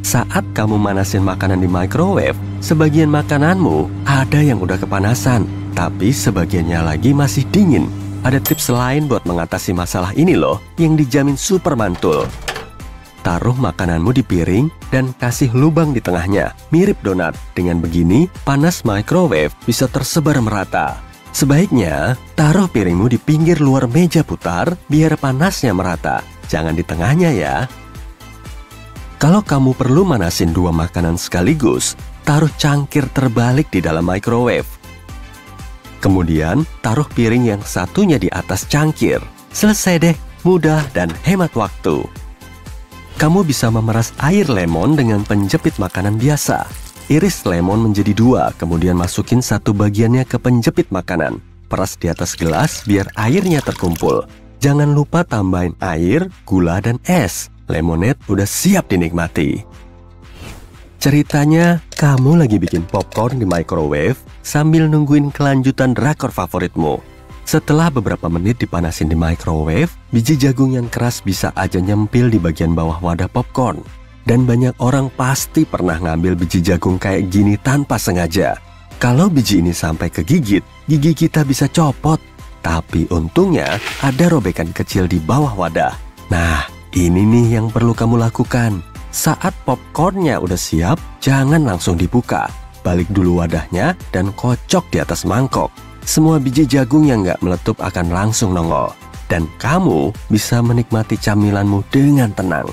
Saat kamu manasin makanan di microwave, sebagian makananmu ada yang udah kepanasan, tapi sebagiannya lagi masih dingin. Ada tips lain buat mengatasi masalah ini loh, yang dijamin super mantul. Taruh makananmu di piring dan kasih lubang di tengahnya, mirip donat. Dengan begini, panas microwave bisa tersebar merata. Sebaiknya, taruh piringmu di pinggir luar meja putar biar panasnya merata. Jangan di tengahnya ya. Kalau kamu perlu manasin 2 makanan sekaligus, taruh cangkir terbalik di dalam microwave. Kemudian, taruh piring yang satunya di atas cangkir. Selesai deh, mudah dan hemat waktu. Kamu bisa memeras air lemon dengan penjepit makanan biasa. Iris lemon menjadi 2, kemudian masukin satu bagiannya ke penjepit makanan. Peras di atas gelas biar airnya terkumpul. Jangan lupa tambahin air, gula, dan es. Lemonade udah siap dinikmati. Ceritanya, kamu lagi bikin popcorn di microwave sambil nungguin kelanjutan drakor favoritmu. Setelah beberapa menit dipanasin di microwave, biji jagung yang keras bisa aja nyempil di bagian bawah wadah popcorn. Dan banyak orang pasti pernah ngambil biji jagung kayak gini tanpa sengaja. Kalau biji ini sampai kegigit, gigi kita bisa copot. Tapi untungnya ada robekan kecil di bawah wadah. Nah, ini nih yang perlu kamu lakukan. Saat popcornnya udah siap, jangan langsung dibuka. Balik dulu wadahnya dan kocok di atas mangkok. Semua biji jagung yang nggak meletup akan langsung nongol. Dan kamu bisa menikmati camilanmu dengan tenang.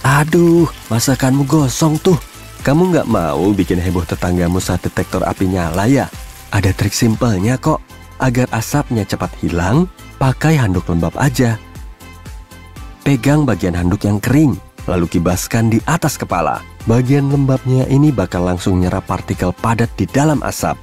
Aduh, masakanmu gosong tuh. Kamu nggak mau bikin heboh tetanggamu saat detektor api nyala ya? Ada trik simpelnya kok. Agar asapnya cepat hilang, pakai handuk lembab aja. Pegang bagian handuk yang kering, lalu kibaskan di atas kepala. Bagian lembabnya ini bakal langsung nyerap partikel padat di dalam asap.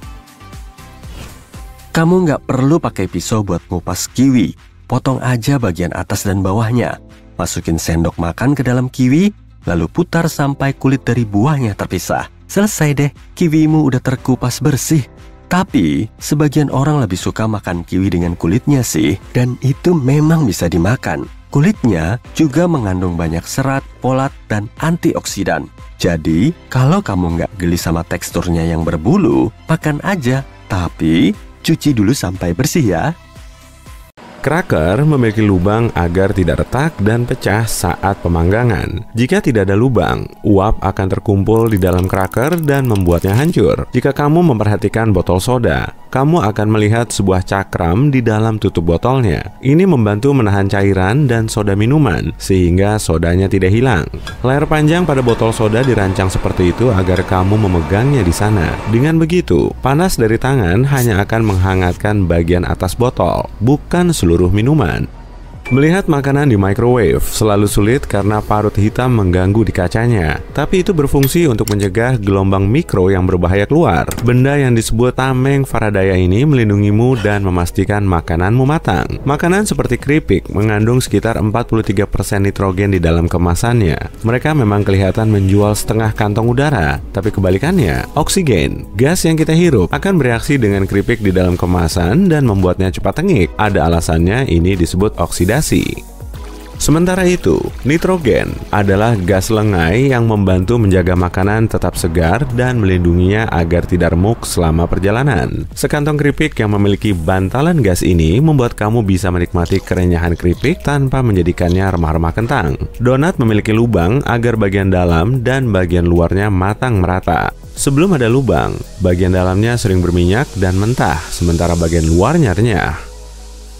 Kamu nggak perlu pakai pisau buat ngupas kiwi. Potong aja bagian atas dan bawahnya. Masukin sendok makan ke dalam kiwi, lalu putar sampai kulit dari buahnya terpisah. Selesai deh, kiwimu udah terkupas bersih. Tapi, sebagian orang lebih suka makan kiwi dengan kulitnya sih, dan itu memang bisa dimakan. Kulitnya juga mengandung banyak serat, folat, dan antioksidan. Jadi, kalau kamu nggak geli sama teksturnya yang berbulu, makan aja. Tapi, cuci dulu sampai bersih ya. Cracker memiliki lubang agar tidak retak dan pecah saat pemanggangan. Jika tidak ada lubang, uap akan terkumpul di dalam cracker dan membuatnya hancur. Jika kamu memperhatikan botol soda, kamu akan melihat sebuah cakram di dalam tutup botolnya. Ini membantu menahan cairan dan soda minuman, sehingga sodanya tidak hilang. Layar panjang pada botol soda dirancang seperti itu agar kamu memegangnya di sana. Dengan begitu, panas dari tangan hanya akan menghangatkan bagian atas botol, bukan seluruh minuman. Melihat makanan di microwave selalu sulit karena parut hitam mengganggu di kacanya. Tapi itu berfungsi untuk mencegah gelombang mikro yang berbahaya keluar. Benda yang disebut tameng Faraday ini melindungimu dan memastikan makananmu matang. Makanan seperti keripik mengandung sekitar 43% nitrogen di dalam kemasannya. Mereka memang kelihatan menjual setengah kantong udara, tapi kebalikannya, oksigen, gas yang kita hirup, akan bereaksi dengan keripik di dalam kemasan dan membuatnya cepat tengik. Ada alasannya, ini disebut oksidasi. Sementara itu, nitrogen adalah gas lengai yang membantu menjaga makanan tetap segar dan melindunginya agar tidak remuk selama perjalanan. Sekantong keripik yang memiliki bantalan gas ini membuat kamu bisa menikmati kerenyahan keripik tanpa menjadikannya remah-remah kentang. Donat memiliki lubang agar bagian dalam dan bagian luarnya matang merata. Sebelum ada lubang, bagian dalamnya sering berminyak dan mentah, sementara bagian luarnya renyah.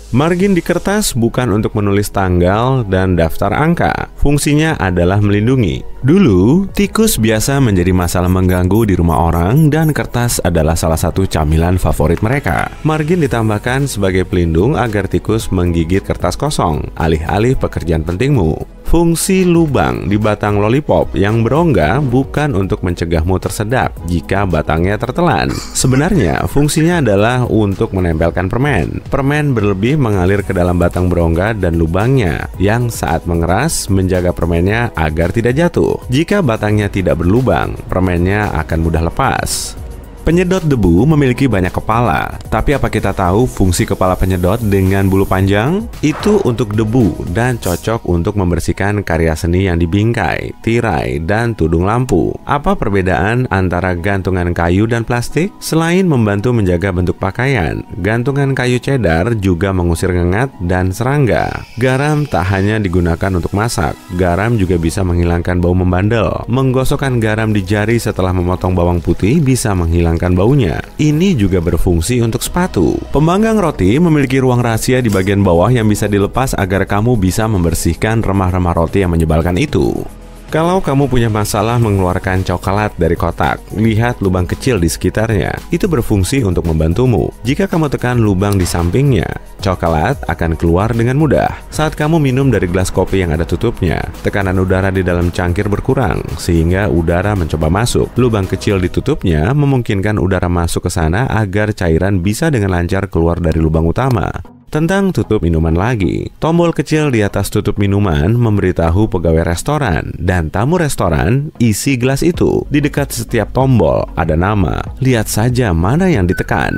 Margin di kertas bukan untuk menulis tanggal dan daftar angka. Fungsinya adalah melindungi. Dulu, tikus biasa menjadi masalah mengganggu di rumah orang dan kertas adalah salah satu camilan favorit mereka. Margin ditambahkan sebagai pelindung agar tikus menggigit kertas kosong, alih-alih pekerjaan pentingmu. Fungsi lubang di batang lollipop yang berongga bukan untuk mencegahmu tersedak jika batangnya tertelan. Sebenarnya, fungsinya adalah untuk menempelkan permen. Permen berlebih mengalir ke dalam batang berongga dan lubangnya, yang saat mengeras menjaga permennya agar tidak jatuh. Jika batangnya tidak berlubang, permennya akan mudah lepas. Penyedot debu memiliki banyak kepala, tapi apa kita tahu fungsi kepala penyedot dengan bulu panjang? Itu untuk debu dan cocok untuk membersihkan karya seni yang dibingkai, tirai, dan tudung lampu. Apa perbedaan antara gantungan kayu dan plastik? Selain membantu menjaga bentuk pakaian, gantungan kayu cedar juga mengusir ngengat dan serangga. Garam tak hanya digunakan untuk masak, garam juga bisa menghilangkan bau membandel. Menggosokkan garam di jari setelah memotong bawang putih bisa menghilangkan baunya. Ini juga berfungsi untuk sepatu. Pemanggang roti memiliki ruang rahasia di bagian bawah yang bisa dilepas agar kamu bisa membersihkan remah-remah roti yang menyebalkan itu. Kalau kamu punya masalah mengeluarkan coklat dari kotak, lihat lubang kecil di sekitarnya. Itu berfungsi untuk membantumu. Jika kamu tekan lubang di sampingnya, coklat akan keluar dengan mudah. Saat kamu minum dari gelas kopi yang ada tutupnya, tekanan udara di dalam cangkir berkurang, sehingga udara mencoba masuk. Lubang kecil di tutupnya memungkinkan udara masuk ke sana agar cairan bisa dengan lancar keluar dari lubang utama. Tentang tutup minuman lagi, tombol kecil di atas tutup minuman memberitahu pegawai restoran dan tamu restoran isi gelas itu. Di dekat setiap tombol ada nama, lihat saja mana yang ditekan.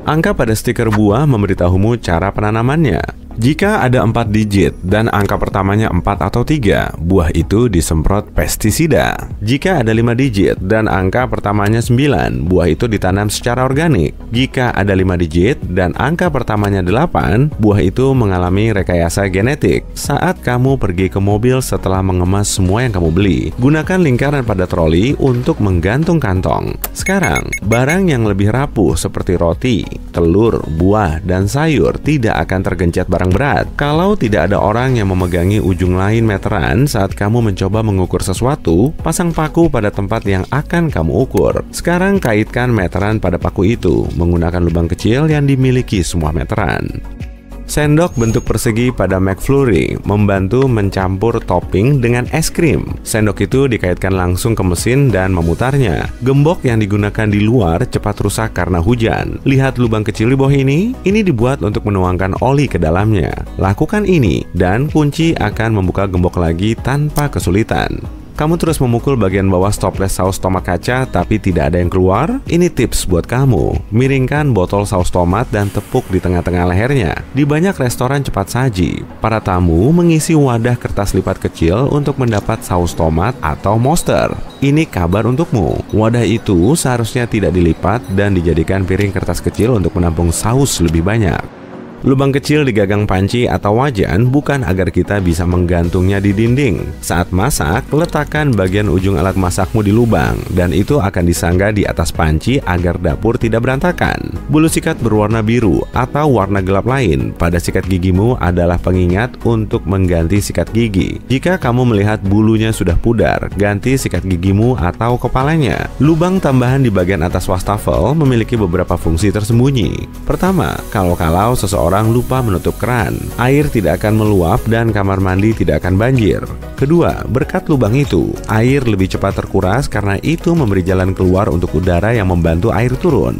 Angka pada stiker buah memberitahumu cara penanamannya. Jika ada 4 digit dan angka pertamanya 4 atau 3, buah itu disemprot pestisida. Jika ada 5 digit dan angka pertamanya 9, buah itu ditanam secara organik. Jika ada 5 digit dan angka pertamanya 8, buah itu mengalami rekayasa genetik. Saat kamu pergi ke mobil setelah mengemas semua yang kamu beli, gunakan lingkaran pada troli untuk menggantung kantong. Sekarang, barang yang lebih rapuh seperti roti, telur, buah, dan sayur tidak akan tergencet barang berat. Kalau tidak ada orang yang memegangi ujung lain meteran saat kamu mencoba mengukur sesuatu, pasang paku pada tempat yang akan kamu ukur. Sekarang kaitkan meteran pada paku itu menggunakan lubang kecil yang dimiliki semua meteran. Sendok bentuk persegi pada McFlurry membantu mencampur topping dengan es krim. Sendok itu dikaitkan langsung ke mesin dan memutarnya. Gembok yang digunakan di luar cepat rusak karena hujan. Lihat lubang kecil di bawah ini? Ini dibuat untuk menuangkan oli ke dalamnya. Lakukan ini dan kunci akan membuka gembok lagi tanpa kesulitan. Kamu terus memukul bagian bawah stoples saus tomat kaca tapi tidak ada yang keluar? Ini tips buat kamu. Miringkan botol saus tomat dan tepuk di tengah-tengah lehernya. Di banyak restoran cepat saji, para tamu mengisi wadah kertas lipat kecil untuk mendapat saus tomat atau monster. Ini kabar untukmu. Wadah itu seharusnya tidak dilipat dan dijadikan piring kertas kecil untuk menampung saus lebih banyak. Lubang kecil di gagang panci atau wajan bukan agar kita bisa menggantungnya di dinding. Saat masak, letakkan bagian ujung alat masakmu di lubang dan itu akan disangga di atas panci agar dapur tidak berantakan. Bulu sikat berwarna biru atau warna gelap lain pada sikat gigimu adalah pengingat untuk mengganti sikat gigi. Jika kamu melihat bulunya sudah pudar, ganti sikat gigimu atau kepalanya. Lubang tambahan di bagian atas wastafel memiliki beberapa fungsi tersembunyi. Pertama, kalau seseorang lupa menutup keran, air tidak akan meluap dan kamar mandi tidak akan banjir. Kedua, berkat lubang itu, air lebih cepat terkuras karena itu memberi jalan keluar untuk udara yang membantu air turun.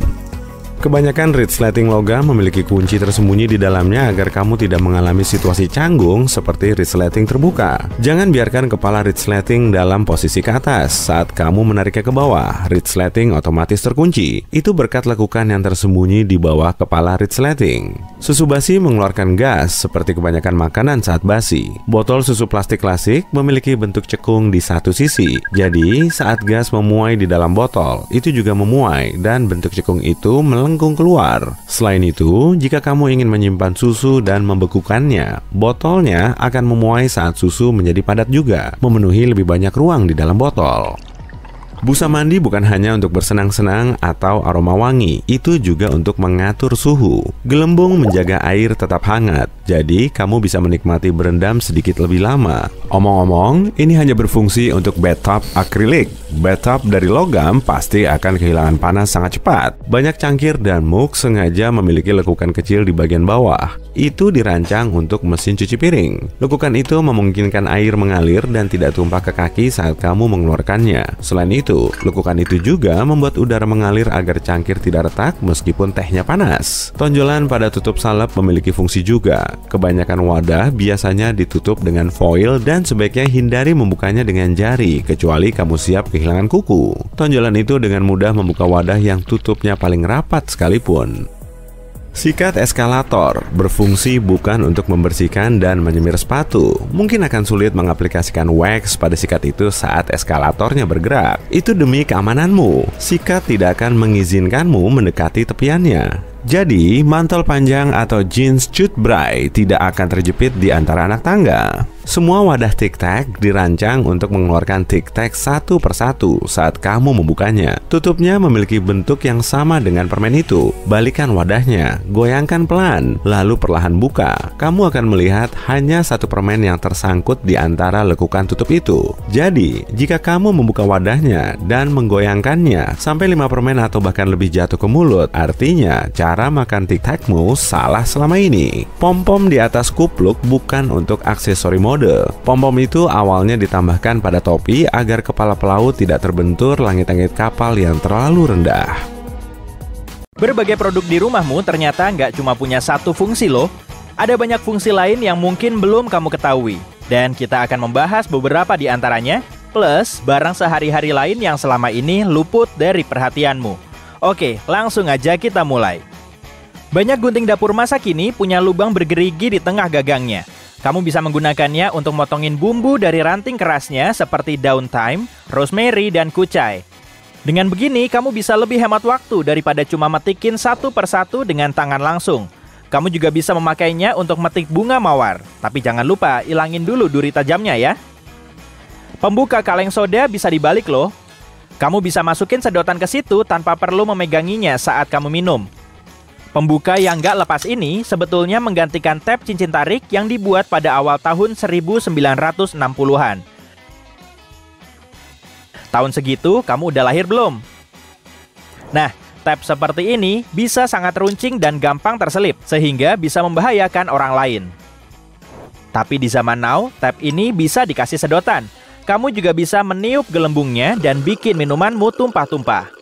Kebanyakan resleting logam memiliki kunci tersembunyi di dalamnya agar kamu tidak mengalami situasi canggung seperti resleting terbuka. Jangan biarkan kepala resleting dalam posisi ke atas saat kamu menariknya ke bawah. Resleting otomatis terkunci. Itu berkat lekukan yang tersembunyi di bawah kepala resleting. Susu basi mengeluarkan gas seperti kebanyakan makanan saat basi. Botol susu plastik klasik memiliki bentuk cekung di satu sisi. Jadi, saat gas memuai di dalam botol, itu juga memuai dan bentuk cekung itu melengkung keluar. Selain itu, jika kamu ingin menyimpan susu dan membekukannya, botolnya akan memuai saat susu menjadi padat juga, memenuhi lebih banyak ruang di dalam botol. Busa mandi bukan hanya untuk bersenang-senang atau aroma wangi, itu juga untuk mengatur suhu. Gelembung menjaga air tetap hangat, jadi kamu bisa menikmati berendam sedikit lebih lama. Omong-omong, ini hanya berfungsi untuk bathtub akrilik. Bathtub dari logam pasti akan kehilangan panas sangat cepat. Banyak cangkir dan mug sengaja memiliki lekukan kecil di bagian bawah. Itu dirancang untuk mesin cuci piring. Lekukan itu memungkinkan air mengalir dan tidak tumpah ke kaki saat kamu mengeluarkannya. Selain itu, lekukan itu juga membuat udara mengalir agar cangkir tidak retak meskipun tehnya panas. Tonjolan pada tutup salep memiliki fungsi juga. Kebanyakan wadah biasanya ditutup dengan foil dan sebaiknya hindari membukanya dengan jari kecuali kamu siap kehilangan kuku. Tonjolan itu dengan mudah membuka wadah yang tutupnya paling rapat sekalipun. Sikat eskalator berfungsi bukan untuk membersihkan dan menyemir sepatu. Mungkin akan sulit mengaplikasikan wax pada sikat itu saat eskalatornya bergerak. Itu demi keamananmu. Sikat tidak akan mengizinkanmu mendekati tepiannya. Jadi, mantel panjang atau jeans cutbray tidak akan terjepit di antara anak tangga. Semua wadah Tic Tac dirancang untuk mengeluarkan Tic Tac satu persatu saat kamu membukanya. Tutupnya memiliki bentuk yang sama dengan permen itu. Balikan wadahnya, goyangkan pelan, lalu perlahan buka. Kamu akan melihat hanya satu permen yang tersangkut di antara lekukan tutup itu. Jadi, jika kamu membuka wadahnya dan menggoyangkannya sampai 5 permen atau bahkan lebih jatuh ke mulut, artinya cara makan Tic Tacmu salah selama ini. Pom-pom di atas kupluk bukan untuk aksesori mode. Pom-pom itu awalnya ditambahkan pada topi agar kepala pelaut tidak terbentur langit-langit kapal yang terlalu rendah. Berbagai produk di rumahmu ternyata nggak cuma punya satu fungsi loh. Ada banyak fungsi lain yang mungkin belum kamu ketahui. Dan kita akan membahas beberapa di antaranya, plus barang sehari-hari lain yang selama ini luput dari perhatianmu. Oke, langsung aja kita mulai. Banyak gunting dapur masa kini punya lubang bergerigi di tengah gagangnya. Kamu bisa menggunakannya untuk motongin bumbu dari ranting kerasnya seperti daun thyme, rosemary, dan kucai. Dengan begini, kamu bisa lebih hemat waktu daripada cuma metikin satu persatu dengan tangan langsung. Kamu juga bisa memakainya untuk metik bunga mawar. Tapi jangan lupa, ilangin dulu duri tajamnya ya. Pembuka kaleng soda bisa dibalik loh. Kamu bisa masukin sedotan ke situ tanpa perlu memeganginya saat kamu minum. Pembuka yang nggak lepas ini sebetulnya menggantikan tab cincin tarik yang dibuat pada awal tahun 1960-an. Tahun segitu, kamu udah lahir belum? Nah, tab seperti ini bisa sangat runcing dan gampang terselip, sehingga bisa membahayakan orang lain. Tapi di zaman now, tab ini bisa dikasih sedotan. Kamu juga bisa meniup gelembungnya dan bikin minumanmu tumpah-tumpah.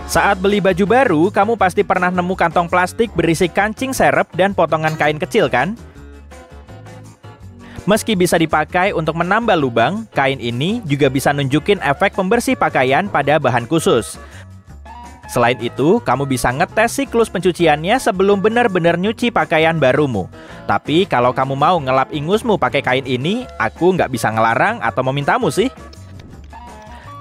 Saat beli baju baru, kamu pasti pernah nemu kantong plastik berisi kancing serep dan potongan kain kecil kan? Meski bisa dipakai untuk menambah lubang, kain ini juga bisa nunjukin efek pembersih pakaian pada bahan khusus. Selain itu, kamu bisa ngetes siklus pencuciannya sebelum benar-benar nyuci pakaian barumu. Tapi kalau kamu mau ngelap ingusmu pakai kain ini, aku nggak bisa ngelarang atau memintamu sih.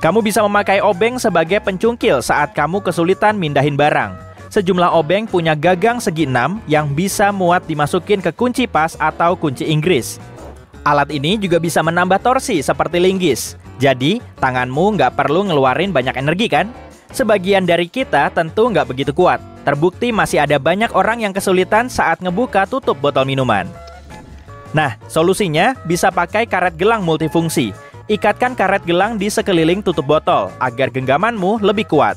Kamu bisa memakai obeng sebagai pencungkil saat kamu kesulitan mindahin barang. Sejumlah obeng punya gagang segi 6 yang bisa muat dimasukin ke kunci pas atau kunci Inggris. Alat ini juga bisa menambah torsi seperti linggis. Jadi, tanganmu nggak perlu ngeluarin banyak energi kan? Sebagian dari kita tentu nggak begitu kuat. Terbukti masih ada banyak orang yang kesulitan saat ngebuka tutup botol minuman. Nah, solusinya bisa pakai karet gelang multifungsi. Ikatkan karet gelang di sekeliling tutup botol agar genggamanmu lebih kuat.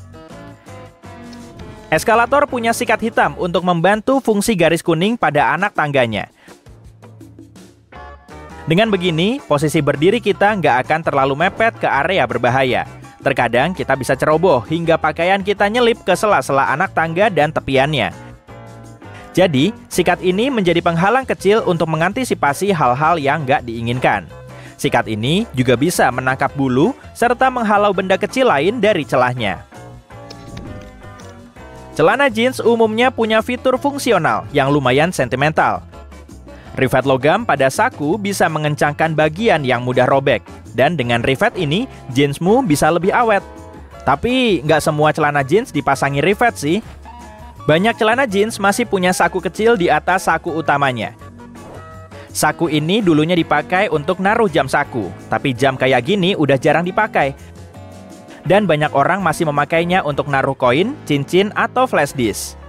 Eskalator punya sikat hitam untuk membantu fungsi garis kuning pada anak tangganya. Dengan begini, posisi berdiri kita nggak akan terlalu mepet ke area berbahaya. Terkadang kita bisa ceroboh hingga pakaian kita nyelip ke sela-sela anak tangga dan tepiannya. Jadi, sikat ini menjadi penghalang kecil untuk mengantisipasi hal-hal yang nggak diinginkan. Sikat ini juga bisa menangkap bulu serta menghalau benda kecil lain dari celahnya. Celana jeans umumnya punya fitur fungsional yang lumayan sentimental. Rivet logam pada saku bisa mengencangkan bagian yang mudah robek. Dan dengan rivet ini, jeansmu bisa lebih awet. Tapi nggak semua celana jeans dipasangi rivet sih. Banyak celana jeans masih punya saku kecil di atas saku utamanya. Saku ini dulunya dipakai untuk naruh jam saku. Tapi jam kayak gini udah jarang dipakai. Dan banyak orang masih memakainya untuk naruh koin, cincin, atau flash disk.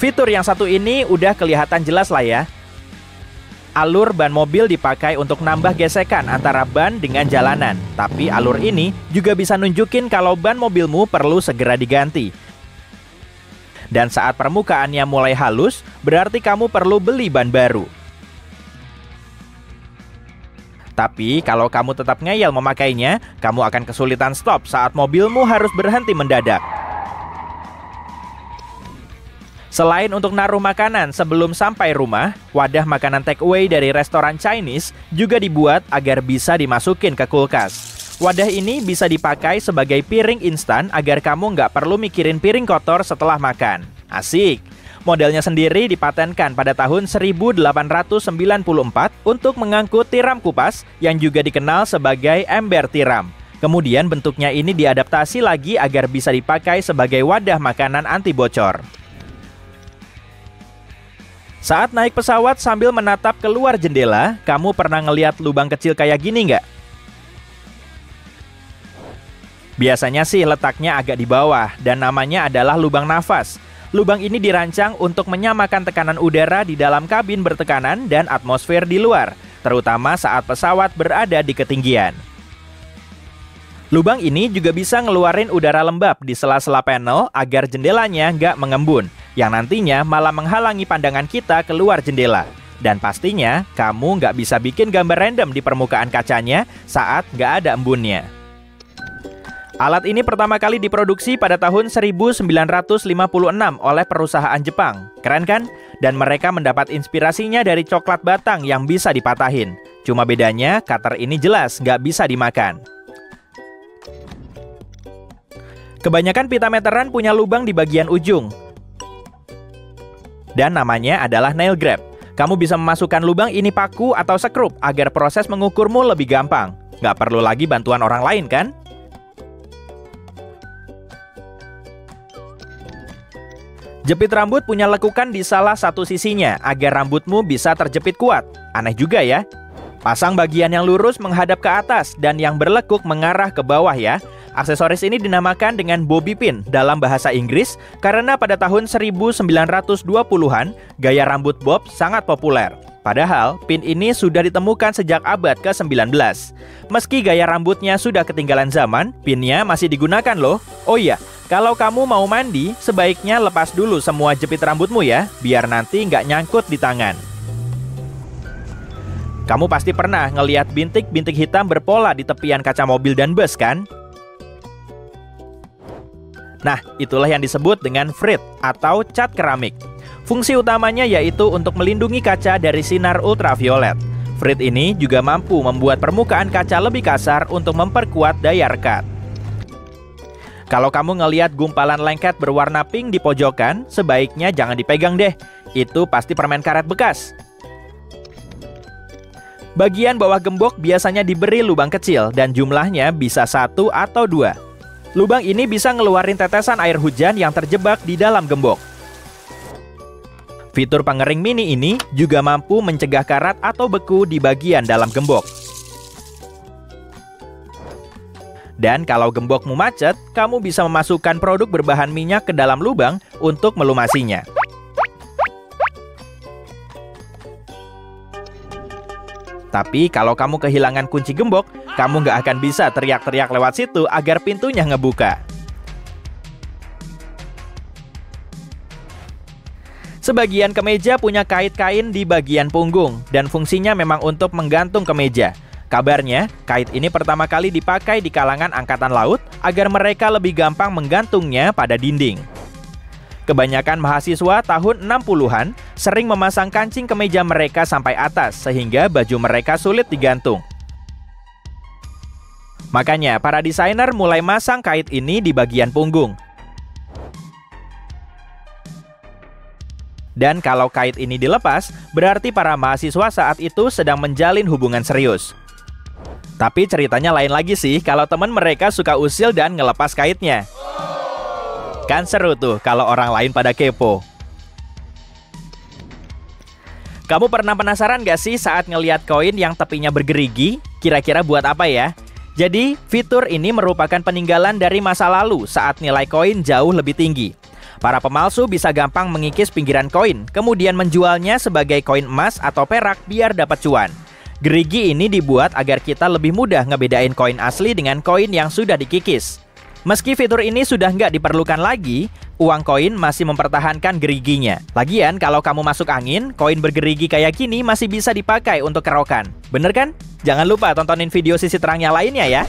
Fitur yang satu ini udah kelihatan jelas lah ya. Alur ban mobil dipakai untuk nambah gesekan antara ban dengan jalanan. Tapi alur ini juga bisa nunjukin kalau ban mobilmu perlu segera diganti. Dan saat permukaannya mulai halus, berarti kamu perlu beli ban baru. Tapi kalau kamu tetap ngeyel memakainya, kamu akan kesulitan stop saat mobilmu harus berhenti mendadak. Selain untuk naruh makanan sebelum sampai rumah, wadah makanan take away dari restoran Chinese juga dibuat agar bisa dimasukin ke kulkas. Wadah ini bisa dipakai sebagai piring instan agar kamu nggak perlu mikirin piring kotor setelah makan. Asik! Modelnya sendiri dipatenkan pada tahun 1894 untuk mengangkut tiram kupas yang juga dikenal sebagai ember tiram. Kemudian bentuknya ini diadaptasi lagi agar bisa dipakai sebagai wadah makanan anti bocor. Saat naik pesawat sambil menatap keluar jendela, kamu pernah ngeliat lubang kecil kayak gini nggak? Biasanya sih letaknya agak di bawah dan namanya adalah lubang nafas. Lubang ini dirancang untuk menyamakan tekanan udara di dalam kabin bertekanan dan atmosfer di luar, terutama saat pesawat berada di ketinggian. Lubang ini juga bisa ngeluarin udara lembab di sela-sela panel agar jendelanya nggak mengembun, yang nantinya malah menghalangi pandangan kita keluar jendela. Dan pastinya, kamu nggak bisa bikin gambar random di permukaan kacanya saat nggak ada embunnya. Alat ini pertama kali diproduksi pada tahun 1956 oleh perusahaan Jepang. Keren kan? Dan mereka mendapat inspirasinya dari coklat batang yang bisa dipatahin. Cuma bedanya, cutter ini jelas nggak bisa dimakan. Kebanyakan pita meteran punya lubang di bagian ujung. Dan namanya adalah nail grab. Kamu bisa memasukkan lubang ini paku atau sekrup agar proses mengukurmu lebih gampang. Nggak perlu lagi bantuan orang lain kan? Jepit rambut punya lekukan di salah satu sisinya agar rambutmu bisa terjepit kuat. Aneh juga ya. Pasang bagian yang lurus menghadap ke atas dan yang berlekuk mengarah ke bawah ya. Aksesoris ini dinamakan dengan bobby pin dalam bahasa Inggris karena pada tahun 1920-an gaya rambut bob sangat populer. Padahal pin ini sudah ditemukan sejak abad ke-19. Meski gaya rambutnya sudah ketinggalan zaman, pinnya masih digunakan loh. Oh iya, kalau kamu mau mandi, sebaiknya lepas dulu semua jepit rambutmu ya, biar nanti nggak nyangkut di tangan. Kamu pasti pernah ngelihat bintik-bintik hitam berpola di tepian kaca mobil dan bus kan? Nah, itulah yang disebut dengan frit atau cat keramik. Fungsi utamanya yaitu untuk melindungi kaca dari sinar ultraviolet. Frit ini juga mampu membuat permukaan kaca lebih kasar untuk memperkuat daya rekat. Kalau kamu ngelihat gumpalan lengket berwarna pink di pojokan, sebaiknya jangan dipegang deh. Itu pasti permen karet bekas. Bagian bawah gembok biasanya diberi lubang kecil dan jumlahnya bisa 1 atau 2. Lubang ini bisa ngeluarin tetesan air hujan yang terjebak di dalam gembok. Fitur pengering mini ini juga mampu mencegah karat atau beku di bagian dalam gembok. Dan kalau gembokmu macet, kamu bisa memasukkan produk berbahan minyak ke dalam lubang untuk melumasinya. Tapi kalau kamu kehilangan kunci gembok, kamu nggak akan bisa teriak-teriak lewat situ agar pintunya ngebuka. Sebagian kemeja punya kait kain di bagian punggung dan fungsinya memang untuk menggantung kemeja. Kabarnya, kait ini pertama kali dipakai di kalangan angkatan laut agar mereka lebih gampang menggantungnya pada dinding. Kebanyakan mahasiswa tahun 60-an sering memasang kancing kemeja mereka sampai atas sehingga baju mereka sulit digantung. Makanya, para desainer mulai masang kait ini di bagian punggung. Dan kalau kait ini dilepas, berarti para mahasiswa saat itu sedang menjalin hubungan serius. Tapi ceritanya lain lagi sih kalau teman mereka suka usil dan ngelepas kaitnya. Kan seru tuh kalau orang lain pada kepo. Kamu pernah penasaran gak sih saat ngelihat koin yang tepinya bergerigi? Kira-kira buat apa ya? Jadi, fitur ini merupakan peninggalan dari masa lalu saat nilai koin jauh lebih tinggi. Para pemalsu bisa gampang mengikis pinggiran koin, kemudian menjualnya sebagai koin emas atau perak biar dapat cuan. Gerigi ini dibuat agar kita lebih mudah ngebedain koin asli dengan koin yang sudah dikikis. Meski fitur ini sudah nggak diperlukan lagi, uang koin masih mempertahankan geriginya. Lagian, kalau kamu masuk angin, koin bergerigi kayak gini masih bisa dipakai untuk kerokan. Bener kan? Jangan lupa tontonin video sisi terang yang lainnya ya.